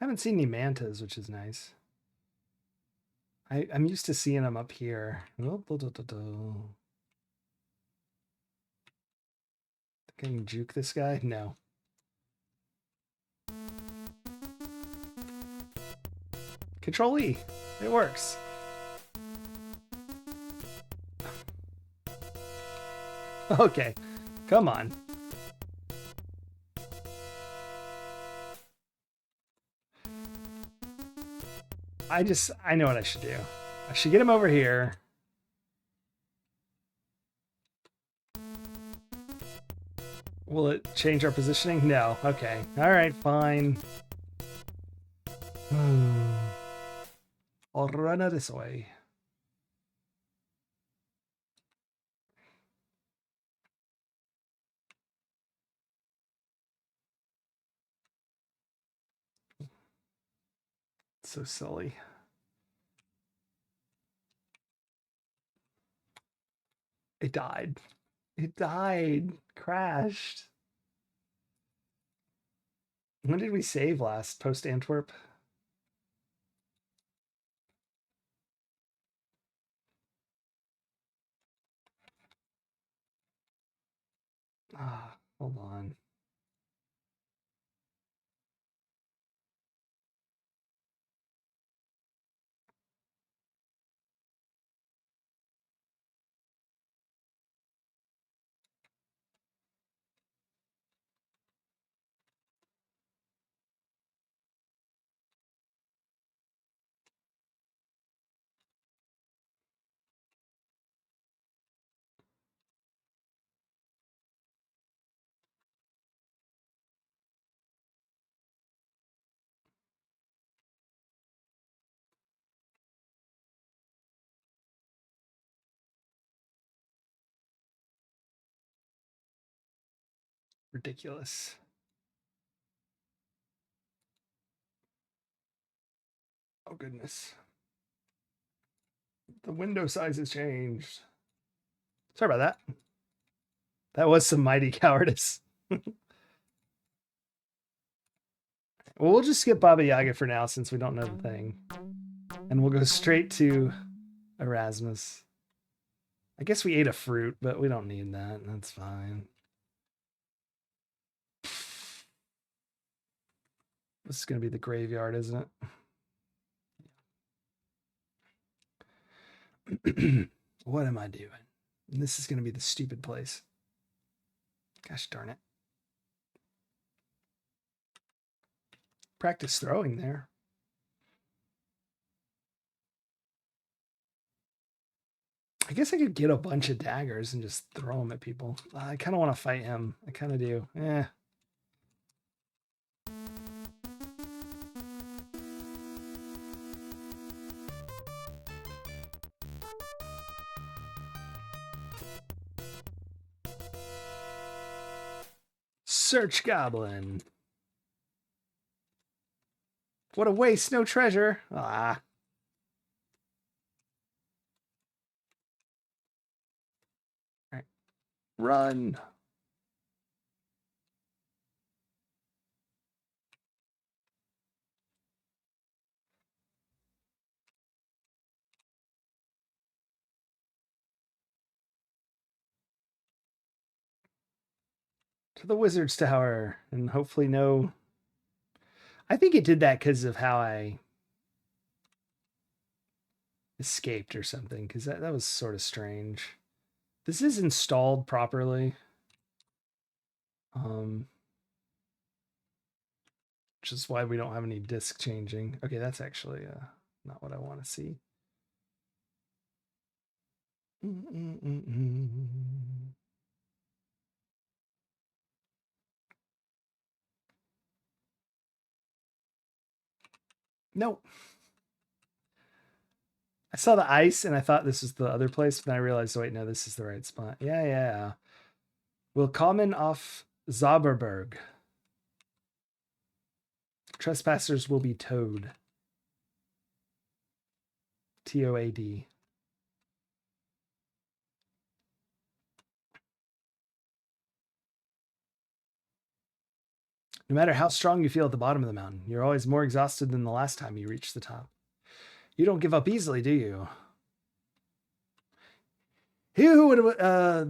I haven't seen any mantas, which is nice. I'm used to seeing them up here. Can you juke this guy? No. Control E. It works. Okay. Come on. I know what I should do. I should get him over here. Will it change our positioning? No. Okay. All right, fine. I'll run it this way. So silly. It died. It died. Crashed. When did we save last? Post Antwerp? Ah, hold on. Ridiculous. Oh, goodness. The window size has changed. Sorry about that. That was some mighty cowardice. Well, we'll just skip Baba Yaga for now since we don't know the thing. And we'll go straight to Erasmus. I guess we ate a fruit, but we don't need that. That's fine. This is going to be the graveyard, isn't it? What am I doing? This is going to be the stupid place. Gosh darn it. Practice throwing there. I guess I could get a bunch of daggers and just throw them at people. I kind of want to fight him. I kind of do. Eh. Search Goblin. What a waste, no treasure. Ah. All right. Run. To the Wizard's Tower and hopefully no. I think it did that because of how I escaped or something, because that was sort of strange. This is installed properly. Which is why we don't have any disk changing. Okay, that's actually not what I want to see. Nope. I saw the ice and I thought this was the other place, but then I realized, wait, no, this is the right spot. Yeah. Willkommen auf Zauberberg. Trespassers will be towed. TOAD. No matter how strong you feel at the bottom of the mountain, you're always more exhausted than the last time you reached the top. You don't give up easily, do you? Who would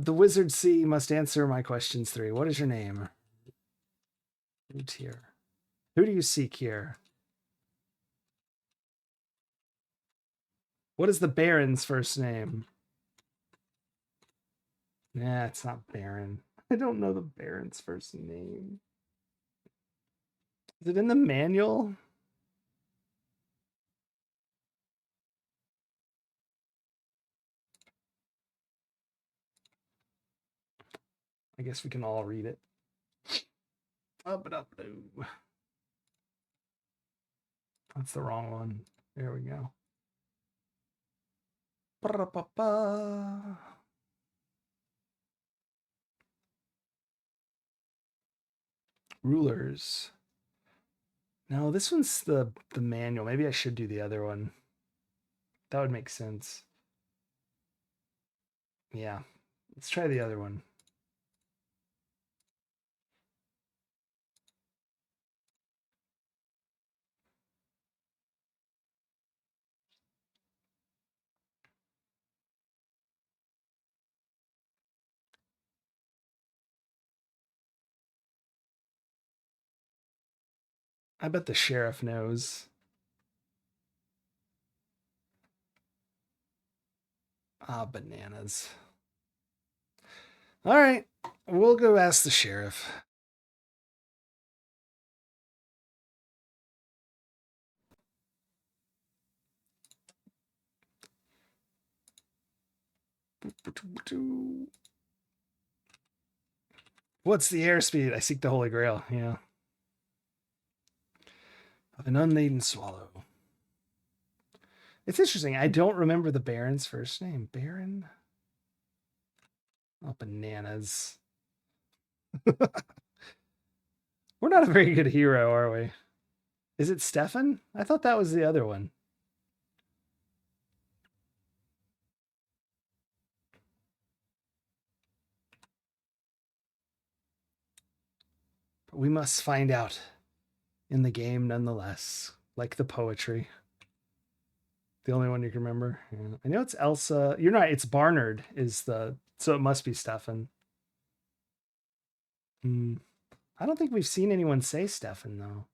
the wizard see must answer my questions 3. What is your name? Who's here? Who do you seek here? What is the Baron's first name? Nah, it's not Baron. I don't know the Baron's first name. Is it in the manual? I guess we can all read it. Up and up. That's the wrong one. There we go. Ba-da-ba-ba. Rulers. No, this one's the manual. Maybe I should do the other one. That would make sense. Yeah. Let's try the other one. I bet the sheriff knows. Ah, bananas. All right. We'll go ask the sheriff. What's the airspeed? I seek the Holy Grail. Yeah. Of an unladen swallow. It's interesting. I don't remember the Baron's first name. Baron? Oh, bananas. We're not a very good hero, are we? Is it Stefan? I thought that was the other one. But we must find out in the game nonetheless. Like the poetry. The only one you can remember. Yeah. I know it's Elsa. You're right. It's Barnard is the... So it must be Stefan. I don't think we've seen anyone say Stefan, though.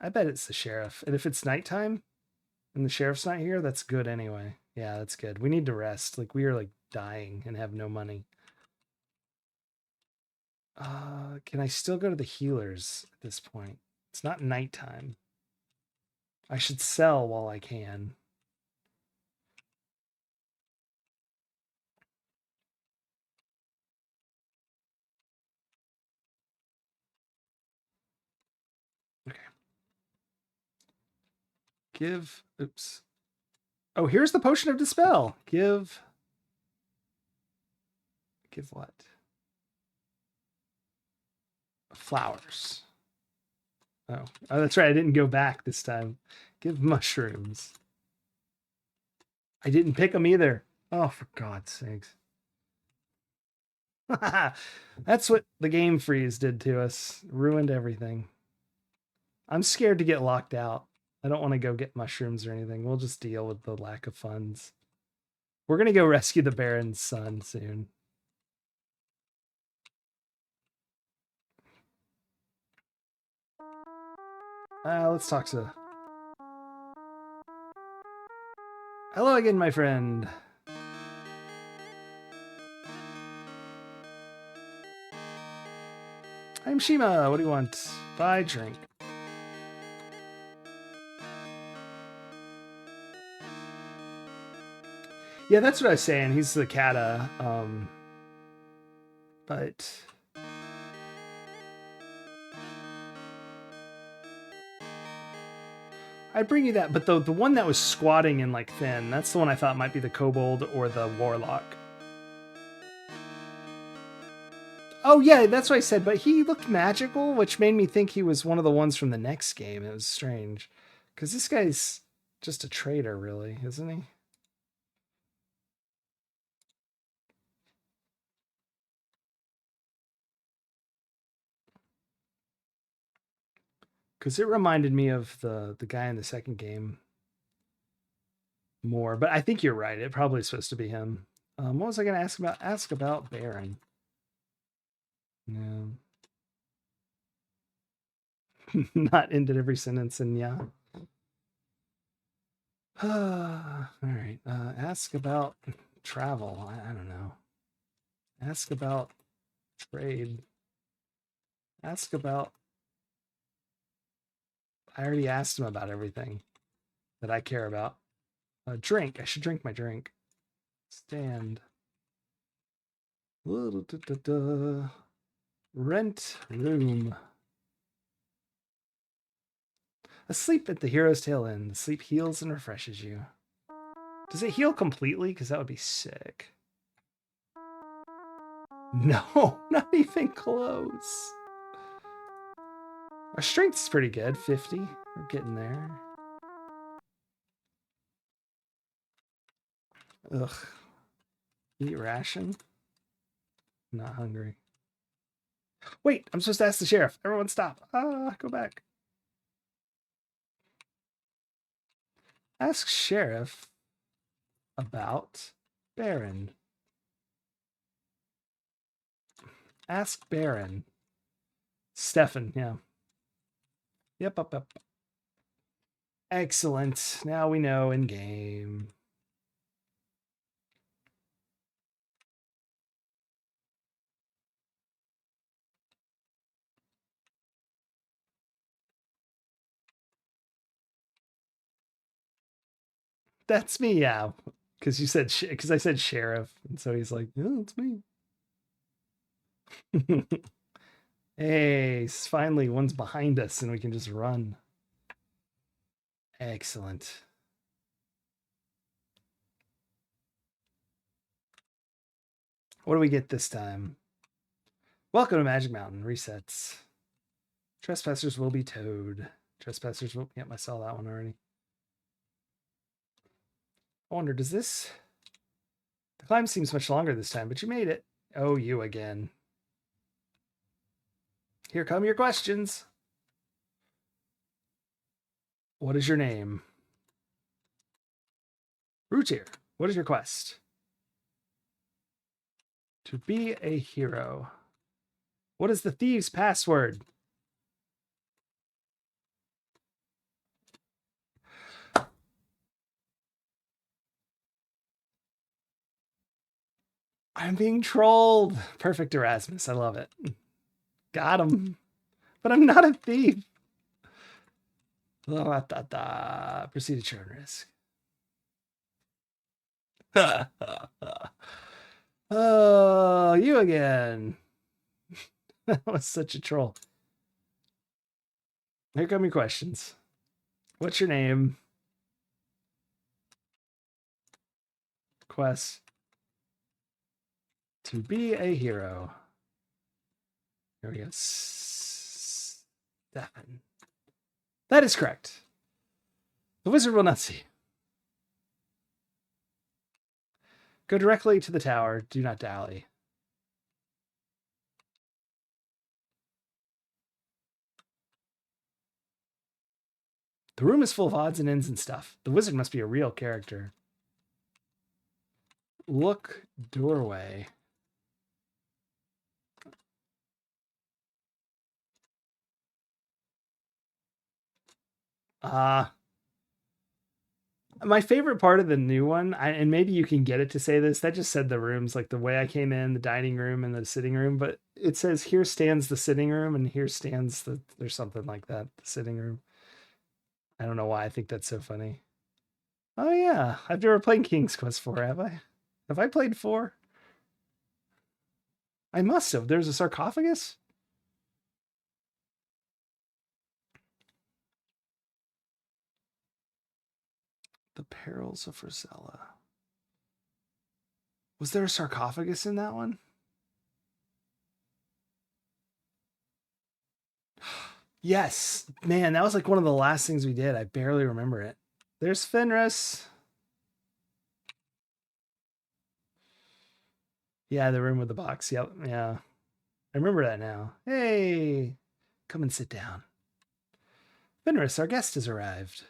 I bet it's the sheriff. And if it's nighttime and the sheriff's not here, that's good anyway. Yeah, that's good. We need to rest. Like, we are, like, dying and have no money. Can I still go to the healers at this point? It's not nighttime. I should sell while I can. Okay. Give, oops. Oh, here's the potion of dispel. Give what? Flowers. Oh, that's right. I didn't go back this time. Give mushrooms. I didn't pick them either. Oh, for God's sakes. That's what the game freeze did to us. Ruined everything. I'm scared to get locked out. I don't want to go get mushrooms or anything. We'll just deal with the lack of funds. We're going to go rescue the Baron's son soon. Let's talk to... Hello again, my friend. I'm Shima. What do you want? Buy drink. Yeah, that's what I was saying. He's the Kata. But... I'd bring you that, but the one that was squatting in like thin, that's the one I thought might be the kobold or the warlock. Oh yeah, that's what I said, but he looked magical, which made me think he was one of the ones from the next game. It was strange. Because this guy's just a traitor, really, isn't he? Because it reminded me of the guy in the second game. more, but I think you're right. It probably is supposed to be him. What was I going to ask about? Ask about Baron. No. Not ended every sentence in yeah. All right. Ask about travel. I don't know. Ask about trade. Ask about. I already asked him about everything that I care about. Drink. I should drink my drink. Stand. Rent room. Asleep at the hero's tail end. The sleep heals and refreshes you. Does it heal completely? Because that would be sick. No, not even close. Our strength's pretty good. 50. We're getting there. Ugh. Eat ration? Not hungry. Wait, I'm supposed to ask the sheriff. Everyone stop. Go back. Ask sheriff about Baron. Ask Baron. Stefan, yeah. Yep, up. Excellent. Now we know in game. That's me, yeah. Because you said because I said sheriff, and so he's like, "Oh, it's me." Hey, finally one's behind us, and we can just run. Excellent. What do we get this time? Welcome to Magic Mountain. Resets. Trespassers will be towed. Trespassers will. Yep, I saw that one already. I wonder, does this. The climb seems much longer this time, but you made it. Oh, you again. Here come your questions. What is your name? Rootier. What is your quest? To be a hero. What is the thieves' password? I'm being trolled. Perfect Erasmus. I love it. Got him. But I'm not a thief. Proceed to churn risk. Oh, you again. That was such a troll. Here come your questions. What's your name? Quest. To be a hero. Here we go. Stefan. That is correct. The wizard will not see. Go directly to the tower. Do not dally. The room is full of odds and ends and stuff. The wizard must be a real character. Look doorway. My favorite part of the new one, and maybe you can get it to say this, that just said the rooms, like the way I came in, the dining room and the sitting room, but it says here stands the sitting room and here stands there's something like that, the sitting room. I don't know why I think that's so funny. Oh yeah, I've never played King's Quest 4, have I? Have I played 4? I must have. There's a sarcophagus? The Perils of Rosella. Was there a sarcophagus in that one? Yes. Man, that was like one of the last things we did. I barely remember it. There's Fenris. Yeah, the room with the box. Yep. Yeah. I remember that now. Hey, come and sit down. Fenris, our guest has arrived.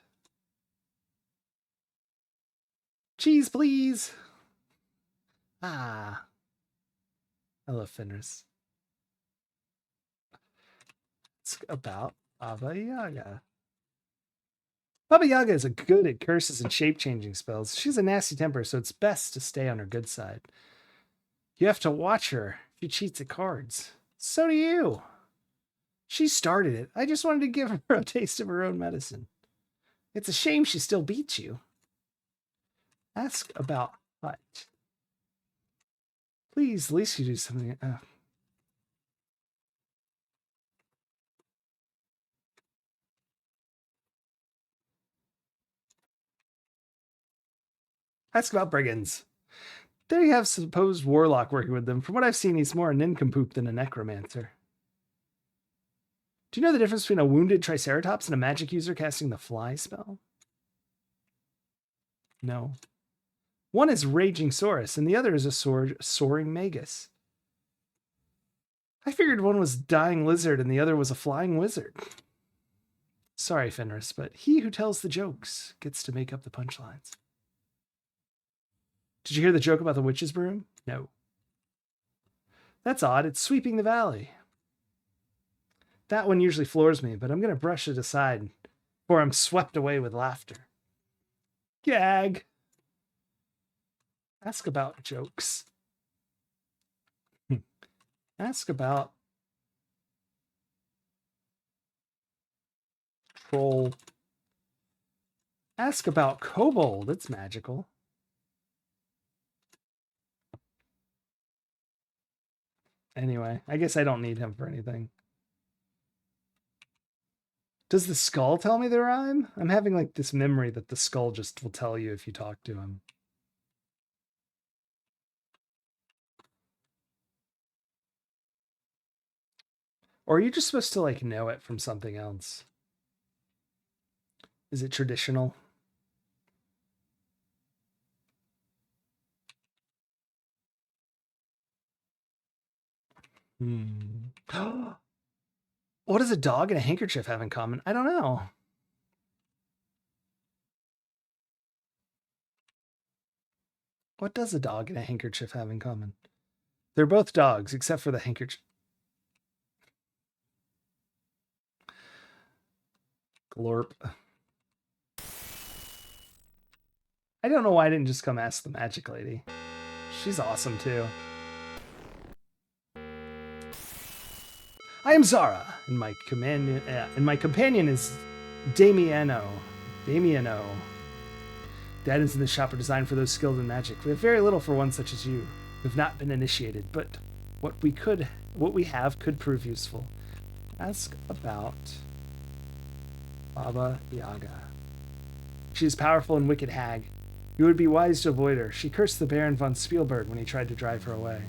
Cheese, please. Ah. I love Fenris. It's about Baba Yaga. Baba Yaga is good at curses and shape-changing spells. She's a nasty temper, so it's best to stay on her good side. You have to watch her if she cheats at cards. So do you. She started it. I just wanted to give her a taste of her own medicine. It's a shame she still beats you. Ask about what? Please, at least you do something. Ask about brigands. There you have supposed warlock working with them. From what I've seen, he's more a nincompoop than a necromancer. Do you know the difference between a wounded triceratops and a magic user casting the fly spell? No. One is Raging Saurus, and the other is a soaring Magus. I figured one was Dying Lizard and the other was a Flying Wizard. Sorry, Fenris, but he who tells the jokes gets to make up the punchlines. Did you hear the joke about the witch's broom? No. That's odd. It's sweeping the valley. That one usually floors me, but I'm going to brush it aside before I'm swept away with laughter. Gag. Ask about jokes. Ask about troll. Ask about kobold. It's magical. Anyway, I guess I don't need him for anything. Does the skull tell me the rhyme? I'm having like this memory that the skull just will tell you if you talk to him. Or are you just supposed to like know it from something else? Is it traditional? What does a dog and a handkerchief have in common? I don't know. What does a dog and a handkerchief have in common? They're both dogs, except for the handkerchief. Glorp. I don't know why I didn't just come ask the magic lady. She's awesome too. I am Zara, and my companion is Damiano. Dad is in the shop are designed for those skilled in magic. We have very little for one such as you. We've not been initiated, but what we have could prove useful. Ask about Baba Yaga. She is powerful and wicked hag. You would be wise to avoid her. She cursed the Baron von Spielberg when he tried to drive her away.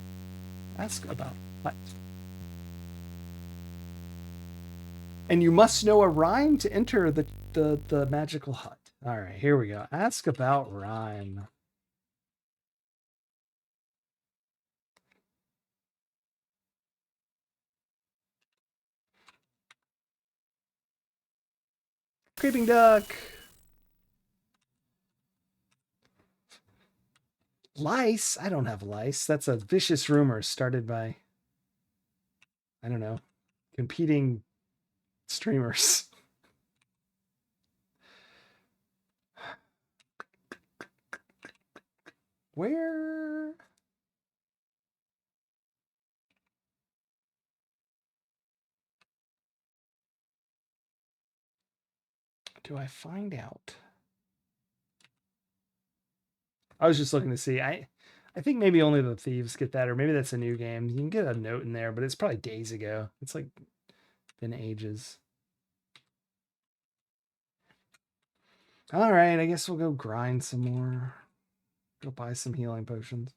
Ask about what? And you must know a rhyme to enter the magical hut. All right, here we go. Ask about rhyme. Creeping duck. Lice? I don't have lice. That's a vicious rumor started by, I don't know, competing streamers. Where? Do I find out? I was just looking to see. I think maybe only the thieves get that, or maybe that's a new game. You can get a note in there, but it's probably days ago. It's like been ages. All right, I guess we'll go grind some more. Go buy some healing potions.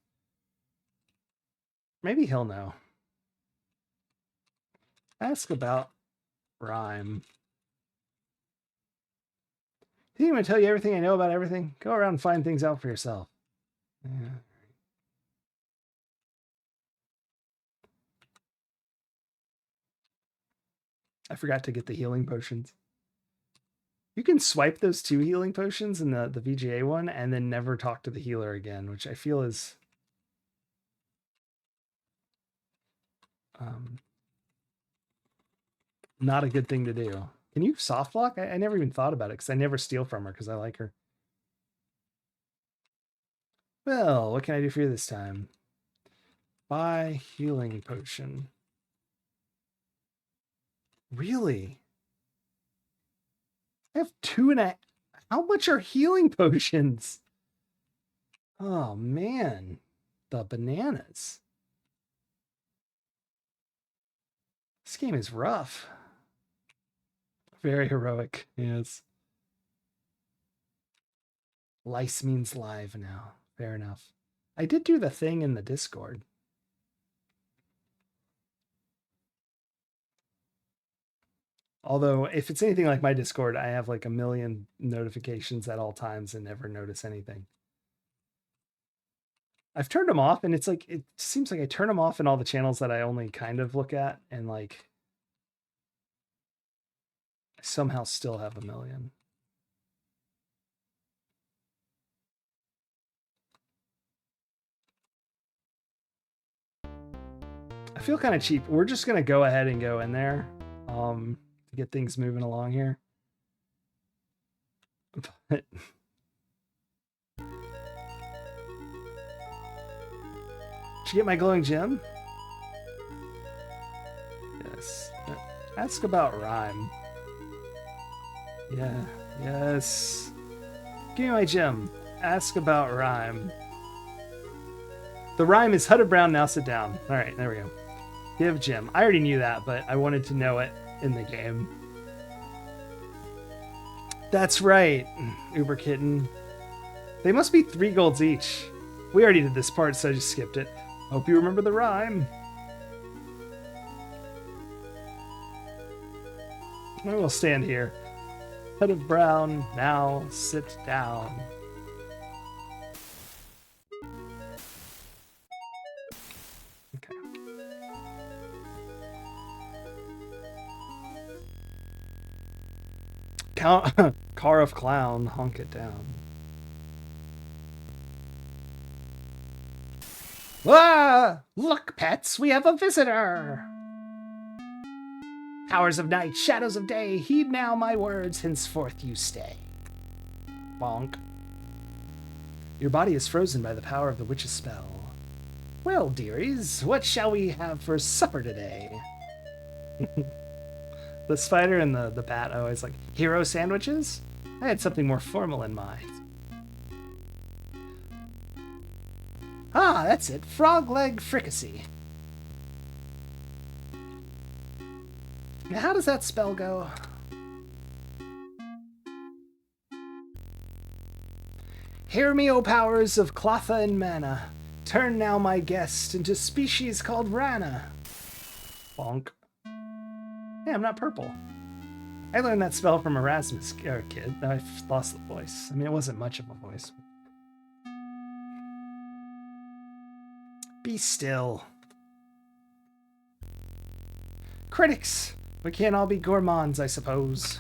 Maybe he'll know. Ask about rhyme. You think I'm going to tell you everything I know about everything? Go around and find things out for yourself. Yeah. I forgot to get the healing potions. You can swipe those 2 healing potions in the VGA one and then never talk to the healer again, which I feel is not a good thing to do. Can you soft lock? I never even thought about it because I never steal from her because I like her. Well, what can I do for you this time? Buy healing potion. Really? I have 2.5. How much are healing potions? Oh man, the bananas. This game is rough. Very heroic, yes. Lice means live now. Fair enough. I did do the thing in the Discord. Although, if it's anything like my Discord, I have like a million notifications at all times and never notice anything. I've turned them off, and it's like, it seems like I turn them off in all the channels that I only kind of look at, and like, I somehow still have a million. I feel kind of cheap. We're just going to go ahead and go in there to get things moving along here. But did you get my glowing gem? Yes. Ask about rhyme. Yeah. Yes. Give me my gem. Ask about rhyme. The rhyme is Hut of Brown, now sit down. All right, there we go. Give gem. I already knew that, but I wanted to know it in the game. That's right, Uber Kitten. They must be 3 golds each. We already did this part, so I just skipped it. Hope you remember the rhyme. I will stand here. Head of Brown, now sit down. Okay. Car of Clown, honk it down. Ah! Look, pets, we have a visitor! Powers of night, shadows of day, heed now my words, henceforth you stay. Bonk. Your body is frozen by the power of the witch's spell. Well, dearies, what shall we have for supper today? The spider and the bat always like, hero sandwiches? I had something more formal in mind. Ah, that's it. Frog leg fricassee. Now, how does that spell go? Hear me, O powers of Clotha and Mana. Turn now my guest into species called Rana. Bonk. Hey, I'm not purple. I learned that spell from Erasmus kid. I've lost the voice. I mean, it wasn't much of a voice. Be still. Critics, we can't all be gourmands, I suppose.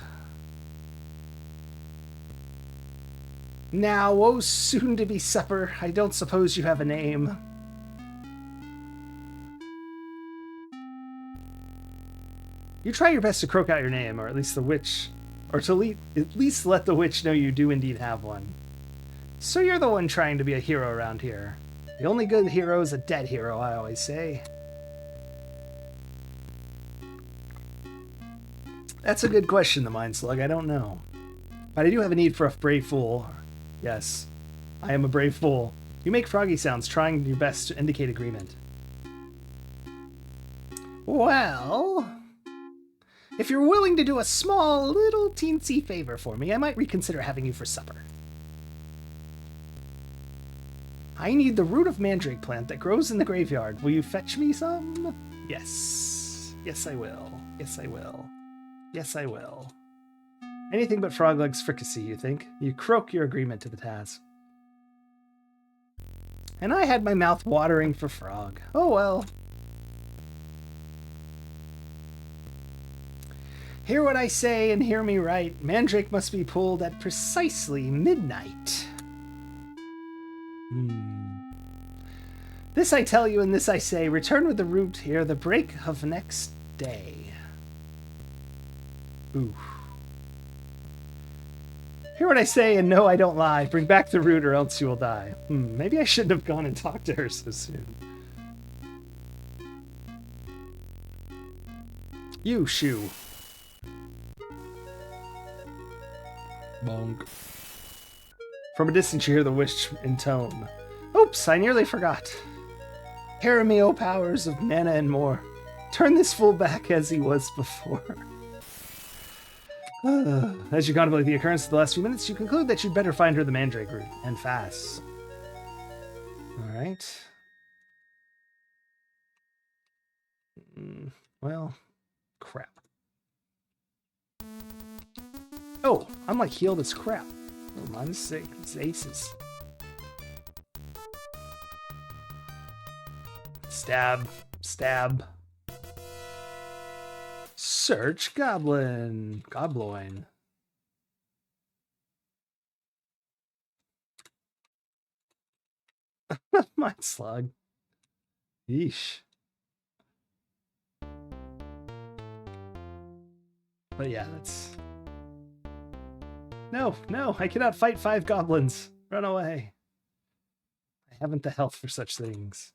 Now, oh soon-to-be supper, I don't suppose you have a name. You try your best to croak out your name, or at least the witch, or to at least let the witch know you do indeed have one. So you're the one trying to be a hero around here. The only good hero is a dead hero, I always say. That's a good question, the Mind Slug. I don't know. But I do have a need for a brave fool. Yes, I am a brave fool. You make froggy sounds, trying your best to indicate agreement. Well, if you're willing to do a small, little teensy favor for me, I might reconsider having you for supper. I need the root of mandrake plant that grows in the graveyard. Will you fetch me some? Yes. Yes, I will. Yes, I will. Yes, I will. Anything but frog legs fricassee, you think? You croak your agreement to the task. And I had my mouth watering for frog. Oh well. Hear what I say and hear me right. Mandrake must be pulled at precisely midnight. This I tell you and this I say. Return with the root here the break of next day. Ooh. Hear what I say and no, I don't lie. Bring back the root or else you will die. Maybe I shouldn't have gone and talked to her so soon. You, Shu. Bonk. From a distance you hear the wish intone. Oops, I nearly forgot. Hear me, O powers of mana and more. Turn this fool back as he was before. As you contemplate the occurrence of the last few minutes, you conclude that you'd better find her the Mandrake root, and fast. Alright. Well, crap. Oh, I'm like healed as crap. Oh, minus 6, it's aces. Stab, stab. Search goblin. Gobloin. Mind slug. Yeesh. But yeah, that's... No, I cannot fight 5 goblins. Run away. I haven't the health for such things.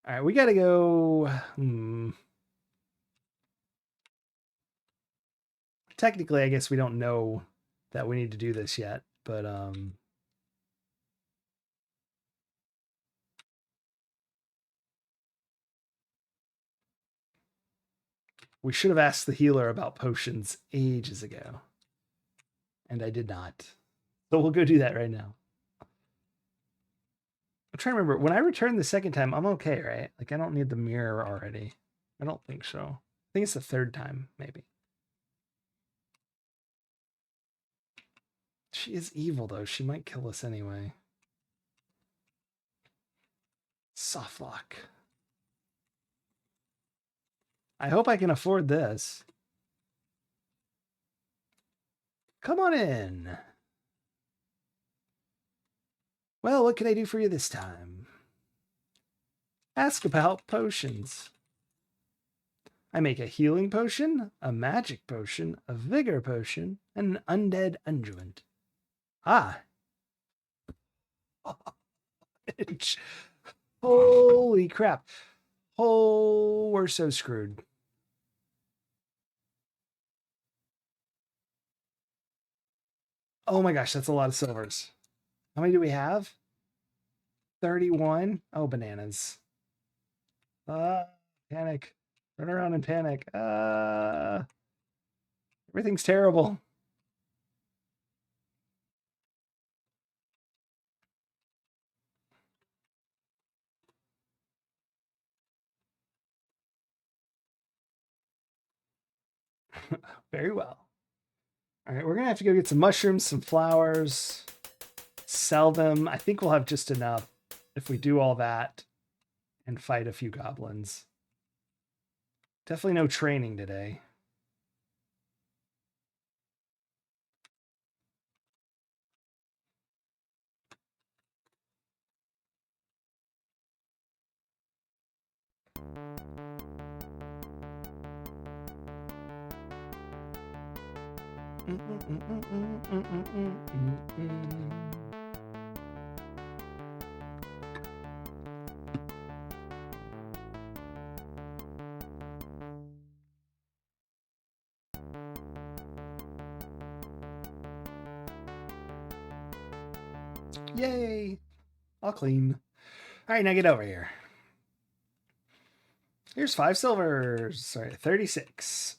Alright, we gotta go... Technically, I guess we don't know that we need to do this yet, but we should have asked the healer about potions ages ago. And I did not. So we'll go do that right now. I'm trying to remember. When I return the second time, I'm okay, right? Like, I don't need the mirror already. I don't think so. I think it's the third time, maybe. She is evil, though. She might kill us anyway. Soft lock. I hope I can afford this. Come on in. Well, what can I do for you this time? Ask about potions. I make a healing potion, a magic potion, a vigor potion, and an undead unguent. Ah. Holy crap. Oh, we're so screwed. Oh my gosh, that's a lot of silvers. How many do we have? 31. Oh, bananas. Panic. Run around and panic. Everything's terrible. Very well. All right, we're going to have to go get some mushrooms, some flowers, sell them. I think we'll have just enough if we do all that and fight a few goblins. Definitely no training today. Yay! All clean. All right, now get over here. Here's 5 silvers. Sorry, 36.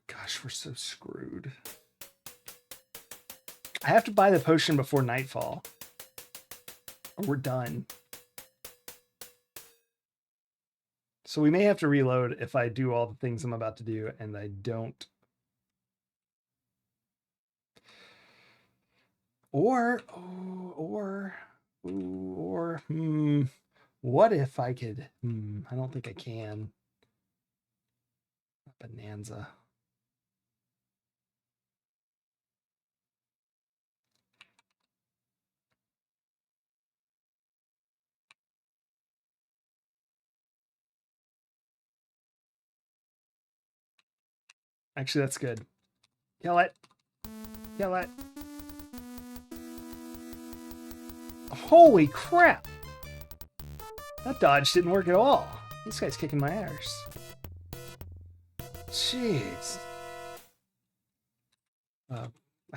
Gosh, we're so screwed. I have to buy the potion before nightfall, or we're done. So we may have to reload if I do all the things I'm about to do and I don't. Or Ooh, or what if I could? I don't think I can. Bonanza. Actually, that's good. Kill it. Kill it. Holy crap! That dodge didn't work at all. This guy's kicking my ass. Jeez. I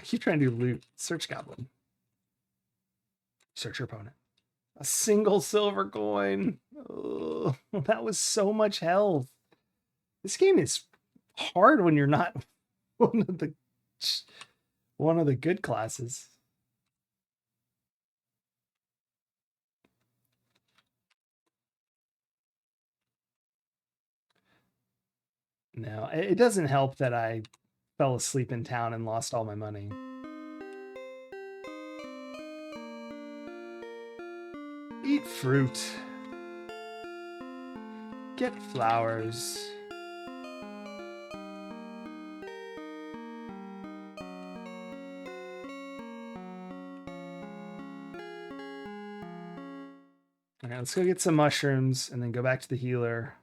keep trying to do loot. Search goblin. Search your opponent. A single silver coin. Oh, that was so much health. This game is hard when you're not one of the good classes. No, it doesn't help that I fell asleep in town and lost all my money. Eat fruit. Get flowers. All right, let's go get some mushrooms and then go back to the healer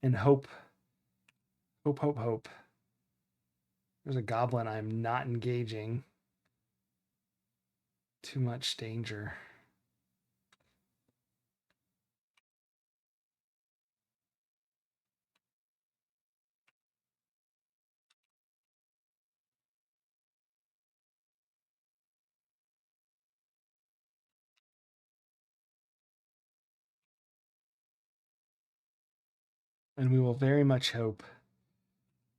and hope. Hope. There's a goblin I'm not engaging. Too much danger. And we will very much hope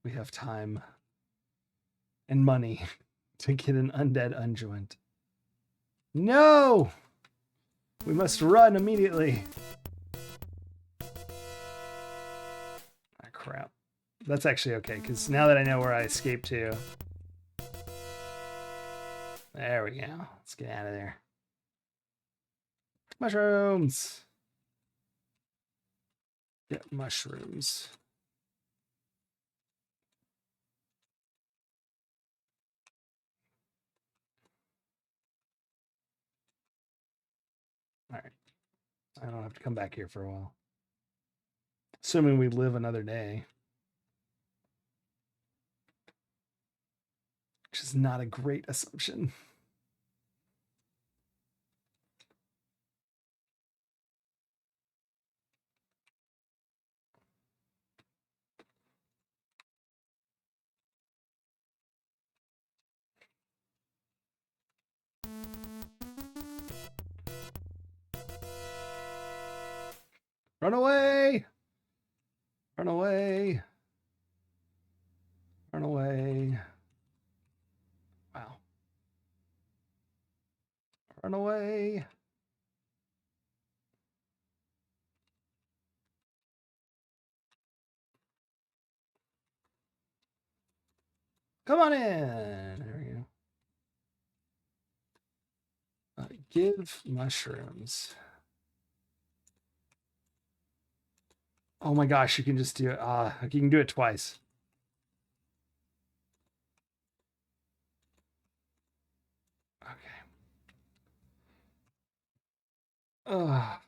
we have time and money to get an undead unjoint. No! We must run immediately. Ah, crap. That's actually okay, because now that I know where I escaped to. There we go. Let's get out of there. Mushrooms! Get mushrooms. All right. I don't have to come back here for a while. Assuming we live another day. Which is not a great assumption. Run away! Run away! Run away. Wow. Run away. Come on in. There we go. Give mushrooms. Oh my gosh, you can just do it. You can do it twice. Okay. Ugh.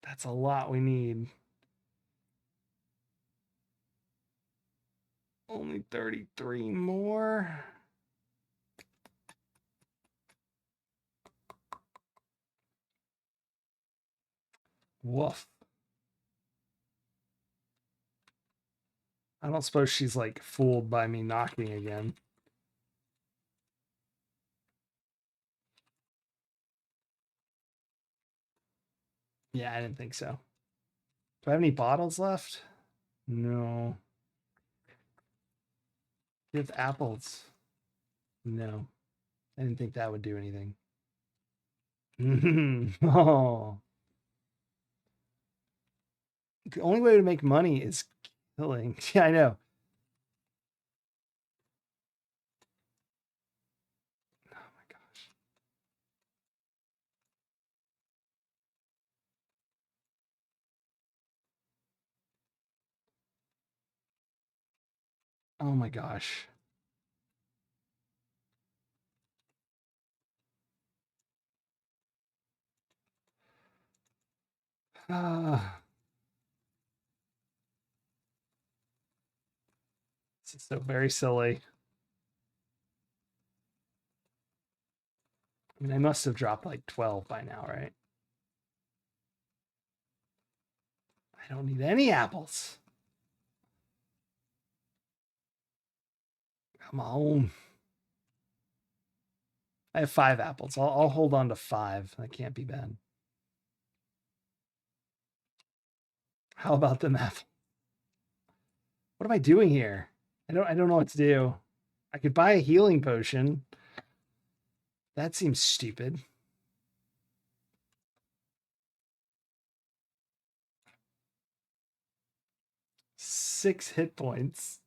That's a lot we need. Only 33 more. Woof. I don't suppose she's like fooled by me knocking again. Yeah, I didn't think so. Do I have any bottles left? No. Give apples. No. I didn't think that would do anything. Oh. The only way to make money is killing. Yeah, I know. Oh my gosh. Oh my gosh. This is so very silly. I mean, I must have dropped like 12 by now, right? I don't need any apples. Come on. I have 5 apples. I'll hold on to 5. That can't be bad. How about them apples? What am I doing here? I don't know what to do. I could buy a healing potion. That seems stupid. 6 hit points.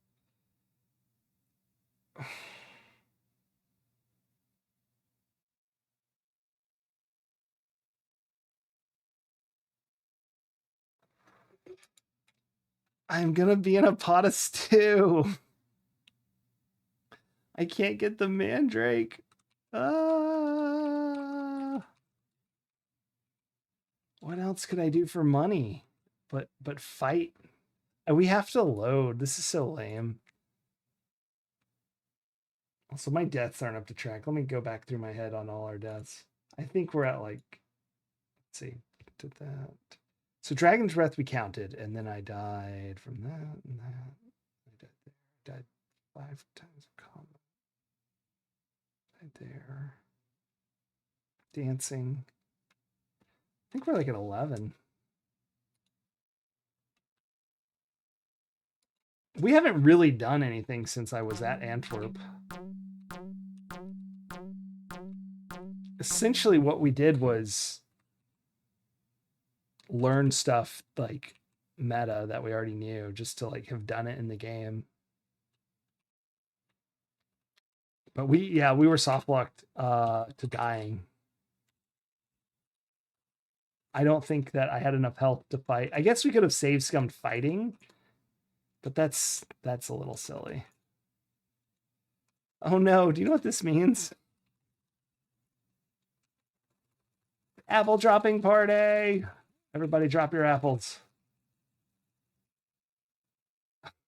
I'm gonna be in a pot of stew. I can't get the mandrake. What else could I do for money? But fight. We have to load. This is so lame. Also, my deaths aren't up to track. Let me go back through my head on all our deaths. I think we're at like, let's see, did that. So Dragon's Breath we counted, and then I died from that and that. I died 5 times of combat. Died there. Dancing. I think we're like at 11. We haven't really done anything since I was at Antwerp. Essentially what we did was learn stuff like meta that we already knew just to like have done it in the game. But we were soft blocked to dying. I don't think that I had enough health to fight. I guess we could have save scummed fighting, but that's a little silly. Oh no, do you know what this means? Apple dropping party. Everybody drop your apples.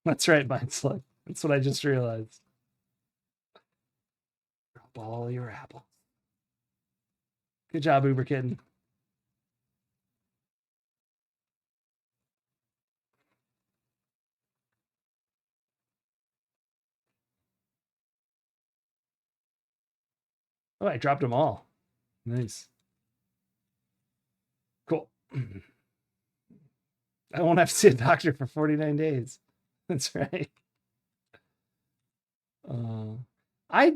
That's right, Mindslug. That's what I just realized. Drop all your apples. Good job, Uber Kitten. Oh, I dropped them all. Nice. Cool. I won't have to see a doctor for 49 days. That's right. I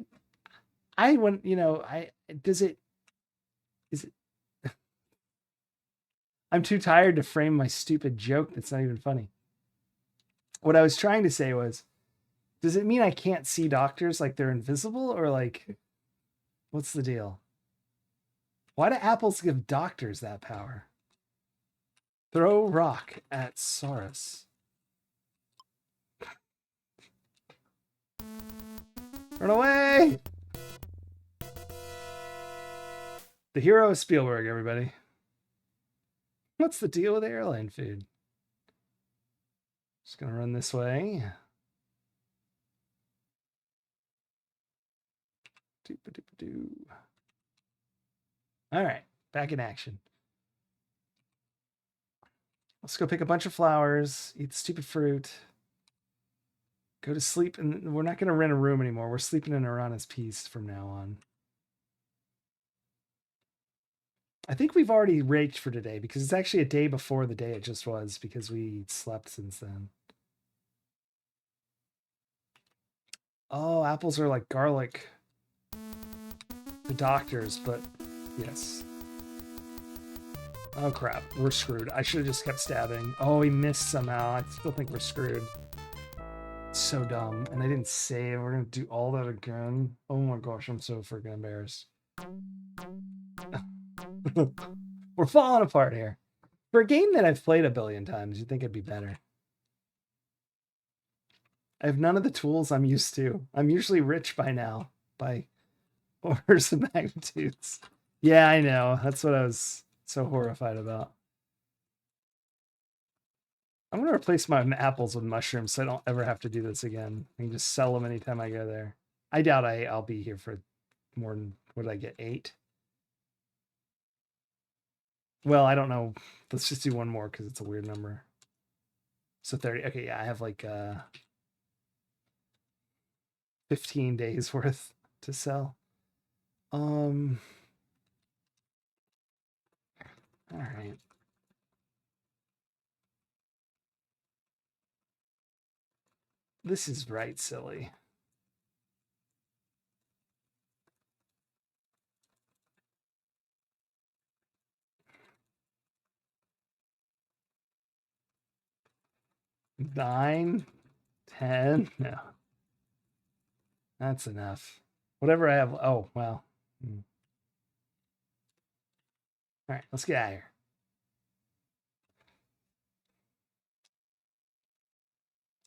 went, is it I'm too tired to frame my stupid joke that's not even funny. What I was trying to say was, does it mean I can't see doctors, like they're invisible, or like what's the deal? Why do apples give doctors that power? Throw rock at Saurus. Run away! The hero is Spielberg, everybody. What's the deal with airline food? Just gonna run this way. All right, back in action. Let's go pick a bunch of flowers, eat the stupid fruit, go to sleep, and we're not going to rent a room anymore. We're sleeping in Arana's Peace from now on. I think we've already raked for today because it's actually a day before the day it just was because we slept since then. Oh, apples are like garlic. The doctors, but yes. Oh crap, we're screwed. I should have just kept stabbing. Oh, he missed somehow. I still think we're screwed. So dumb. And I didn't save. We're gonna do all that again. Oh my gosh, I'm so freaking embarrassed. We're falling apart here. For a game that I've played a billion times, you'd think it'd be better. I have none of the tools I'm used to. I'm usually rich by now, by orders of magnitudes. Yeah, I know. That's what I was so horrified about. I'm going to replace my apples with mushrooms so I don't ever have to do this again. I can just sell them anytime I go there. I doubt I'll be here for more than, what did I get, 8? Well, I don't know. Let's just do one more because it's a weird number. So 30. Okay, yeah, I have like 15 days worth to sell. All right. This is right silly. Nine, 10. No. That's enough. Whatever I have. Oh, well. All right, let's get out of here.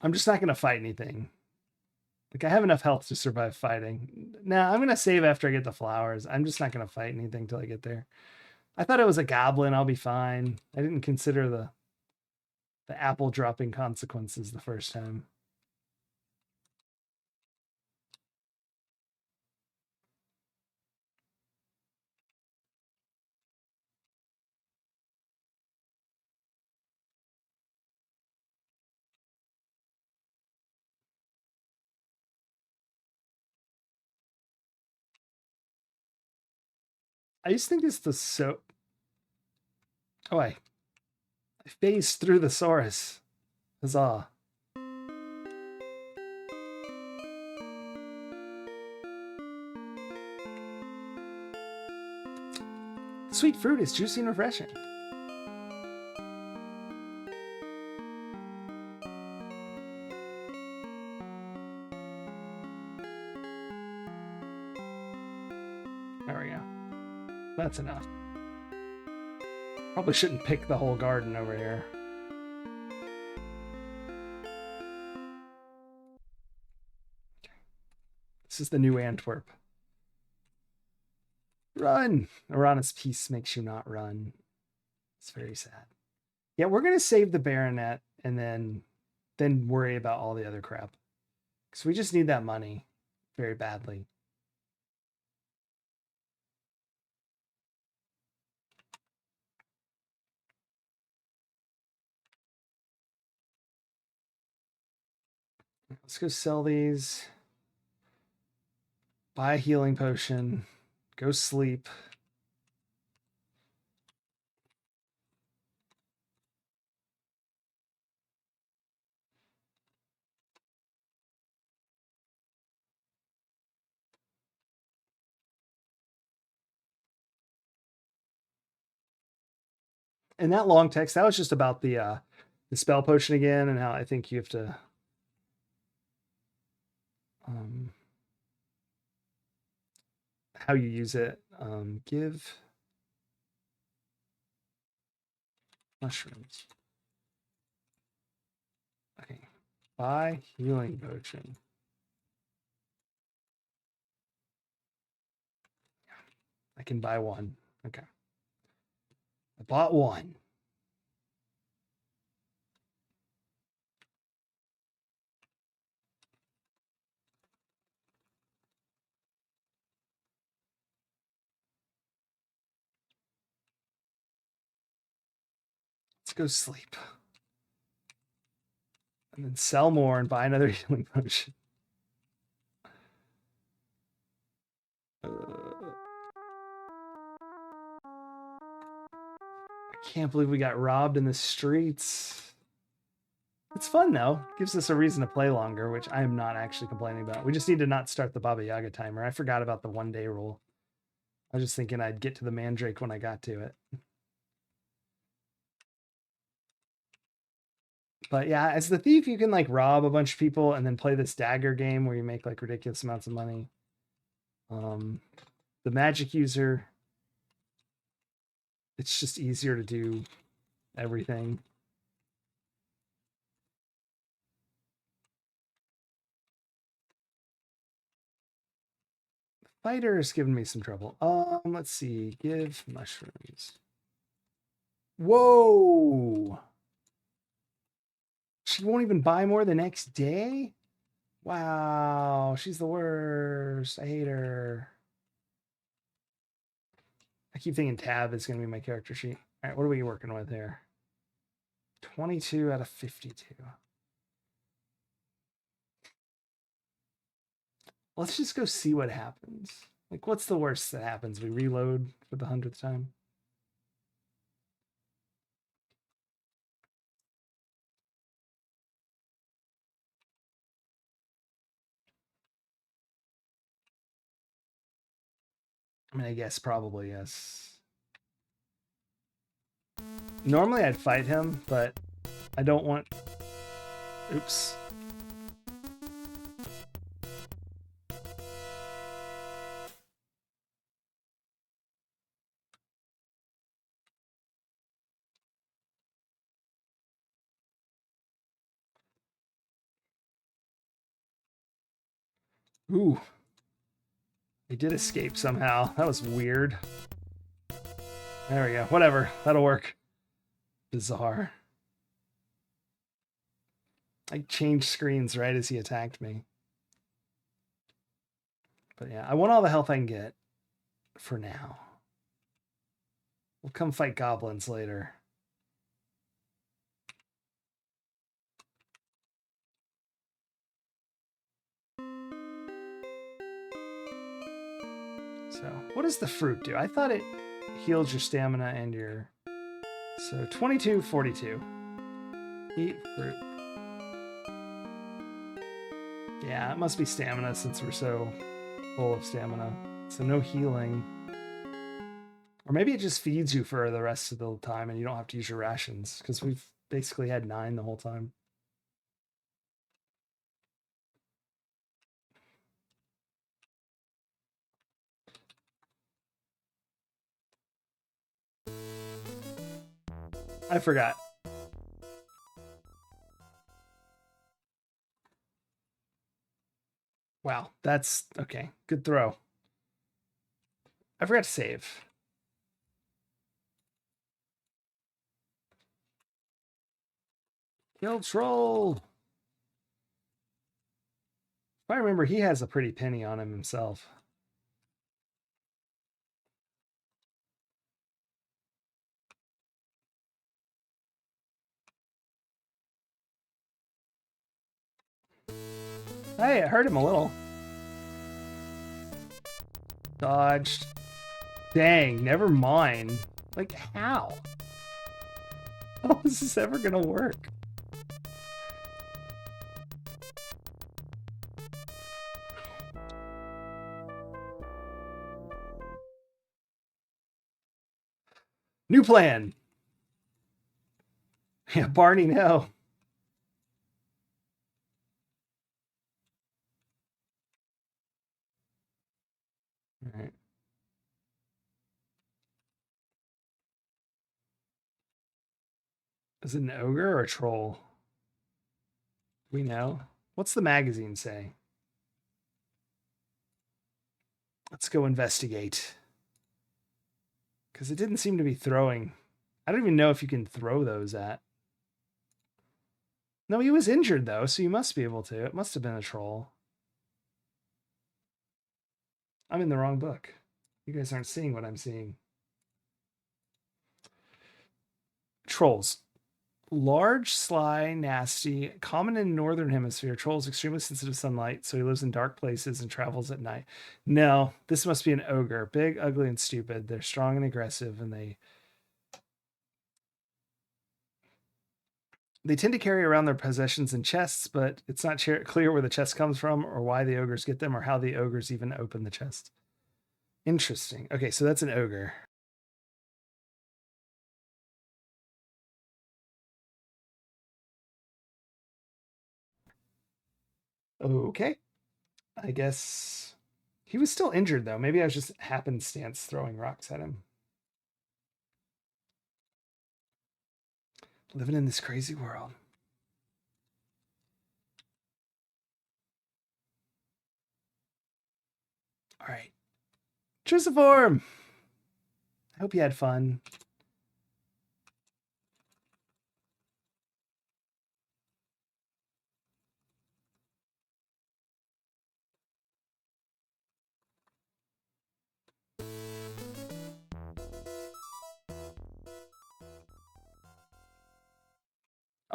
I'm just not going to fight anything. Like, I have enough health to survive fighting. Now, I'm going to save after I get the flowers. I'm just not going to fight anything till I get there. I thought it was a goblin. I'll be fine. I didn't consider the apple dropping consequences the first time. I just think it's the soap. Oh, I phased through the Saurus. Huzzah. Sweet fruit is juicy and refreshing. There we go. That's enough. Probably shouldn't pick the whole garden over here. This is the new Antwerp. Run! Arana's peace makes you not run. It's very sad. Yeah, we're gonna save the Baronet and then worry about all the other crap. Because we just need that money very badly. Let's go sell these. Buy a healing potion. Go sleep. And that long text, that was just about the spell potion again and how I think you have to how you use it. Give mushrooms. Okay. Buy healing potion. I can buy one. Okay. I bought one. Let's go sleep. And then sell more and buy another healing potion. I can't believe we got robbed in the streets. It's fun though. Gives us a reason to play longer, which I am not actually complaining about. We just need to not start the Baba Yaga timer. I forgot about the 1 day rule. I was just thinking I'd get to the Mandrake when I got to it. But yeah, as the thief, you can like rob a bunch of people and then play this dagger game where you make like ridiculous amounts of money. The magic user, it's just easier to do everything. Fighter is giving me some trouble. Let's see. Give mushrooms. Whoa! She won't even buy more the next day? Wow, she's the worst. I hate her. I keep thinking tab is going to be my character sheet. All right, what are we working with here? 22 out of 52. Let's just go see what happens. Like, what's the worst that happens? We reload for the 100th time. I mean, I guess probably yes. Normally I'd fight him, but I don't want... Oops. Ooh. He did escape somehow. That was weird. There we go. Whatever. That'll work. Bizarre. I changed screens right as he attacked me. But yeah, I want all the health I can get for now. We'll come fight goblins later. So, what does the fruit do? I thought it heals your stamina and your... So, 22, 42. Eat fruit. Yeah, it must be stamina since we're so full of stamina. So, no healing. Or maybe it just feeds you for the rest of the time and you don't have to use your rations, because we've basically had 9 the whole time. I forgot. Wow, that's okay. Good throw. I forgot to save. Kill troll. If I remember, he has a pretty penny on him himself. Hey, it hurt him a little. Dodged. Dang, never mind. Like, how? How is this ever gonna work? New plan. Yeah, Barney, no. All right. Is it an ogre or a troll? We know. What's the magazine say? Let's go investigate. Because it didn't seem to be throwing. I don't even know if you can throw those at. No, he was injured, though, so you must be able to. It must have been a troll. I'm in the wrong book. You guys aren't seeing what I'm seeing. Trolls. Large, sly, nasty, common in northern hemisphere. Trolls extremely sensitive to sunlight, so he lives in dark places and travels at night. No, this must be an ogre. Big, ugly, and stupid. They're strong and aggressive, and they tend to carry around their possessions in chests, but it's not clear where the chest comes from or why the ogres get them or how the ogres even open the chest. Interesting. Okay, so that's an ogre. Okay. I guess he was still injured though. Maybe I was just happenstance throwing rocks at him. Living in this crazy world. All right. Truciform! I hope you had fun.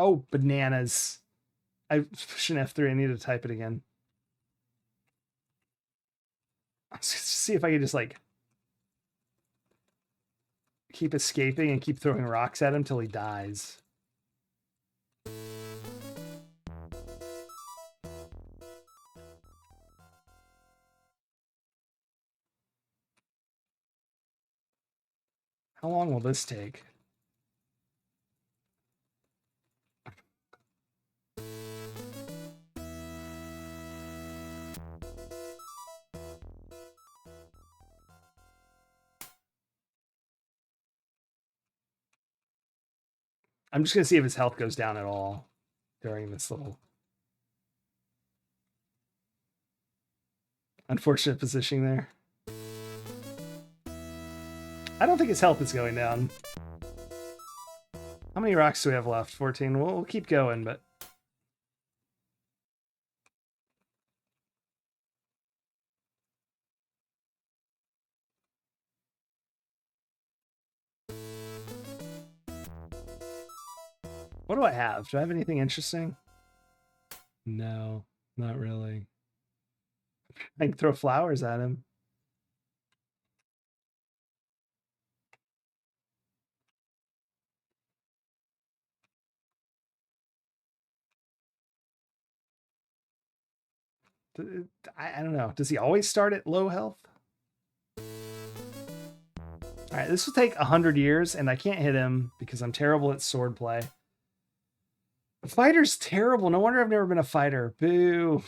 Oh, bananas. I shouldn't F3. I need to type it again. Let's see if I can just like keep escaping and keep throwing rocks at him till he dies. How long will this take? I'm just going to see if his health goes down at all during this little unfortunate positioning there. I don't think his health is going down. How many rocks do we have left? 14. We'll keep going, but... What do I have? Do I have anything interesting? No, not really. I can throw flowers at him. I don't know. Does he always start at low health? All right, this will take 100 years, and I can't hit him because I'm terrible at sword play. The fighter's terrible. No wonder I've never been a fighter. Boo.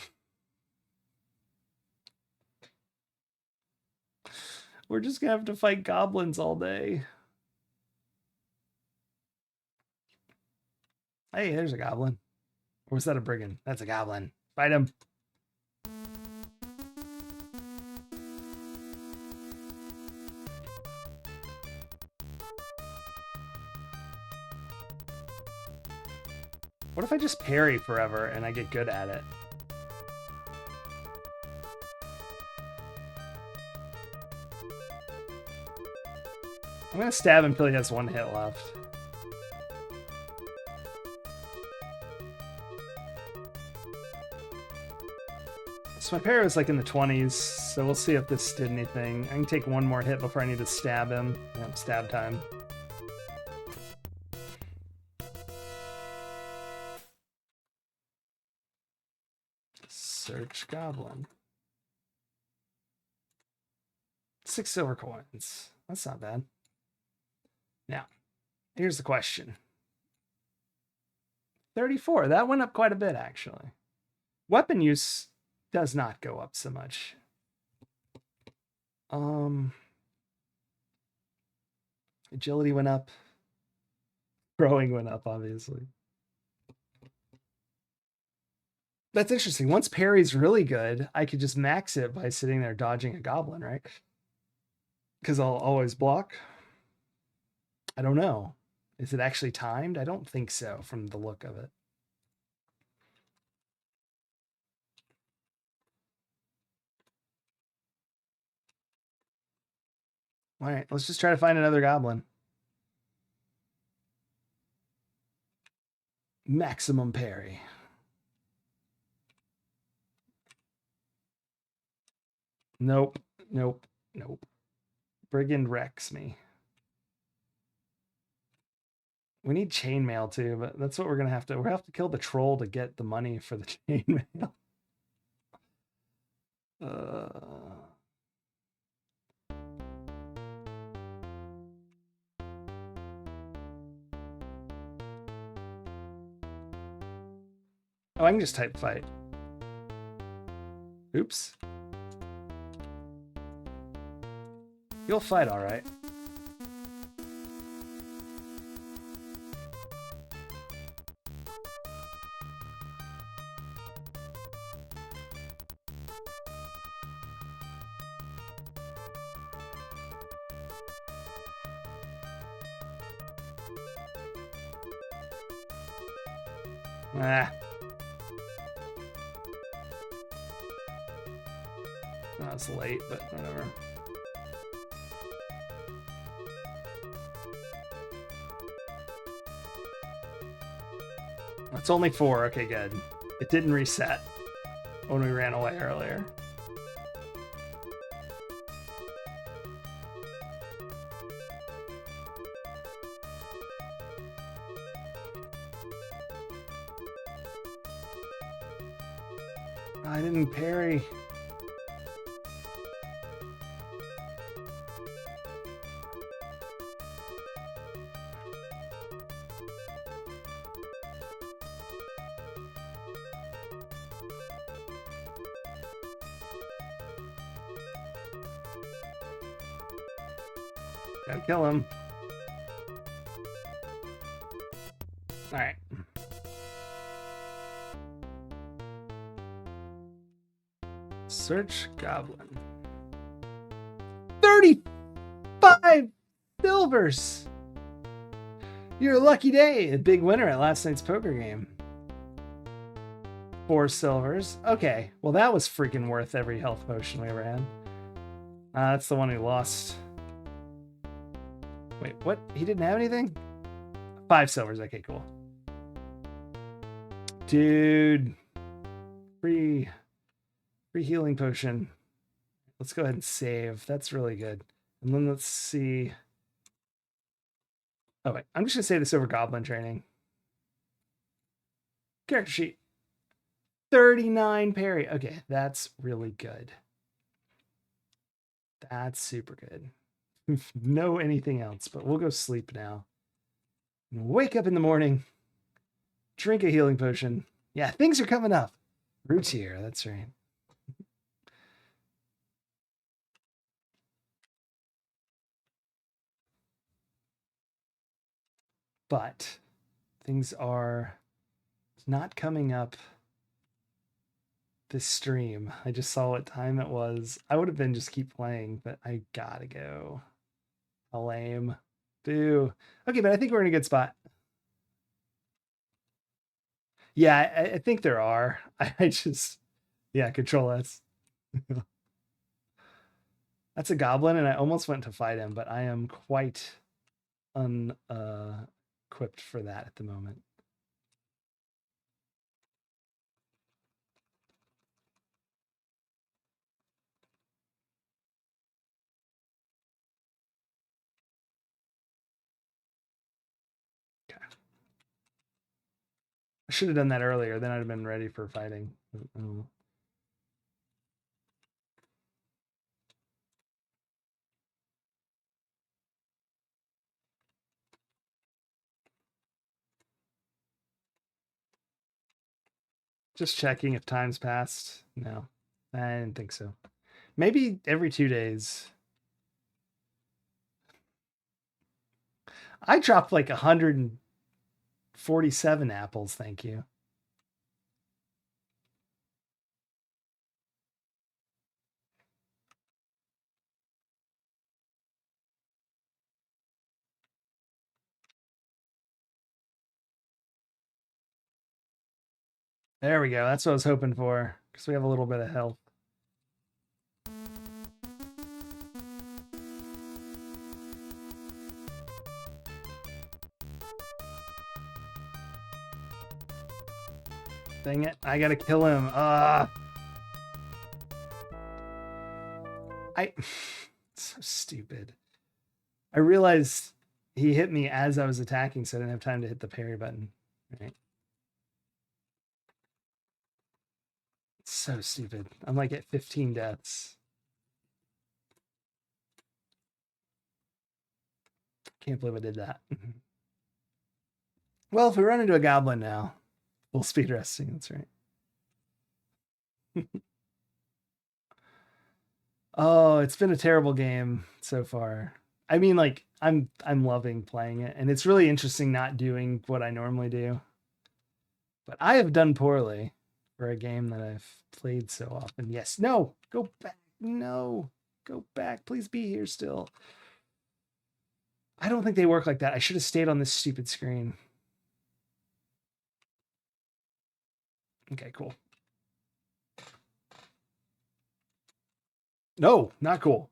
We're just going to have to fight goblins all day. Hey, there's a goblin. Or was that a brigand? That's a goblin. Fight him. What if I just parry forever and I get good at it? I'm going to stab him until he has one hit left. So my parry was like in the 20s, so we'll see if this did anything. I can take one more hit before I need to stab him. Yeah, stab time. Search goblin. 6 silver coins. That's not bad. Now, here's the question. 34. That went up quite a bit, actually. Weapon use does not go up so much. Agility went up. Throwing went up, obviously. That's interesting. Once parry's really good, I could just max it by sitting there dodging a goblin, right? Because I'll always block. I don't know. Is it actually timed? I don't think so from the look of it. All right, let's just try to find another goblin. Maximum parry. Nope, nope, nope. Brigand wrecks me. We need chainmail too, but that's what we're gonna have to. We're gonna have to kill the troll to get the money for the chainmail. Oh, I can just type fight. Oops. You'll fight all right. Ah. That was late, but whatever. It's only 4. Okay, good. It didn't reset when we ran away earlier. I didn't parry. Gotta kill him. All right. Search goblin. 35 silvers. You're a lucky day. A big winner at last night's poker game. 4 silvers. Okay. Well, that was freaking worth every health potion we ever had. That's the one who lost. Wait, what? He didn't have anything? 5 silvers. Okay, cool. Dude. Free healing potion. Let's go ahead and save. That's really good. And then let's see. Oh, wait. I'm just going to say this over goblin training. Character sheet. 39 parry. Okay, that's really good. That's super good. No anything else, but we'll go sleep now. Wake up in the morning. Drink a healing potion. Yeah, things are coming up. Roots here, that's right. But things are not coming up this stream. I just saw what time it was. I would have been just keep playing, but I gotta go. How lame. Boo. Okay, but I think we're in a good spot. Yeah, I think there are. I just, yeah, Control S. That's a goblin, and I almost went to fight him, but I am quite unequipped for that at the moment. Okay. I should have done that earlier, then I'd have been ready for fighting. Just checking if time's passed. No, I didn't think so. Maybe every 2 days. I dropped like 147 apples, thank you. There we go. That's what I was hoping for, because we have a little bit of health. Dang it. I gotta kill him. So stupid. I realized he hit me as I was attacking, so I didn't have time to hit the parry button. All right. So stupid. I'm like at 15 deaths. Can't believe I did that. Well, if we run into a goblin now, we'll speed resting. That's right. Oh, it's been a terrible game so far. I mean, like I'm loving playing it, and it's really interesting not doing what I normally do. But I have done poorly for a game that I've played so often. Yes, no, go back. No, go back. Please be here still. I don't think they work like that. I should have stayed on this stupid screen. Okay, cool. No, not cool.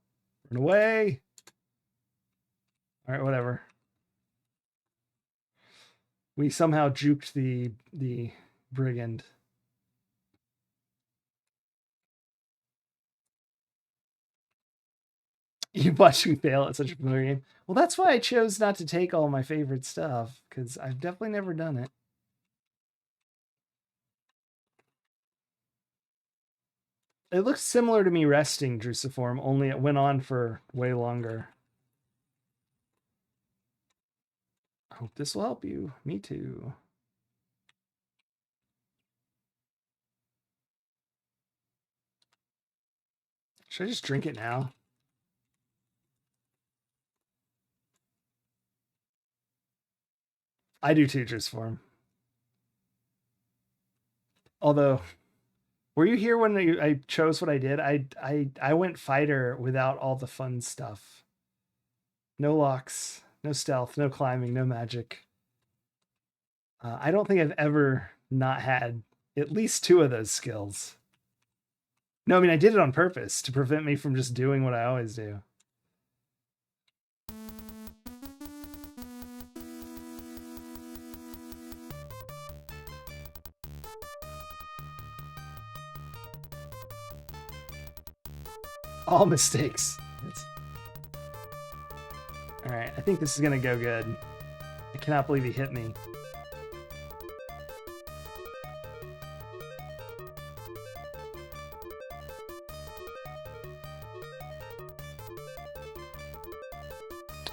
Run away. All right, whatever. We somehow juked the brigand. You watched me fail at such a familiar game. Well, that's why I chose not to take all my favorite stuff, because I've definitely never done it. It looks similar to me resting Drusiform, only it went on for way longer. I hope this will help you. Me too. Should I just drink it now? I do too, Drusiform. Although, were you here when I chose what I did? I went fighter without all the fun stuff. No locks, no stealth, no climbing, no magic. I don't think I've ever not had at least 2 of those skills. No, I mean I did it on purpose to prevent me from just doing what I always do. All mistakes. All right, I think this is gonna go good. I cannot believe he hit me.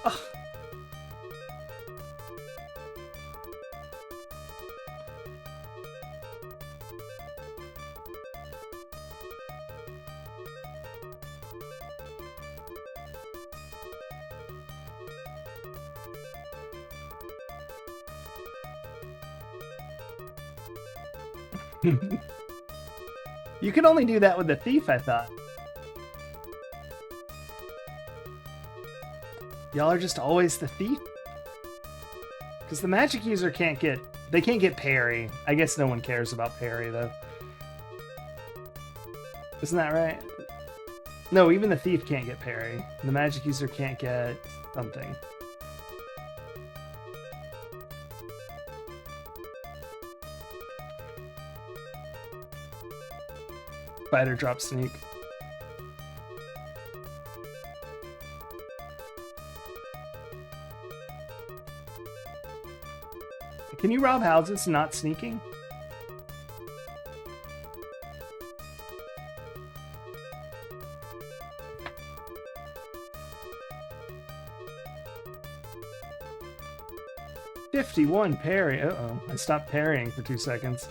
Ugh. You can only do that with the thief, I thought. Y'all are just always the thief? Because the magic user can't get parry. I guess no one cares about parry though. Isn't that right? No, even the thief can't get parry. The magic user can't get something. Fighter drop sneak. Can you rob houses not sneaking? $51 parry. Uh-oh. I stopped parrying for 2 seconds.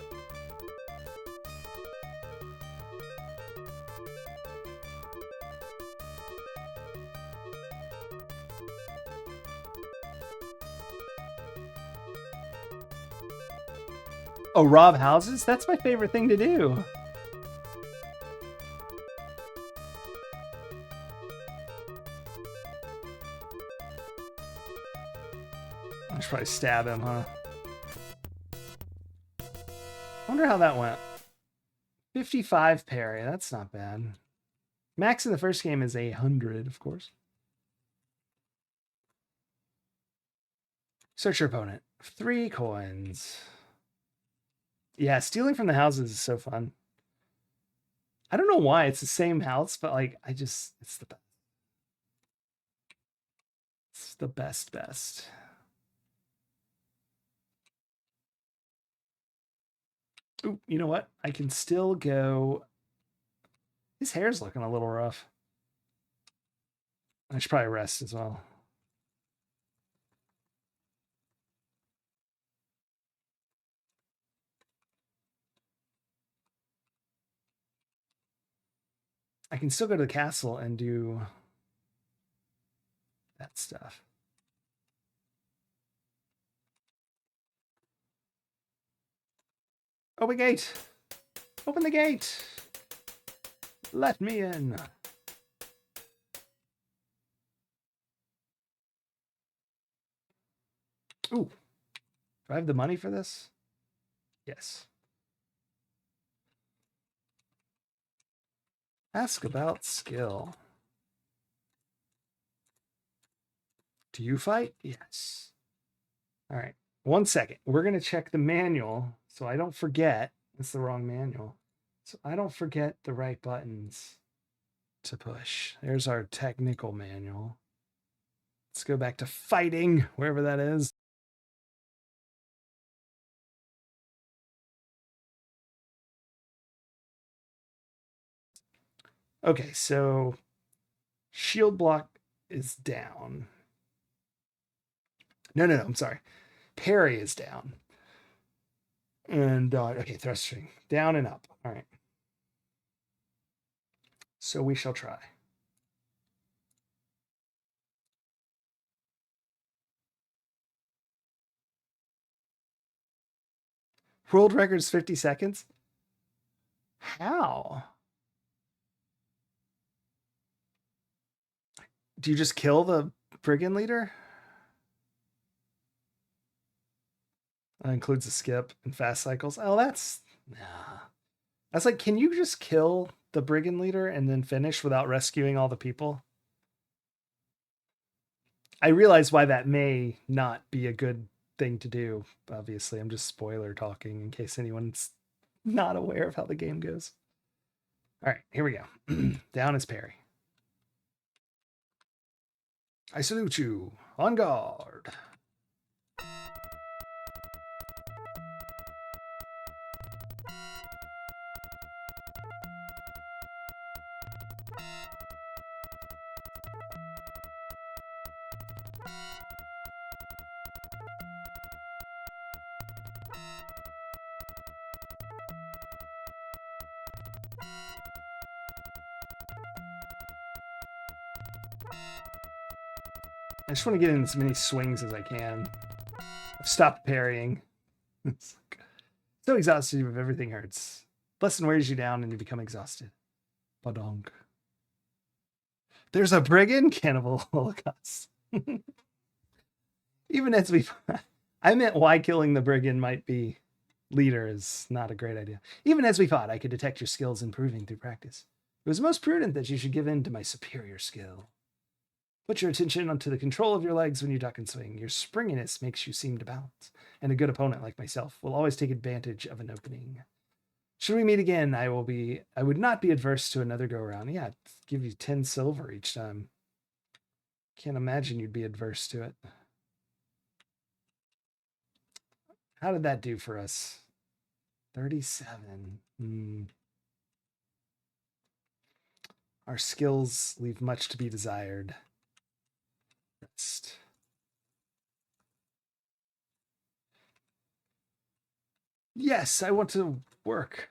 Oh, rob houses? That's my favorite thing to do. I should probably stab him, huh? Wonder how that went. 55 parry. That's not bad. Max in the first game is 100, of course. Search your opponent. 3 coins. Yeah, stealing from the houses is so fun. I don't know why it's the same house, but like it's the best. It's the best. Ooh, you know what? I can still go. His hair's looking a little rough. I should probably rest as well. I can still go to the castle and do that stuff. Open gate! Open the gate! Let me in! Ooh. Do I have the money for this? Yes. Ask about skill. Do you fight? Yes. All right. 1 second. We're going to check the manual so I don't forget. It's the wrong manual. So I don't forget the right buttons to push. There's our technical manual. Let's go back to fighting, wherever that is. Okay, so shield block is down. No, I'm sorry. Parry is down. And, okay, thrusting. Down and up. All right. So we shall try. World record is 50 seconds? How? Do you just kill the brigand leader? That includes a skip and fast cycles. Oh, that's... Nah. That's like, can you just kill the brigand leader and then finish without rescuing all the people? I realize why that may not be a good thing to do. Obviously, I'm just spoiler talking in case anyone's not aware of how the game goes. All right, here we go. Down is parry. I salute you. On guard. I just want to get in as many swings as I can. I've stopped parrying. So exhausted if everything hurts. Blessing wears you down and you become exhausted. Badonk. There's a brigand? Cannibal Holocaust. Even as we... I meant why killing the brigand might be leader is not a great idea. Even as we fought, I could detect your skills improving through practice. It was most prudent that you should give in to my superior skill. Put your attention onto the control of your legs when you duck and swing. Your springiness makes you seem to balance, and a good opponent like myself will always take advantage of an opening. Should we meet again, I would not be adverse to another go around. Yeah, give you 10 silver each time. Can't imagine you'd be adverse to it. How did that do for us? 37. Our skills leave much to be desired. Rest. Yes, I want to work.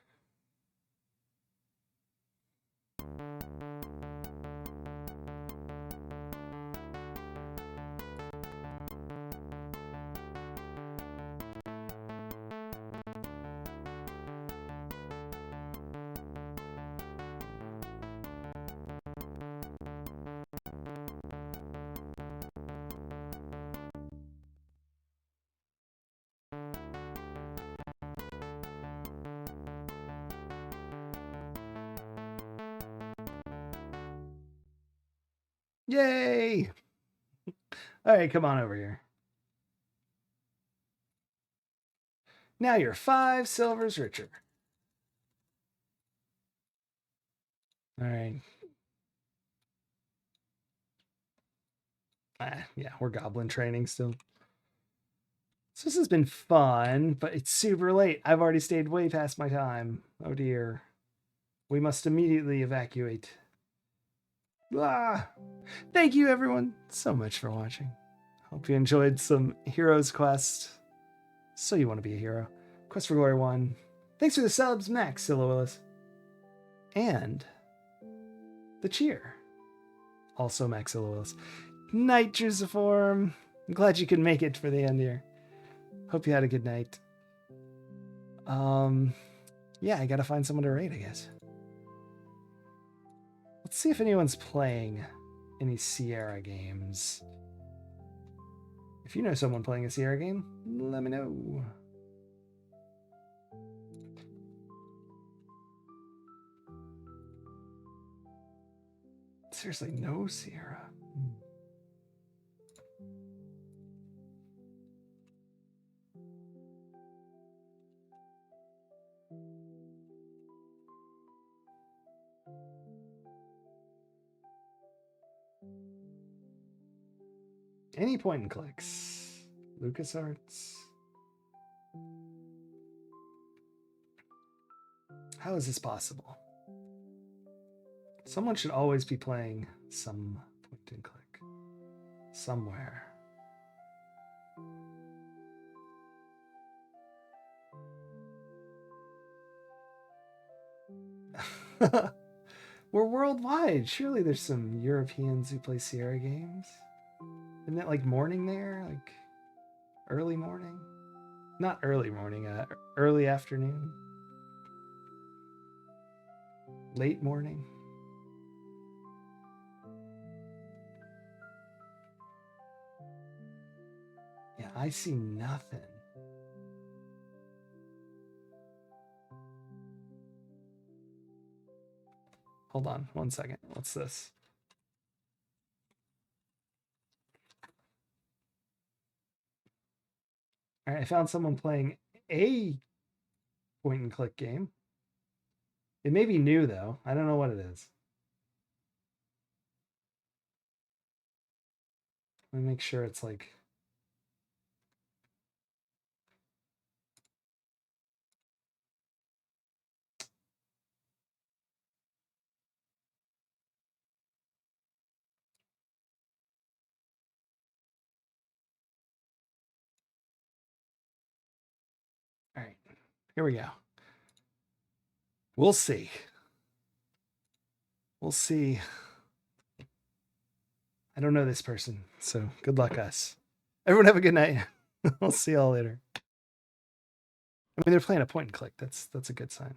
Yay! All right, come on over here. Now you're 5 silvers richer. All right. Yeah, we're goblin training still. So this has been fun, but it's super late. I've already stayed way past my time. Oh dear. We must immediately evacuate. Ah! Thank you everyone so much for watching. Hope you enjoyed some Heroes Quest. So you want to be a hero. Quest for Glory 1. Thanks for the subs, Max Sillowilis. And the cheer. Also Maxillus. Night, Drusiform. I'm glad you could make it for the end here. Hope you had a good night. Yeah, I gotta find someone to raid, I guess. Let's see if anyone's playing any Sierra games. If you know someone playing a Sierra game, let me know. Seriously, no Sierra. Any point and clicks. LucasArts. How is this possible? Someone should always be playing some point and click. Somewhere. We're worldwide. Surely there's some Europeans who play Sierra games. Isn't it like morning there? Like early morning? Not early morning, early afternoon. Late morning. Yeah, I see nothing. Hold on 1 second. What's this? All right, I found someone playing a point and click game. It may be new though. I don't know what it is. Let me make sure it's like... All right, here we go. We'll see. We'll see. I don't know this person, so good luck us. Everyone have a good night. I'll see y'all later. I mean, they're playing a point and click. That's a good sign.